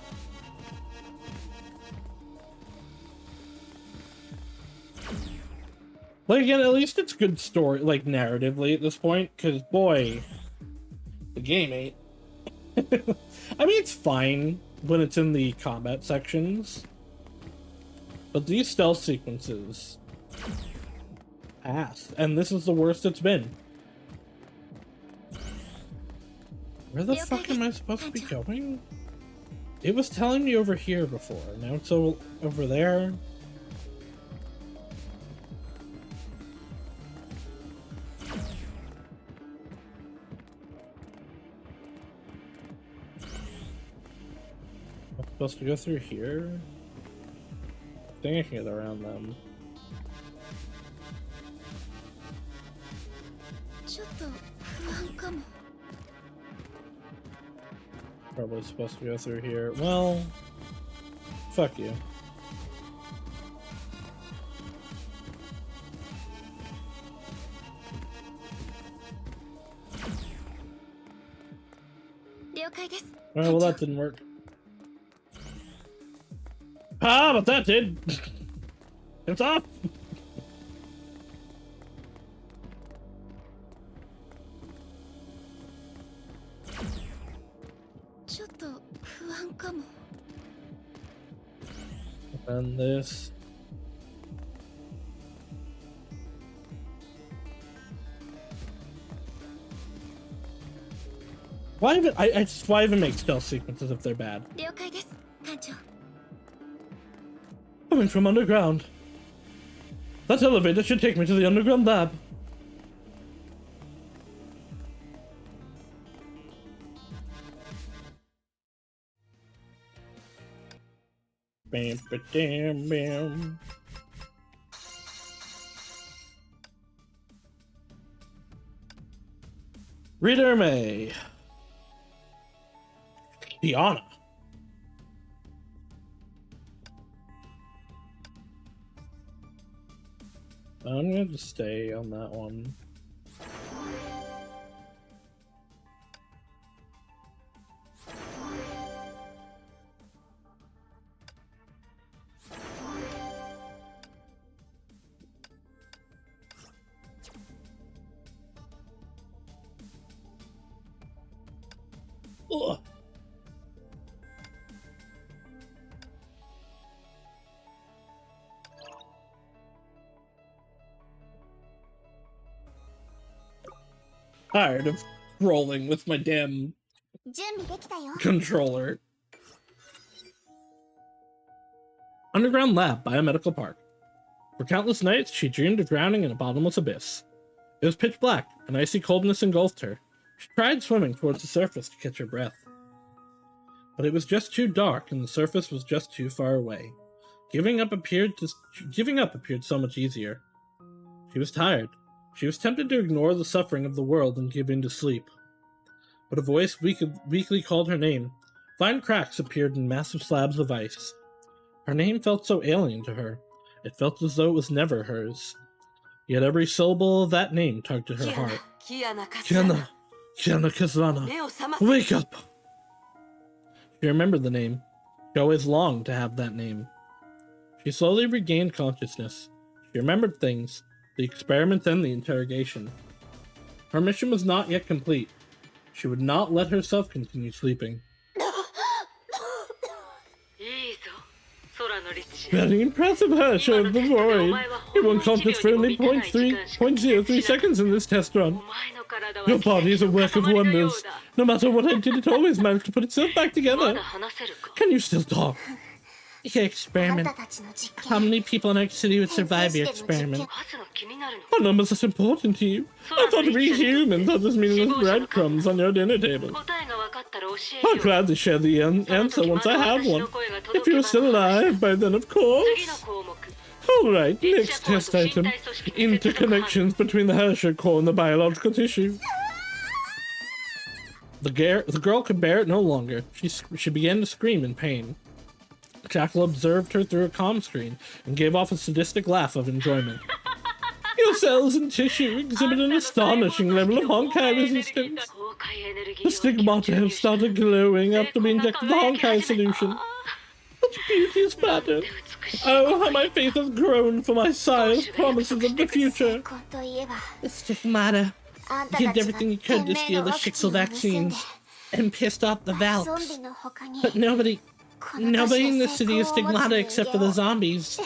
Speaker 1: Like, again, at least it's good story, like, narratively at this point, because, boy, the game ain't. I mean, it's fine when it's in the combat sections, but these stealth sequences, ass, and this is the worst it's been. Where the fuck am I supposed to be going? It was telling me over here before, now it's over there. I'm supposed to go through here? I think I can get around them.
Speaker 4: ちょっと不安かも。
Speaker 1: Probably supposed to go through here. Well, fuck you. Alright, well that didn't work. Ah, but that did! It's off!
Speaker 4: ちょっと不安かも。
Speaker 1: And this. Why even why even make stealth sequences if they're bad?
Speaker 4: 了解です艦長。
Speaker 1: Coming from underground. That elevator should take me to the underground lab. Bam, ba-dam, bam. Reader May. Diana. I'm gonna just stay on that one. Ugh. Tired of rolling with my damn
Speaker 4: 準備できたよ。
Speaker 1: controller. Underground Lab, Biomedical Park. For countless nights, she dreamed of drowning in a bottomless abyss. It was pitch black, and icy coldness engulfed her. She tried swimming towards the surface to catch her breath. But it was just too dark, and the surface was just too far away. Giving up appeared so much easier. She was tired. She was tempted to ignore the suffering of the world and give in to sleep. But a voice weakly called her name. Fine cracks appeared in massive slabs of ice. Her name felt so alien to her. It felt as though it was never hers. Yet every syllable of that name tugged at her heart. Kiana Kazana, wake up! She remembered the name. She always longed to have that name. She slowly regained consciousness. She remembered things, the experiment and the interrogation. Her mission was not yet complete. She would not let herself continue sleeping. Very impressive, Herrscher of the Void. You were unconscious for only 0.03 seconds in this test run. Your body is a work of wonders. No matter what I did, it always managed to put itself back together. Can you still talk? Your experiment. How many people in our city would survive your experiment? What numbers are important to you? I thought we humans are just meaningless breadcrumbs on your dinner table. I'll gladly share the answer once I have one. If you're still alive by then, of course. Alright, next test item. Interconnections between the Herrscher core and the biological tissue. The girl could bear it no longer. She began to scream in pain. Jackal observed her through a comm screen and gave off a sadistic laugh of enjoyment. Your cells and tissue exhibit an astonishing level of Honkai resistance. The stigmata have started glowing after we injected the Honkai solution. Such beauteous pattern. Oh, how my faith has grown for my sire's promises of the future. The stigmata. You did everything you could to steal the Shixel vaccines and pissed off the Valks. But nobody in the city is stigmata except for the zombies.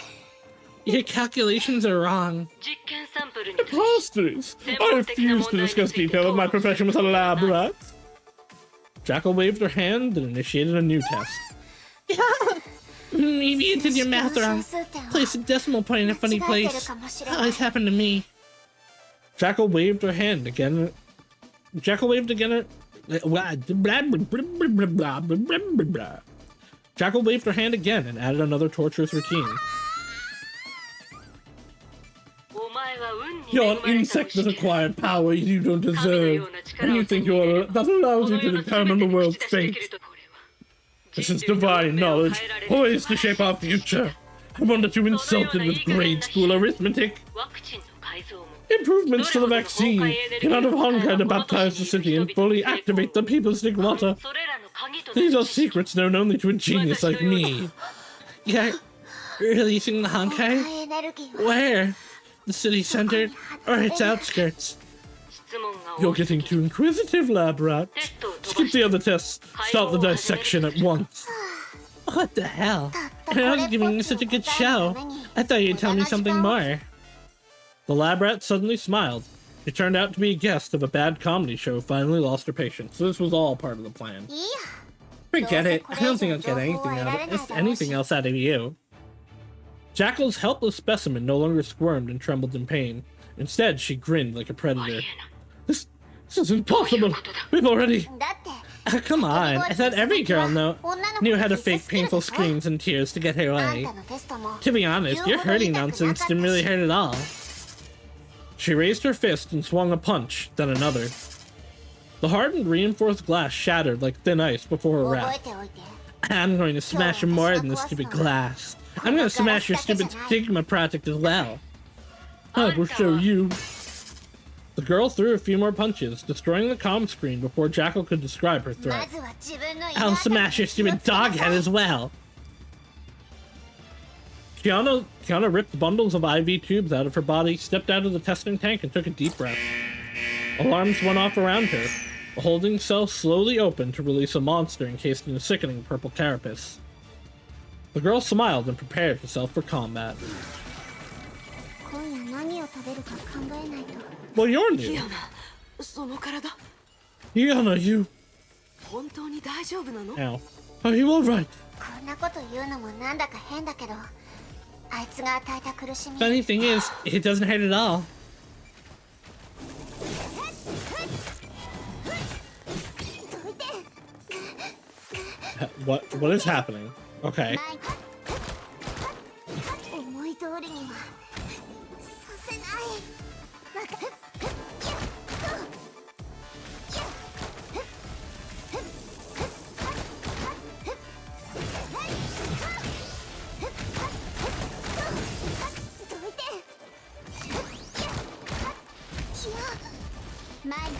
Speaker 1: Your calculations are wrong. Preposterous! I refuse to discuss detail of my profession with a lab rat. Jackal waved her hand and initiated a new test. Maybe you did your math wrong. Place a decimal point in a funny place. That always happened to me. Jackal waved her hand again. Jackal waved her hand again and added another torturous routine. You're an insect that acquired power you don't deserve, and you think that allows you to determine the world's fate. This is divine knowledge, poised to shape our future. I wonder that you insulted with grade school arithmetic. Improvements to the vaccine. Get out of Honkai to baptize the city and fully activate the people's stigmata. These are secrets known only to a genius like me. You're releasing the Honkai? Where? The city center or its outskirts? You're getting too inquisitive, lab rat. Skip the other tests. Start the dissection at once. What the hell? I was giving you such a good show. I thought you'd tell me something more. The lab rat suddenly smiled. She turned out to be a guest of a bad comedy show finally lost her patience, so this was all part of the plan. Forget it. I don't think I'll get anything else out of you. Jackal's helpless specimen no longer squirmed and trembled in pain. Instead, she grinned like a predator. This is impossible. We've already... come on. I thought every girl knew how to fake painful screams and tears to get her way. To be honest, your hurting nonsense didn't really hurt at all. She raised her fist and swung a punch, then another. The hardened, reinforced glass shattered like thin ice before a wrap. I'm going to smash more than this stupid glass. I'm going to smash your stupid stigma project as well. I will show you. The girl threw a few more punches, destroying the comm screen before Jackal could describe her threat. I'll smash your stupid dog head as well. Kiana ripped bundles of IV tubes out of her body, stepped out of the testing tank, and took a deep breath. Alarms went off around her. The holding cell slowly opened to release a monster encased in a sickening purple carapace. The girl smiled and prepared herself for combat. Well, you're new.
Speaker 3: その体
Speaker 1: Kiana, you.
Speaker 3: 本当に大丈夫なの
Speaker 1: Ow. Are you alright?
Speaker 4: こんなこと言うのもなんだか変だけど、あいつが与えた苦しみ。
Speaker 1: Funny thing is, it doesn't hurt at all. What is happening? Okay.
Speaker 4: 思い通りにはさせない。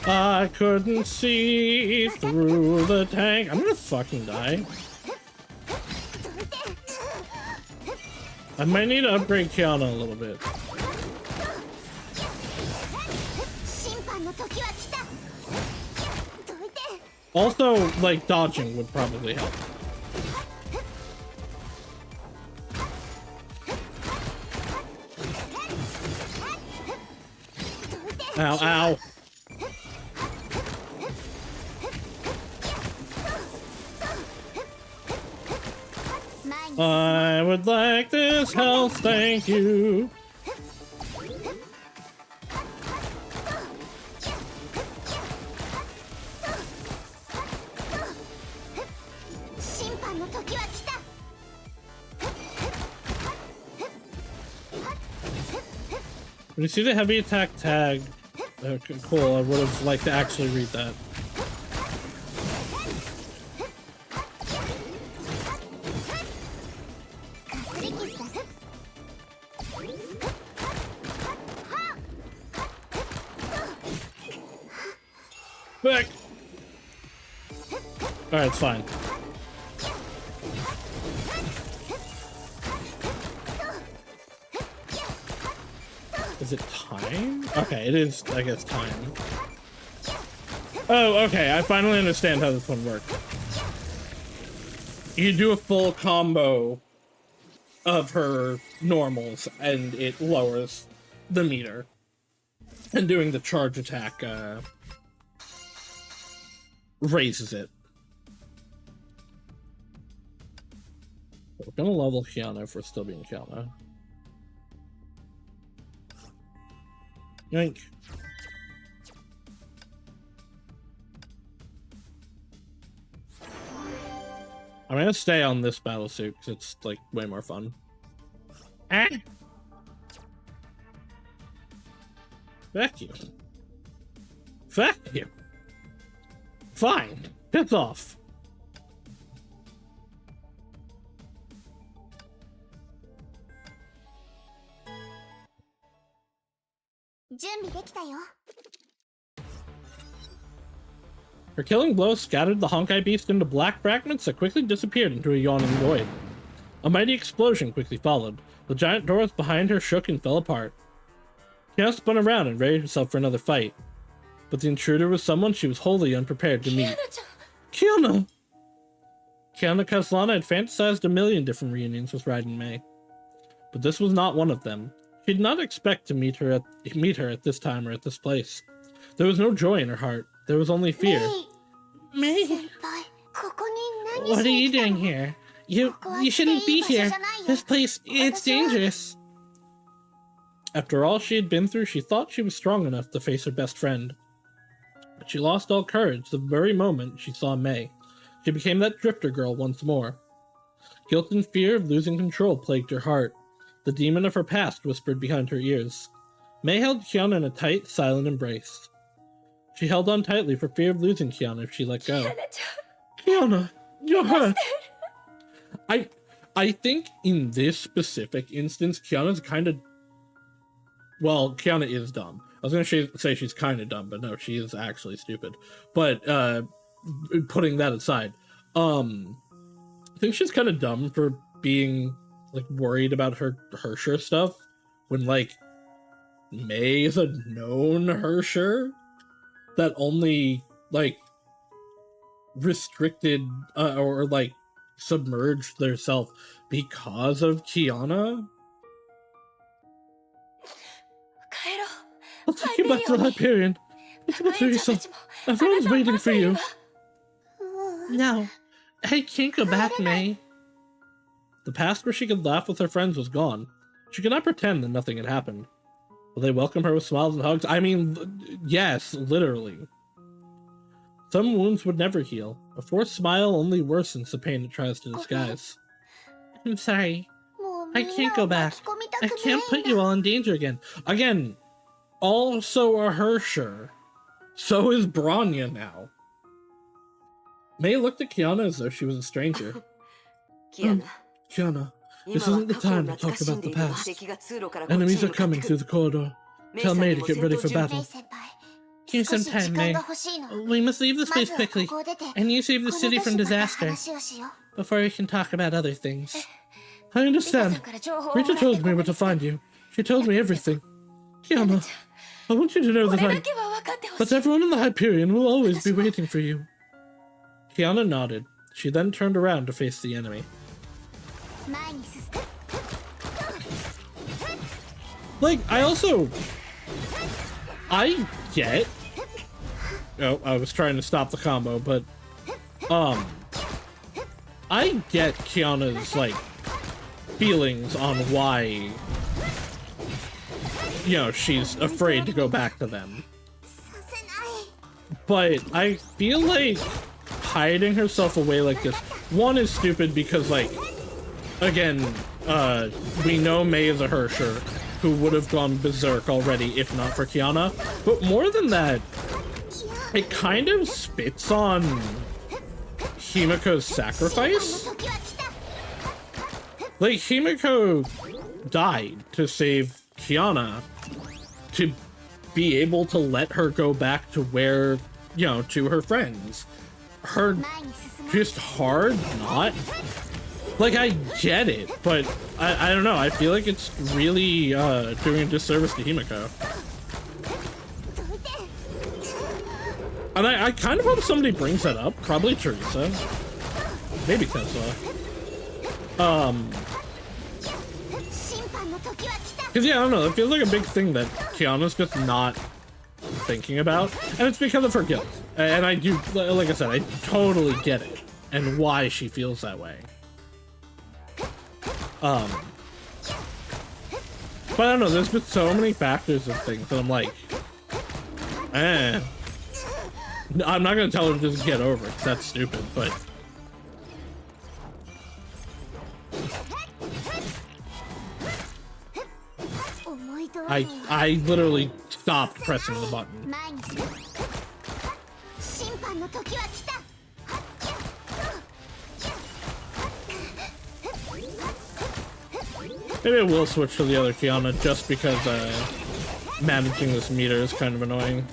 Speaker 1: I couldn't see through the tank. I'm gonna fucking die. I might need to upgrade Kiana a little bit. Also, like, dodging would probably help. Ow, ow. I would like this health, thank you. When you see the heavy attack tag, okay, cool, I would have liked to actually read that. Back! Alright, it's fine. Is it time? Okay, it is, I guess, time. Oh, okay, I finally understand how this one works. You do a full combo of her normals, and it lowers the meter. And doing the charge attack, raises it. We're gonna level Kiana if we're still being Kiana. Yank. I'm gonna stay on this battle suit because it's like way more fun. Ah! Fuck you. Fuck you. Fine. Piss off. Her killing blow scattered the Honkai beast into black fragments that quickly disappeared into a yawning void. A mighty explosion quickly followed. The giant doors behind her shook and fell apart. Kiana spun around and readied herself for another fight. But the intruder was someone she was wholly unprepared to meet. Kiana! Kiana Kaslana had fantasized a million different reunions with Raiden Mei. But this was not one of them. She did not expect to meet her at this time or at this place. There was no joy in her heart. There was only fear. Mei! What are you doing here? You shouldn't be here. This place, it's dangerous. After all she had been through, she thought she was strong enough to face her best friend. But she lost all courage the very moment she saw Mei. She became that drifter girl once more. Guilt and fear of losing control plagued her heart. The demon of her past whispered behind her ears. Mei held Kiana in a tight, silent embrace. She held on tightly for fear of losing Kiana if she let go. Kiana, you're hurt. I think in this specific instance, Kiana's kind of... Well, Kiana is dumb. I was going to say she's kind of dumb, but no, she is actually stupid. But putting that aside, I think she's kind of dumb for being like worried about her Hersher stuff when like Mei is a known Hersher that only like restricted or like submerged themselves because of Kiana. I'll take you back to the Hyperion. Teresa, everyone's waiting for you. No, I can't go back, May. The past where she could laugh with her friends was gone. She could not pretend that nothing had happened. Will they welcome her with smiles and hugs? I mean, yes, literally. Some wounds would never heal. A forced smile only worsens the pain it tries to disguise. I'm sorry. I can't go back. I can't put you all in danger again. Again, also a Hersher. So is Bronya now. May looked at Kiana as though she was a stranger. Kiana, this isn't the time to talk about the past. Enemies are coming through the corridor. Tell May to get ready for battle. Here's some time, May. We must leave this place quickly, and you save the city from disaster, before we can talk about other things. I understand. Rita told me where to find you. She told me everything. Kiana, I want you to know that everyone in the Hyperion will always be waiting for you. Kiana nodded. She then turned around to face the enemy. Like, I get... Oh, I was trying to stop the combo, but... I get Kiana's, like, feelings on why... You know, she's afraid to go back to them. But I feel like hiding herself away like this, one, is stupid because, like, again, we know May is a Hersher who would have gone berserk already if not for Kiana. But more than that, it kind of spits on Himiko's sacrifice. Like, Himiko died to save Kiana, to be able to let her go back to where, you know, to her friends. Her just hard not. Like, I get it, but I don't know. I feel like it's really doing a disservice to Himiko. And I kind of hope somebody brings that up. Probably Teresa. Maybe Tessa. Because, yeah, I don't know. It feels like a big thing that Kiana's just not thinking about. And it's because of her guilt. And I do, like I said, I totally get it. And why she feels that way. But I don't know, there's been so many factors of things that I'm like, I'm not gonna tell her to just get over it, 'cause that's stupid, but... I literally stopped pressing the button. Maybe I will switch to the other Kiana just because managing this meter is kind of annoying.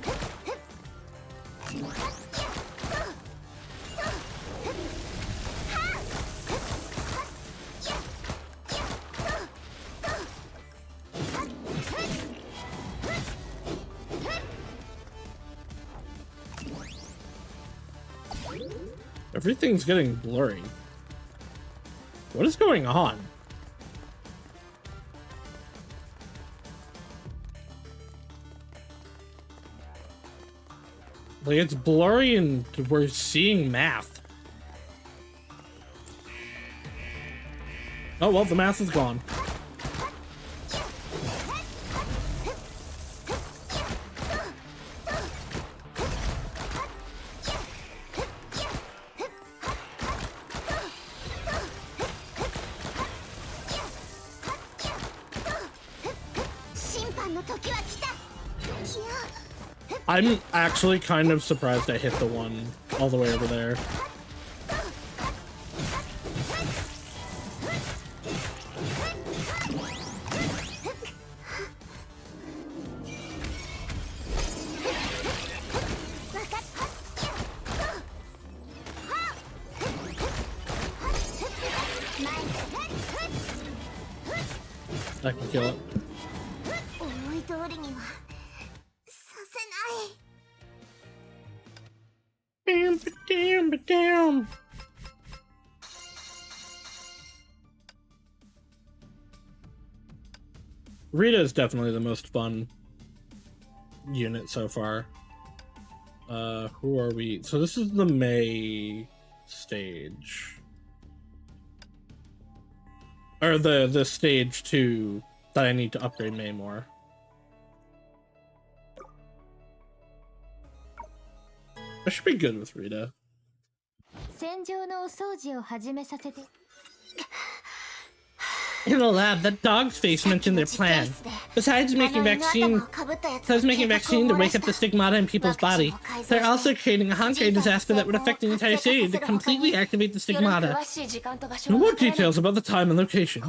Speaker 1: Everything's getting blurry. What is going on? Like, it's blurry and we're seeing math. Oh, well, the math is gone. I'm actually kind of surprised I hit the one all the way over there. I can kill it. But damn. Rita is definitely the most fun unit so far. Who are we? So this is the May stage. Or the stage 2 that I need to upgrade May more. I should be good with Rita.
Speaker 2: 戦場のお掃除を始めさせて
Speaker 1: In the lab, that dog's face mentioned their plan. Besides making vaccine to wake up the stigmata in people's body, they're also creating a Honkai disaster that would affect the entire city to completely activate the stigmata. No more details about the time and location.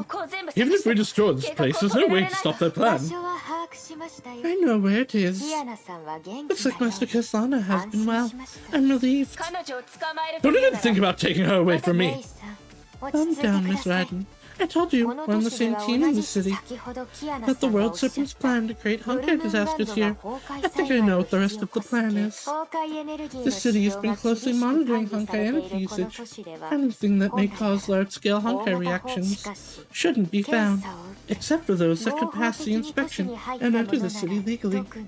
Speaker 1: Even if we destroy this place, there's no way to stop their plan.
Speaker 2: 場所は把握しましたよ
Speaker 1: I know where it is.
Speaker 2: キアナさんは元気
Speaker 1: Looks like
Speaker 2: だよ
Speaker 1: Master Kasana has
Speaker 2: 安
Speaker 1: been
Speaker 2: 心
Speaker 1: well.
Speaker 2: しました
Speaker 1: I'm relieved.
Speaker 5: 彼女を捕まえると
Speaker 1: Don't
Speaker 5: いう
Speaker 1: even
Speaker 5: な
Speaker 1: think
Speaker 5: ら
Speaker 1: about taking her away from
Speaker 2: メイ
Speaker 1: me.
Speaker 2: さん落ち着
Speaker 1: Calm
Speaker 2: いて
Speaker 1: down,
Speaker 2: くだ
Speaker 1: Miss
Speaker 2: さい
Speaker 1: Raiden. I told you,
Speaker 2: この
Speaker 1: we're on
Speaker 2: 都
Speaker 1: the
Speaker 2: 市で
Speaker 1: same
Speaker 2: は
Speaker 1: team
Speaker 2: 同
Speaker 1: in
Speaker 2: じ
Speaker 1: the city.
Speaker 2: 先ほどキアナ
Speaker 1: That
Speaker 2: さ
Speaker 1: the
Speaker 2: んがお
Speaker 1: World
Speaker 2: っしゃっ
Speaker 1: Serpent's
Speaker 2: た
Speaker 1: plan to create
Speaker 2: ブル
Speaker 1: Honkai
Speaker 2: ムンラン
Speaker 1: disasters
Speaker 2: ド
Speaker 1: here.
Speaker 2: が崩壊
Speaker 1: I
Speaker 2: 災
Speaker 1: think I
Speaker 2: 害
Speaker 1: know
Speaker 2: を
Speaker 1: what the
Speaker 2: 引
Speaker 1: rest
Speaker 2: き起
Speaker 1: of
Speaker 2: こ
Speaker 1: the
Speaker 2: す
Speaker 1: plan is.
Speaker 2: 崩壊エネルギー
Speaker 1: The
Speaker 2: の
Speaker 1: city
Speaker 2: 使
Speaker 1: has
Speaker 2: 用
Speaker 1: been
Speaker 2: が厳
Speaker 1: closely
Speaker 2: しく
Speaker 1: monitoring
Speaker 2: 管理さ
Speaker 1: Honkai
Speaker 2: れてい
Speaker 1: energy
Speaker 2: るこの
Speaker 1: usage.
Speaker 2: 都市では
Speaker 1: Anything that may
Speaker 2: 本来
Speaker 1: cause large-scale
Speaker 2: 大
Speaker 1: Honkai
Speaker 2: 型砲
Speaker 1: reactions
Speaker 2: しかし
Speaker 1: shouldn't be
Speaker 2: 検
Speaker 1: found,
Speaker 2: 査を受け
Speaker 1: except for those that
Speaker 2: 合
Speaker 1: could
Speaker 2: 法
Speaker 1: pass
Speaker 2: 的
Speaker 1: the
Speaker 2: に都市
Speaker 1: inspection
Speaker 2: に入った
Speaker 1: and
Speaker 2: も
Speaker 1: enter
Speaker 2: の
Speaker 1: the
Speaker 2: な
Speaker 1: city
Speaker 2: ら
Speaker 1: legally.
Speaker 2: 特に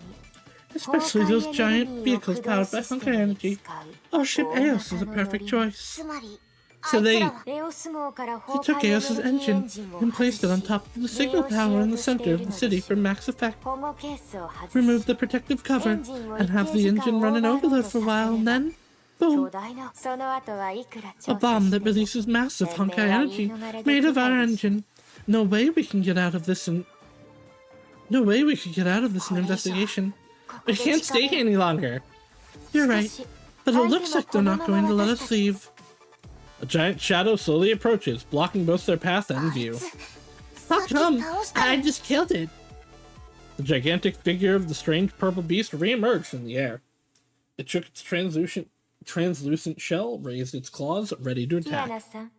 Speaker 1: Especially those giant vehicles powered by
Speaker 2: 崩壊
Speaker 1: Honkai
Speaker 2: エネルギーを駆動システムに
Speaker 1: energy.
Speaker 2: 使う
Speaker 1: Our ship
Speaker 2: 大
Speaker 1: Aaaah
Speaker 2: 型
Speaker 1: is a
Speaker 2: の
Speaker 1: perfect
Speaker 2: 乗り
Speaker 1: choice.
Speaker 4: つまり
Speaker 1: So
Speaker 4: あいつ
Speaker 1: they
Speaker 4: らは
Speaker 2: レオス号から
Speaker 1: They
Speaker 2: 崩
Speaker 1: took
Speaker 2: 壊エネル
Speaker 1: Aos's
Speaker 2: ギーエ
Speaker 1: engine
Speaker 2: ンジンを
Speaker 1: and
Speaker 2: 外
Speaker 1: placed it on
Speaker 2: し
Speaker 1: top of the
Speaker 2: 利
Speaker 1: signal
Speaker 2: 用しよ
Speaker 1: tower
Speaker 2: う
Speaker 1: in
Speaker 2: と
Speaker 1: the
Speaker 2: してい
Speaker 1: center
Speaker 2: る
Speaker 1: of
Speaker 2: の
Speaker 1: the
Speaker 2: で
Speaker 1: city
Speaker 2: し
Speaker 1: for
Speaker 2: ょう
Speaker 1: max effect.
Speaker 2: 保護ケースを外し
Speaker 1: Remove the protective
Speaker 2: エ
Speaker 1: cover
Speaker 2: ンジンを
Speaker 1: and
Speaker 2: 一
Speaker 1: have
Speaker 2: 定
Speaker 1: the
Speaker 2: 時
Speaker 1: engine
Speaker 2: 間オ
Speaker 1: run
Speaker 2: ー
Speaker 1: an
Speaker 2: バーロー
Speaker 1: overload
Speaker 2: ド
Speaker 1: for a
Speaker 2: さ
Speaker 1: while
Speaker 2: せ
Speaker 1: and
Speaker 2: れば
Speaker 1: then
Speaker 2: 巨
Speaker 1: boom,
Speaker 2: 大なその後はいくら
Speaker 1: a
Speaker 2: 調査
Speaker 1: bomb
Speaker 2: して
Speaker 1: that
Speaker 2: も
Speaker 1: releases massive
Speaker 2: 鮮
Speaker 1: Honkai
Speaker 2: 明は
Speaker 1: energy
Speaker 2: 言い逃れで
Speaker 1: made
Speaker 2: き
Speaker 1: of
Speaker 2: な
Speaker 1: our
Speaker 2: いでしょ
Speaker 1: engine. No way we can get out of this No way we could get out of this
Speaker 2: これ以上
Speaker 1: investigation.
Speaker 2: ここ
Speaker 1: We
Speaker 2: で
Speaker 1: can't
Speaker 2: 近め
Speaker 1: stay here any longer. You're
Speaker 2: しか
Speaker 1: right,
Speaker 2: し
Speaker 1: but it
Speaker 2: 相手
Speaker 1: looks
Speaker 2: も
Speaker 1: like
Speaker 2: こ
Speaker 1: they're
Speaker 2: の
Speaker 1: not
Speaker 2: ま
Speaker 1: going
Speaker 2: ま
Speaker 1: to let
Speaker 2: 私
Speaker 1: us
Speaker 2: たち
Speaker 1: leave. A giant shadow slowly approaches, blocking both their path and view.
Speaker 4: さ
Speaker 1: How
Speaker 4: っき
Speaker 1: come?
Speaker 4: 倒した
Speaker 1: I just killed it. The gigantic figure of the strange purple beast re-emerged in the air. It shook its translucent shell, raised its claws, ready to
Speaker 2: キア
Speaker 1: attack.
Speaker 2: ナさん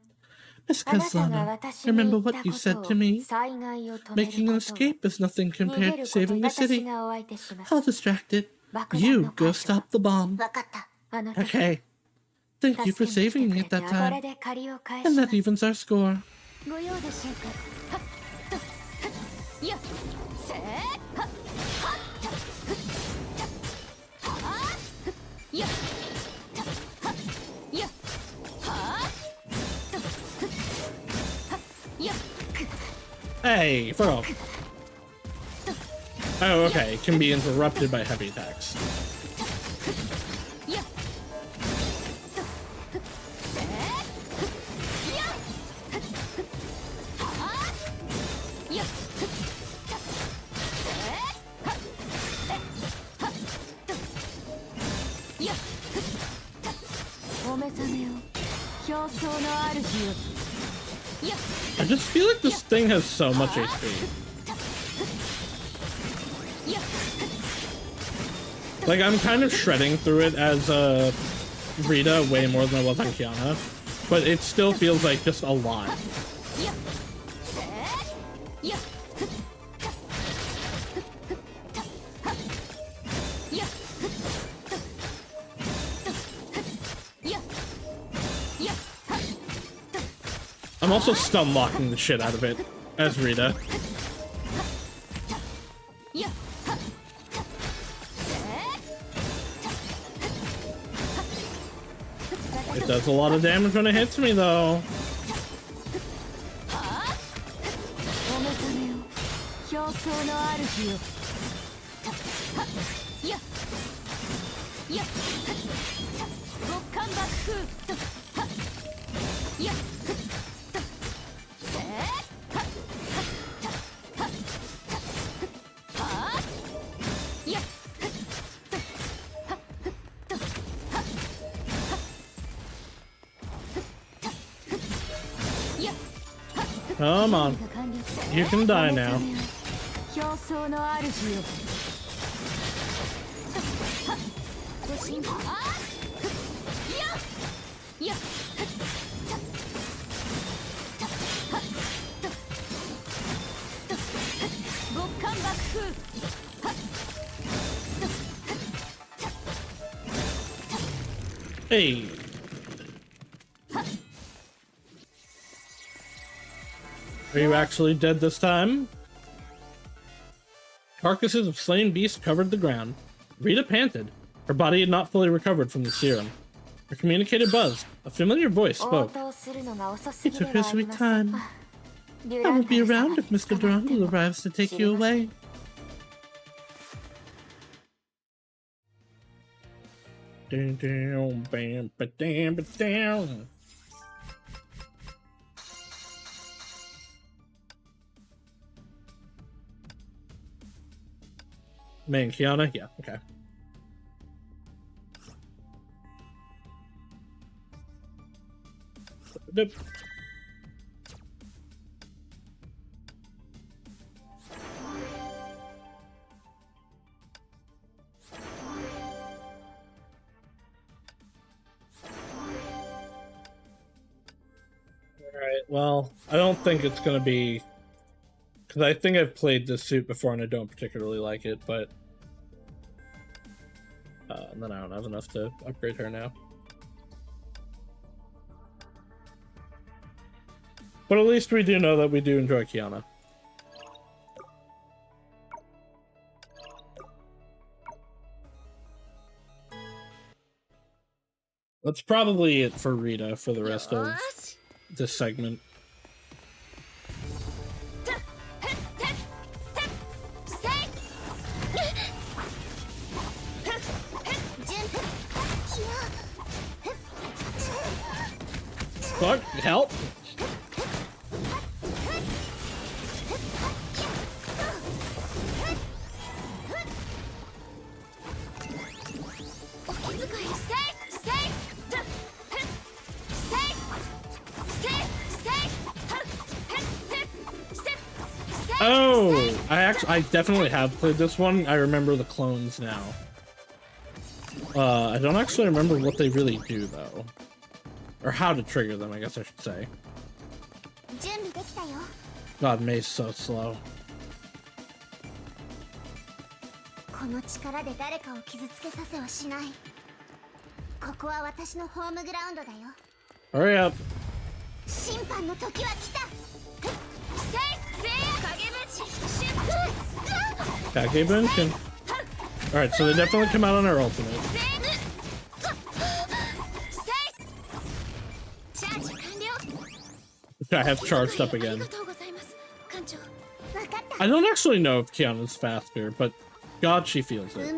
Speaker 1: Miss
Speaker 2: あなたが
Speaker 1: Kaslana,
Speaker 2: 私に
Speaker 1: remember
Speaker 2: 言っ
Speaker 1: what
Speaker 2: た
Speaker 1: you
Speaker 2: こ
Speaker 1: said
Speaker 2: と
Speaker 1: to
Speaker 2: を
Speaker 1: me?
Speaker 2: 災害を止める
Speaker 1: Making
Speaker 2: こ
Speaker 1: an
Speaker 2: とは
Speaker 1: escape is nothing
Speaker 2: 逃げ
Speaker 1: compared to
Speaker 2: ること
Speaker 1: saving the
Speaker 2: 私
Speaker 1: city.
Speaker 2: がお相手します
Speaker 1: I'll distract it.
Speaker 2: 爆弾
Speaker 1: You
Speaker 2: の
Speaker 1: go
Speaker 2: 解除
Speaker 1: stop the bomb.
Speaker 4: わかった
Speaker 2: あの時
Speaker 1: Okay. Thank you for
Speaker 2: 助け
Speaker 1: saving
Speaker 2: に
Speaker 1: me
Speaker 2: 来て
Speaker 1: at
Speaker 2: くれ
Speaker 1: that
Speaker 2: てこれ
Speaker 1: time.
Speaker 2: で借りを返し
Speaker 1: And
Speaker 2: ま
Speaker 1: that
Speaker 2: す
Speaker 1: evens our score.
Speaker 2: ご用でしょうかはっとはっやっせーはっはっとふっはっやっはっやっはっとふっはっやっ
Speaker 1: Hey, for real. Oh, okay. It can be interrupted by heavy attacks.
Speaker 2: やっとふっせーふっやっふっふっはっやっふっとせーはっせはっとやっふっとお目覚めを表層の主よやっ
Speaker 1: I just feel like this thing has so much HP.
Speaker 2: やっ
Speaker 1: Like, I'm kind of shredding through it as Rita way more than I was on Kiana. But it still feels like just a lot.
Speaker 2: やっせーやっふっとふっふっとはっやっふっととふっやっやっはっ
Speaker 1: I'm also stun locking the shit out of it as Rita.
Speaker 2: やっはっせー
Speaker 1: It does a lot of damage when it hits me, though.
Speaker 2: お目覚めを表層の主よはっやっやっ極寒爆風とはっやっとせーはっはっはっはっやっとはっとはっやっ
Speaker 1: Come on. You can die now.
Speaker 2: 表層の主よはっご神はややはっと極寒爆風はっ
Speaker 1: Hey. Are you actually dead this time? Carcasses of slain beasts covered the ground. Rita panted. Her body had not fully recovered from the serum. Her communicator buzzed. A familiar voice spoke. It took her sweet time. I will be around if Mr. Durandal arrives to take you away. Down, bam, ba-dam, ba-down. Man, Kiana? Yeah, okay. Nope. Alright, well, I don't think it's gonna be... Because I think I've played this suit before and I don't particularly like it, but... and then I don't have enough to upgrade her now. But at least we do know that we do enjoy Kiana. That's probably it for Rita for the rest of this segment. Fuck, help! Oh, I definitely have played this one. I remember the clones now. I don't actually remember what they really do though. Or how to trigger them, I guess I should say. God, May's so slow. Hurry up. Kagebunkin. Alright, so they definitely come out on our ultimate. I have charged up again. I don't actually know if Kiana's faster, but God, she feels it.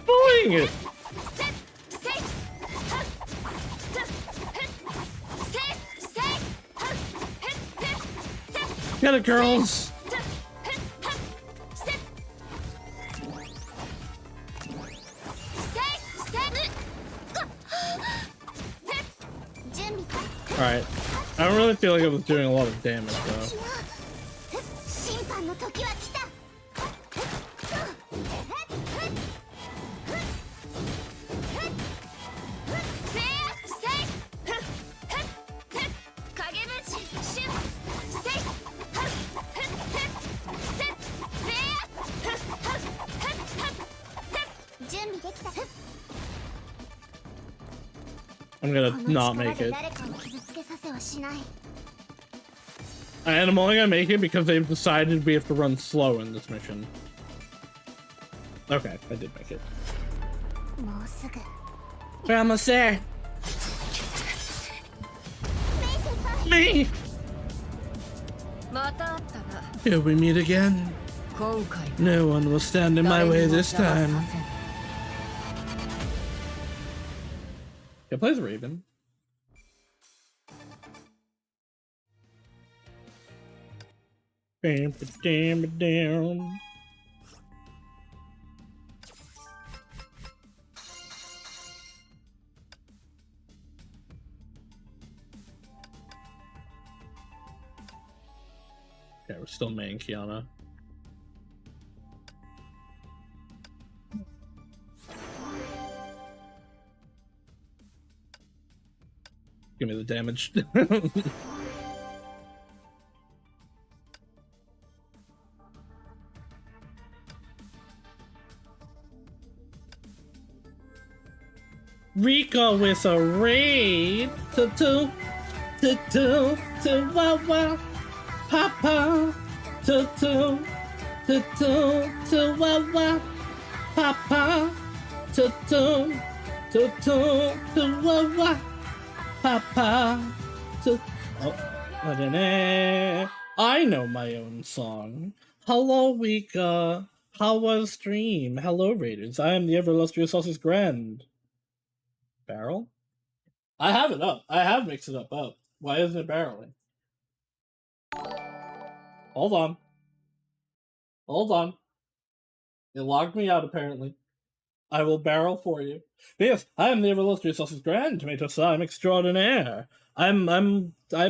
Speaker 1: Bullying it. Get it, girls. Alright. I don't really feel like I was doing a lot of damage though. I'm gonna not make it. And I'm only gonna make it because they've decided we have to run slow in this mission. Okay, I did make it. We're almost there. Me! Here we meet again. No one will stand in my way this time. Yeah, plays Raven. Bam, damn it down. Yeah, we're still main Kiana. Give me the damage. Rika with a raid. To wow wow. Papa. To wow wow. Papa. To wow wow. Papa. Oh, I know my own song. Hello, Wika. How was stream? Hello, Raiders. I am the ever illustrious Saus's Grand. Barrel? I have it up. I have mixed it up. Why isn't it barreling? Hold on. Hold on. It logged me out, apparently. I will barrel for you. But yes, I am the ever illustrious Saus's Grand Tomato Slime Extraordinaire. I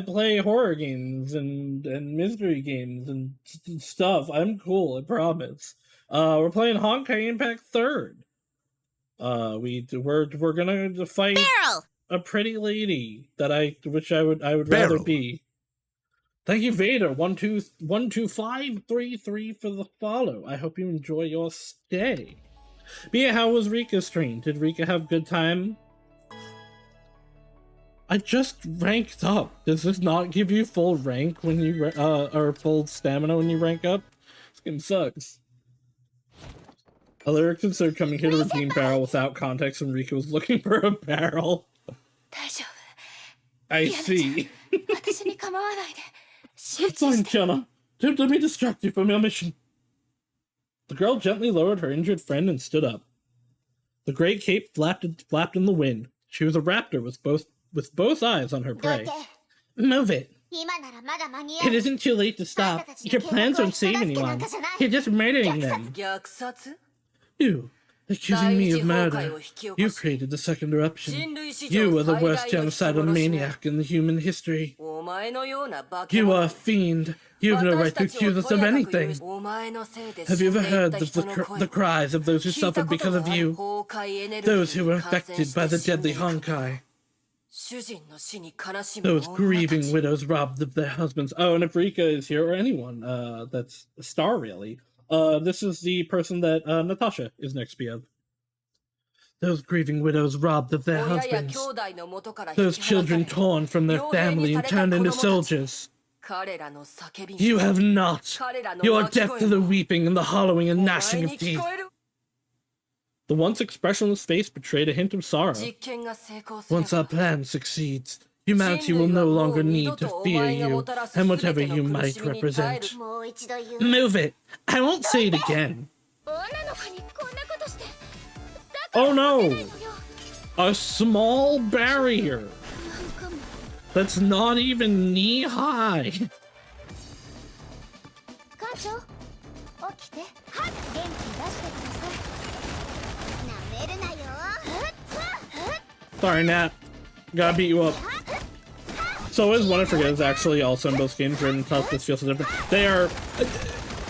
Speaker 1: play horror games and mystery games and stuff. I'm cool, I promise. We're playing Honkai Impact 3rd. We're gonna fight
Speaker 4: Barrel!
Speaker 1: a pretty lady that I would rather be. Thank you, Vader 12533 for the follow. I hope you enjoy your stay. But yeah, how was Rika's stream? Did Rika have a good time? I just ranked up. Does this not give you full rank when you or full stamina when you rank up? This game sucks. Alaric considered coming here to redeem Barrel without context when Rika was looking for a barrel. I see. It's fine, Kiana. Don't let me distract you from your mission. The girl gently lowered her injured friend and stood up. The great cape flapped in the wind. She was a raptor with both eyes on her prey. Move it. It isn't too late to stop. Your plans don't save anyone. You're just murdering them. You, accusing me of murder. You created the second eruption. You are the worst genocidal maniac in the human history. You are a fiend. You have no right to accuse us of anything. Have you ever heard the cries of those who suffered because of you? Those who were affected by the deadly Honkai. Those grieving widows robbed of their husbands. Oh, and if Rika is here, or anyone that's a star, really, this is the person that Natasha is next to of. Those grieving widows robbed of their husbands. Those children torn from their family and turned into soldiers. You have not. You are deaf to the weeping and the hollowing and gnashing of teeth. The once expressionless face betrayed a hint of sorrow. Once our plan succeeds, humanity will no longer need to fear you and whatever you might represent. Move it! I won't say it again. Oh no! A small barrier! That's not even knee-high! Sorry, Nat. Gotta beat you up. So is one I forget is actually also in both games. Raven Tusk, this feels so different.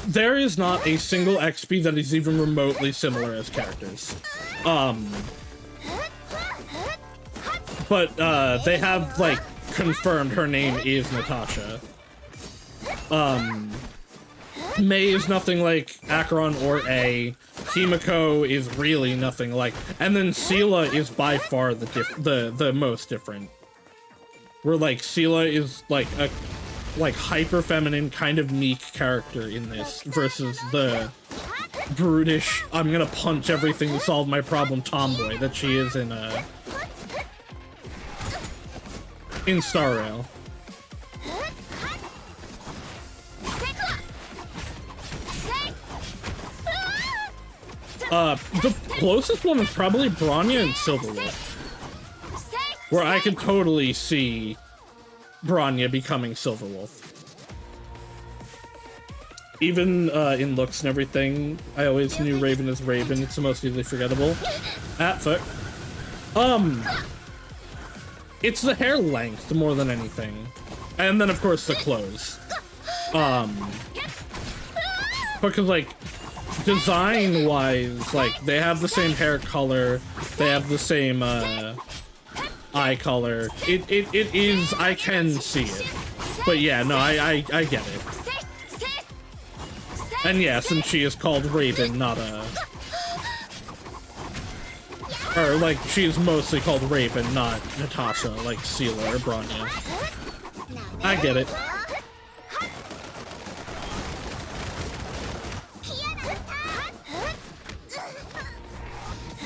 Speaker 1: There is not a single XP that is even remotely similar as characters. But they have like confirmed her name is Natasha. Mei is nothing like Acheron or A. Himiko is really nothing like, and then Sela is by far the most different. Where like Sela is like a hyper feminine kind of meek character in this versus the brutish I'm gonna punch everything to solve my problem tomboy that she is in Star Rail. The closest one is probably Bronya and Silverwolf, where I could totally see Bronya becoming Silverwolf. Even in looks and everything, I always knew Raven as Raven. It's the most easily forgettable. Fuck. It's the hair length more than anything. And then, of course, the clothes. Because like design wise, like they have the same hair color, they have the same eye color. It is, I can see it. But yeah, no, I get it. And yeah, since she is called Raven, not a... Or, like, she is mostly called Raven, not Natasha, like Sealer or Bronya. I get it.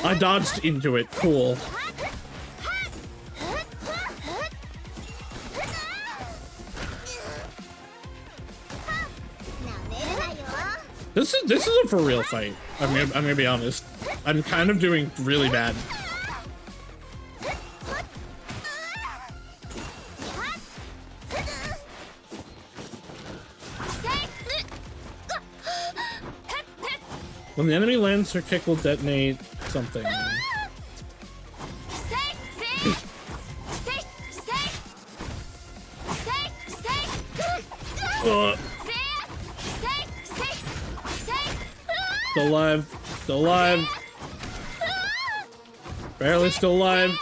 Speaker 1: I dodged into it, cool. This is a for real fight. I'm gonna be honest. I'm kind of doing really bad. When the enemy lands, her kick will detonate something. Still alive. Still alive. Barely still alive.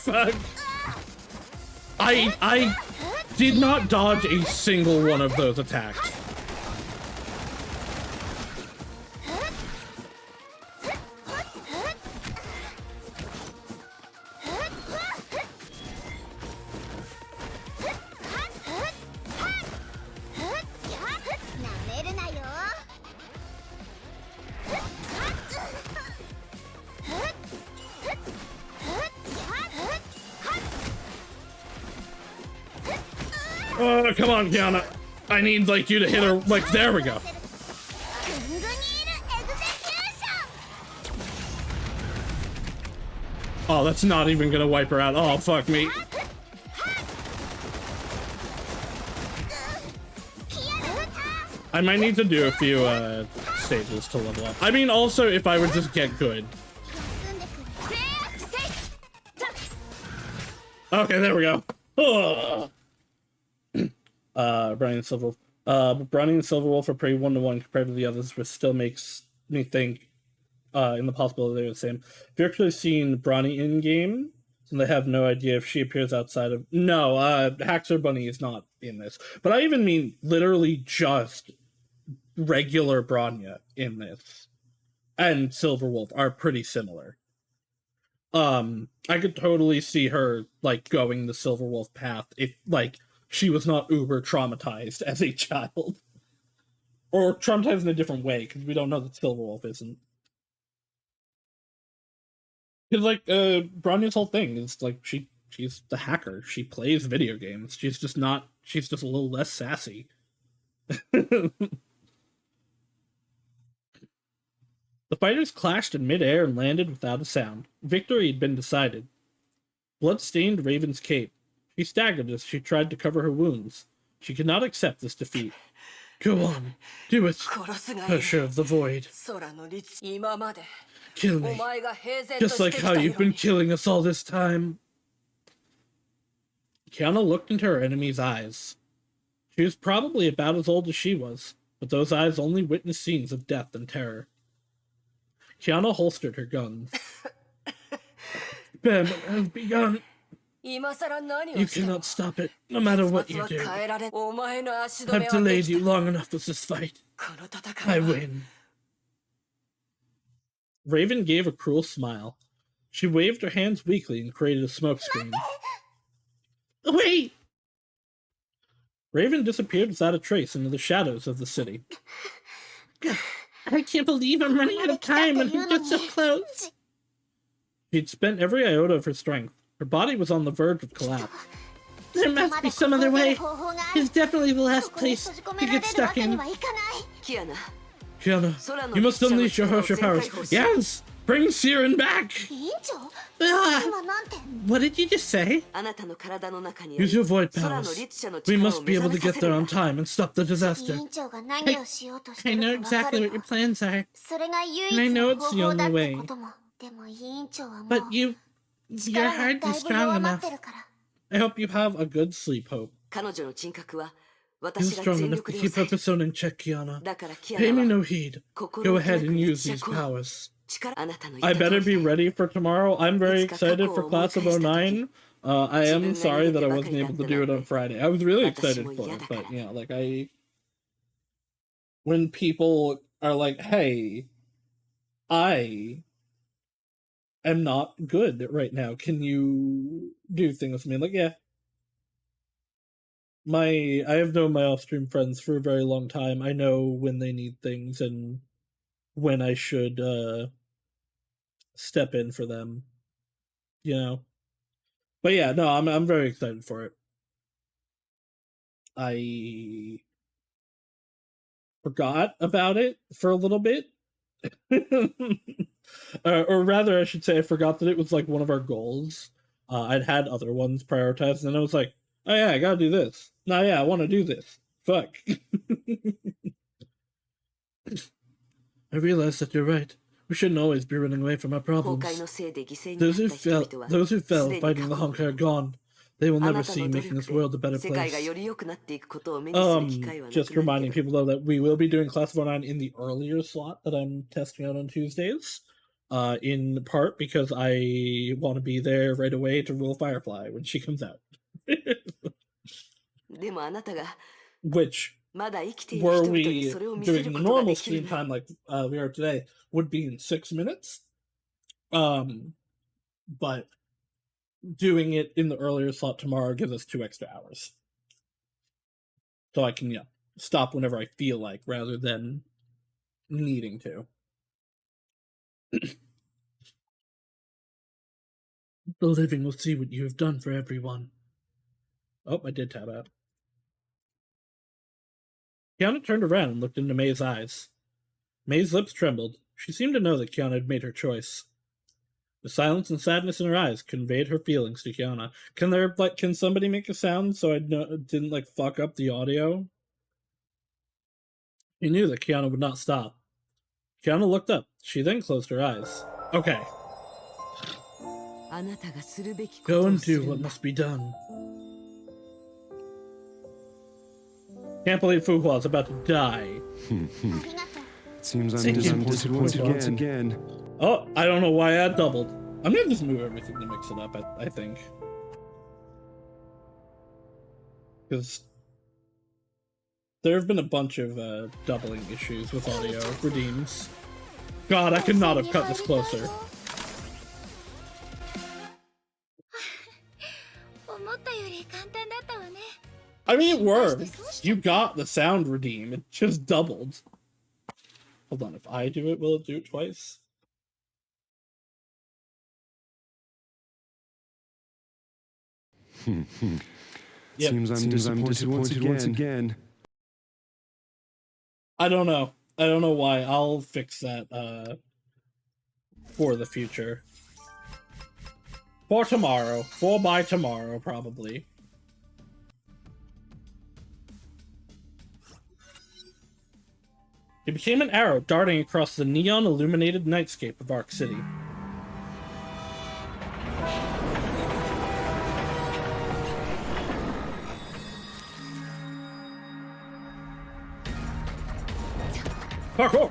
Speaker 1: Fuck. I did not dodge a single one of those attacks. Oh, come on, Kiana. I need, like, you to hit her. Like, there we go. Oh, that's not even gonna wipe her out. Oh, fuck me. I might need to do a few, stages to level up. I mean, also, if I would just get good. Okay, there we go. Ugh. Brownie and Silverwolf. Brownie and Silverwolf are pretty 1-to-1 compared to the others, which still makes me think in the possibility they're the same. Have you actually seen Brownie in-game? And they have no idea if she appears outside of... No, Haxor Bunny is not in this. But I even mean literally just regular Bronya in this. And Silverwolf are pretty similar. I could totally see her, like, going the Silverwolf path if, like, she was not uber traumatized as a child. Or traumatized in a different way, because we don't know that Silverwolf isn't. Because, like, Bronya's whole thing is, like, she's the hacker. She plays video games. She's just a little less sassy. The fighters clashed in midair and landed without a sound. Victory had been decided. Blood stained Raven's cape. She staggered as she tried to cover her wounds. She could not accept this defeat. Go on, do it, Pusher of the Void. Kill me, just like how you've been killing us all this time. Kiana looked into her enemy's eyes. She was probably about as old as she was, but those eyes only witnessed scenes of death and terror. Kiana holstered her guns. Battle has begun. You cannot stop it, no matter what you do. I've delayed you long enough with this fight. I win. Raven gave a cruel smile. She waved her hands weakly and created a smokescreen. Wait! Raven disappeared without a trace into the shadows of the city. I can't believe I'm running out of time and we're just so close. She'd spent every iota of her strength. Her body was on the verge of collapse. There must be some other way. It's definitely the last place to get stuck in.
Speaker 3: Kiana,
Speaker 1: Kiana, you must unleash your harsher powers. Yes! Bring Siren back! Ah, what did you just say? Use your void powers. We must be able to get there on time and stop the disaster. I know exactly what your plans are. And I know it's the only way. But you're hardly strong enough. I hope you have a good sleep, Hope. You're strong enough to keep her persona in check, Kiana. Pay me no heed. Go ahead and use these powers. I better be ready for tomorrow. I'm very excited for Class of 09. I am sorry that I wasn't able to do it on Friday. I was really excited for it, but yeah, like when people are like, hey, I am not good right now, can you do things with me? Like, yeah. I have known my off-stream friends for a very long time. I know when they need things and when I should step in for them, you know. But yeah, no, I'm very excited for it. I forgot about it for a little bit. Or rather, I should say I forgot that it was like one of our goals. I'd had other ones prioritized, and I was like, oh yeah, I gotta do this. No, yeah, I want to do this. Fuck. I realize that you're right. We shouldn't always be running away from our problems. Those who fell fighting the Honkai are gone. They will never see making this world a better place. Just reminding people though that we will be doing Class of 09 in the earlier slot that I'm testing out on Tuesdays. In part because I want to be there right away to rule Firefly when she comes out. Which, were we doing the normal screen time like we are today, would be in 6 minutes. But doing it in the earlier slot tomorrow gives us 2 extra hours. So I can, stop whenever I feel like, rather than needing to. The living will see what you have done for everyone. Oh, I did tab out. Kiana turned around and looked into May's eyes. May's lips trembled. She seemed to know that Kiana had made her choice. The silence and sadness in her eyes conveyed her feelings to Kiana. Can somebody make a sound so I didn't fuck up the audio? He knew that Kiana would not stop. Kiana looked up. She then closed her eyes. Okay. Go and do what must be done. Can't believe Fuhua's about to die.
Speaker 6: Seems I'm disappointed once again.
Speaker 1: Oh, I don't know why I doubled. I'm gonna just move everything to mix it up, I think. Because there have been a bunch of doubling issues with audio redeems. God, I could not have cut this closer. I mean, it worked. You got the sound redeem. It just doubled. Hold on, if I do it, will it do it twice? Yep.
Speaker 6: Seems I'm disappointed once again.
Speaker 1: I don't know. I don't know why. I'll fix that for the future. For tomorrow. For by tomorrow, probably. It became an arrow darting across the neon-illuminated nightscape of Arc City. Parkour!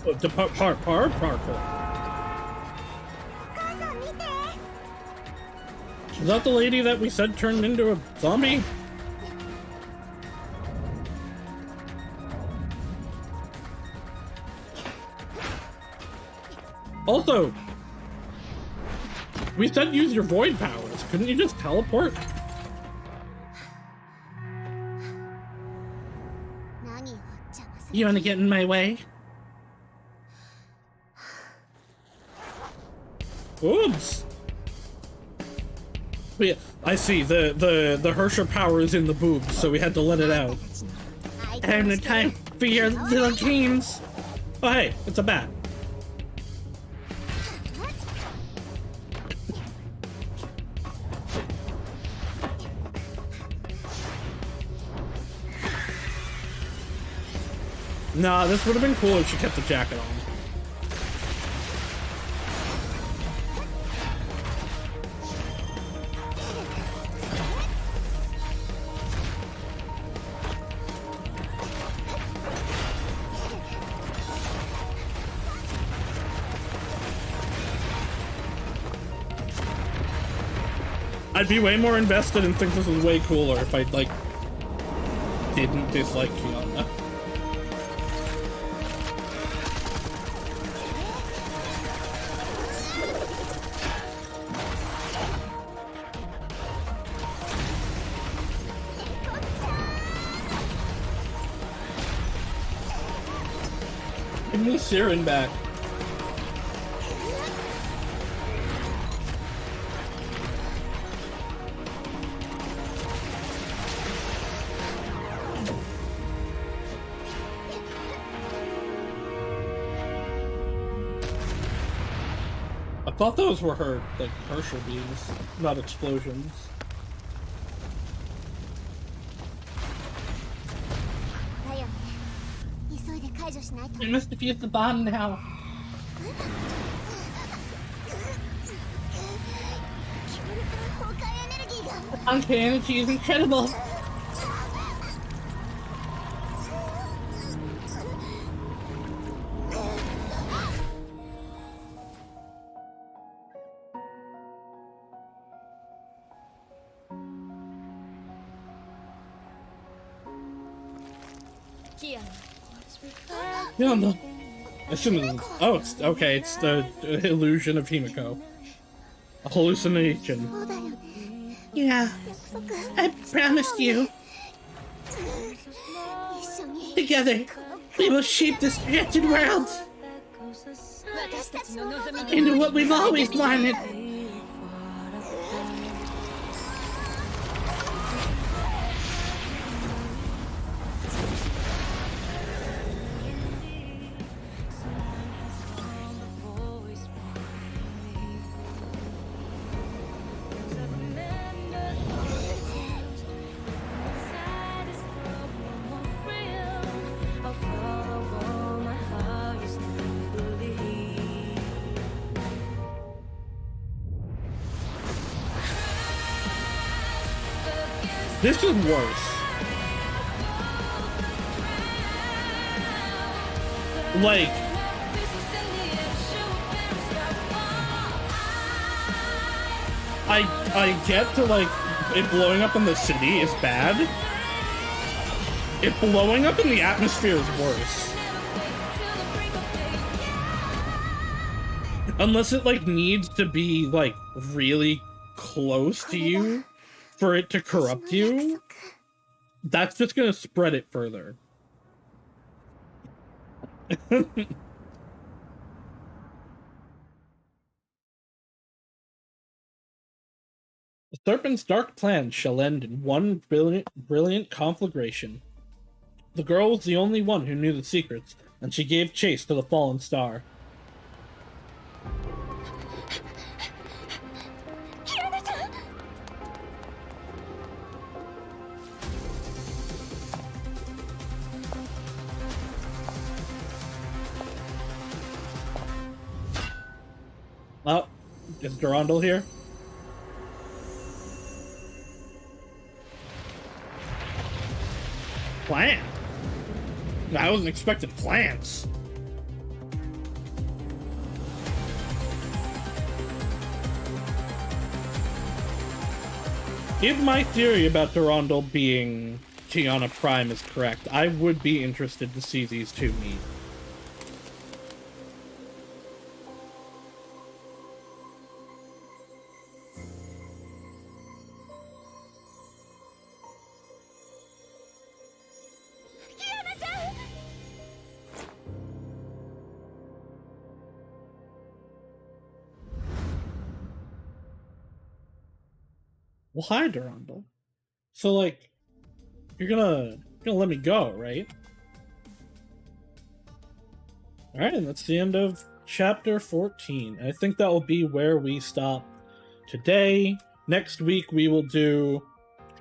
Speaker 1: Parkour. Is that the lady that we said turned into a zombie? Also, we said use your void powers. Couldn't you just teleport? You want to get in my way? Oops. But yeah, I see. The Hersher power is in the boobs, so we had to let it out. I have no time for your little games. Oh hey, it's a bat. Nah, this would have been cool if she kept the jacket on. I'd be way more invested and think this was way cooler if I, like, didn't dislike Kiana. Give me Siren back. I thought those were her, like, Herschel beams, not explosions. We must defuse the bomb now. The Honkai energy is incredible. Yeah, no. As soon as, oh, it's okay. It's the illusion of Himiko, a hallucination. Yeah, I promised you. Together, we will shape this wretched world into what we've always wanted. This is worse. Like, I get to, like, it blowing up in the city is bad. It blowing up in the atmosphere is worse. Unless it, like, needs to be, like, really close to you for it to corrupt you, that's just gonna spread it further. The serpent's dark plans shall end in one brilliant conflagration. The girl was the only one who knew the secrets, and she gave chase to the fallen star. Oh, is Durandal here? Plant? I wasn't expecting plants. If my theory about Durandal being Tiana Prime is correct, I would be interested to see these two meet. Well, hi, Durandal. So, like, you're gonna let me go, right? Alright, and that's the end of chapter 14. I think that will be where we stop today. Next week, we will do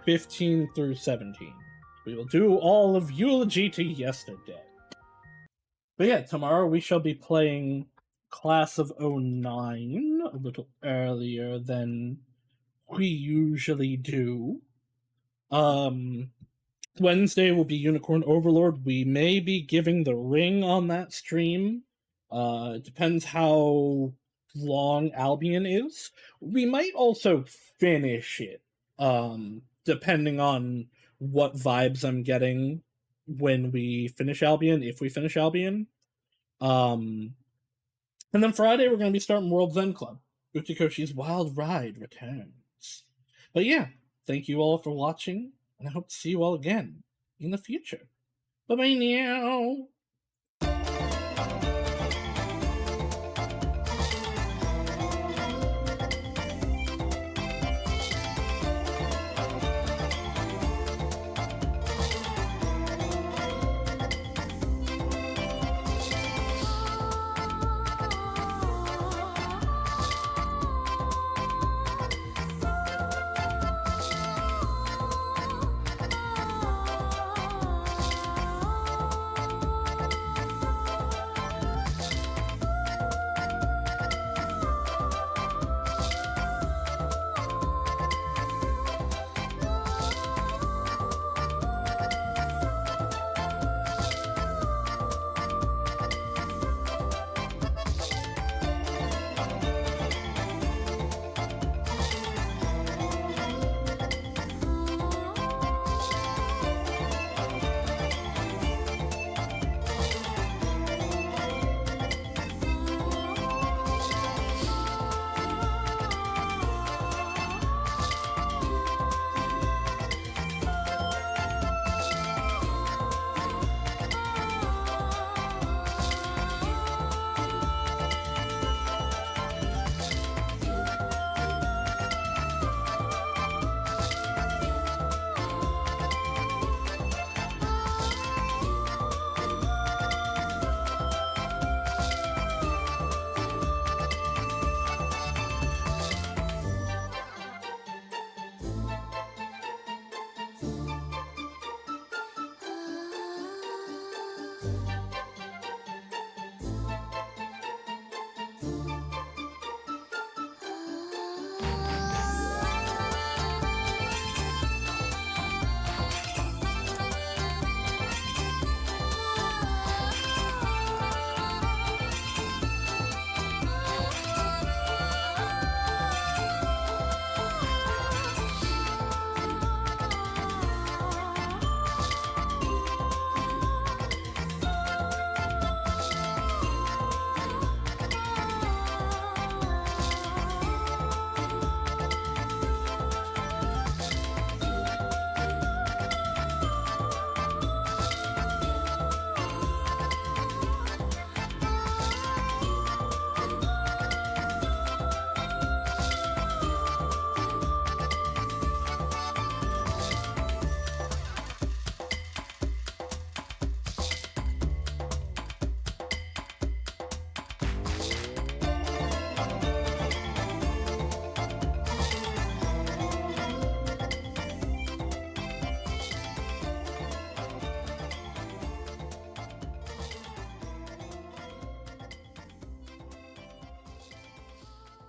Speaker 1: 15 through 17. We will do all of Eulogy to Yesterday. But yeah, tomorrow we shall be playing Class of 09 a little earlier than we usually do. Wednesday will be Unicorn Overlord. We may be giving the ring on that stream. It depends how long Albion is. We might also finish it, depending on what vibes I'm getting when we finish Albion, if we finish Albion. And then Friday we're going to be starting World's End Club. Uchikoshi's Wild Ride returns. But yeah, thank you all for watching, and I hope to see you all again in the future. Bye-bye now!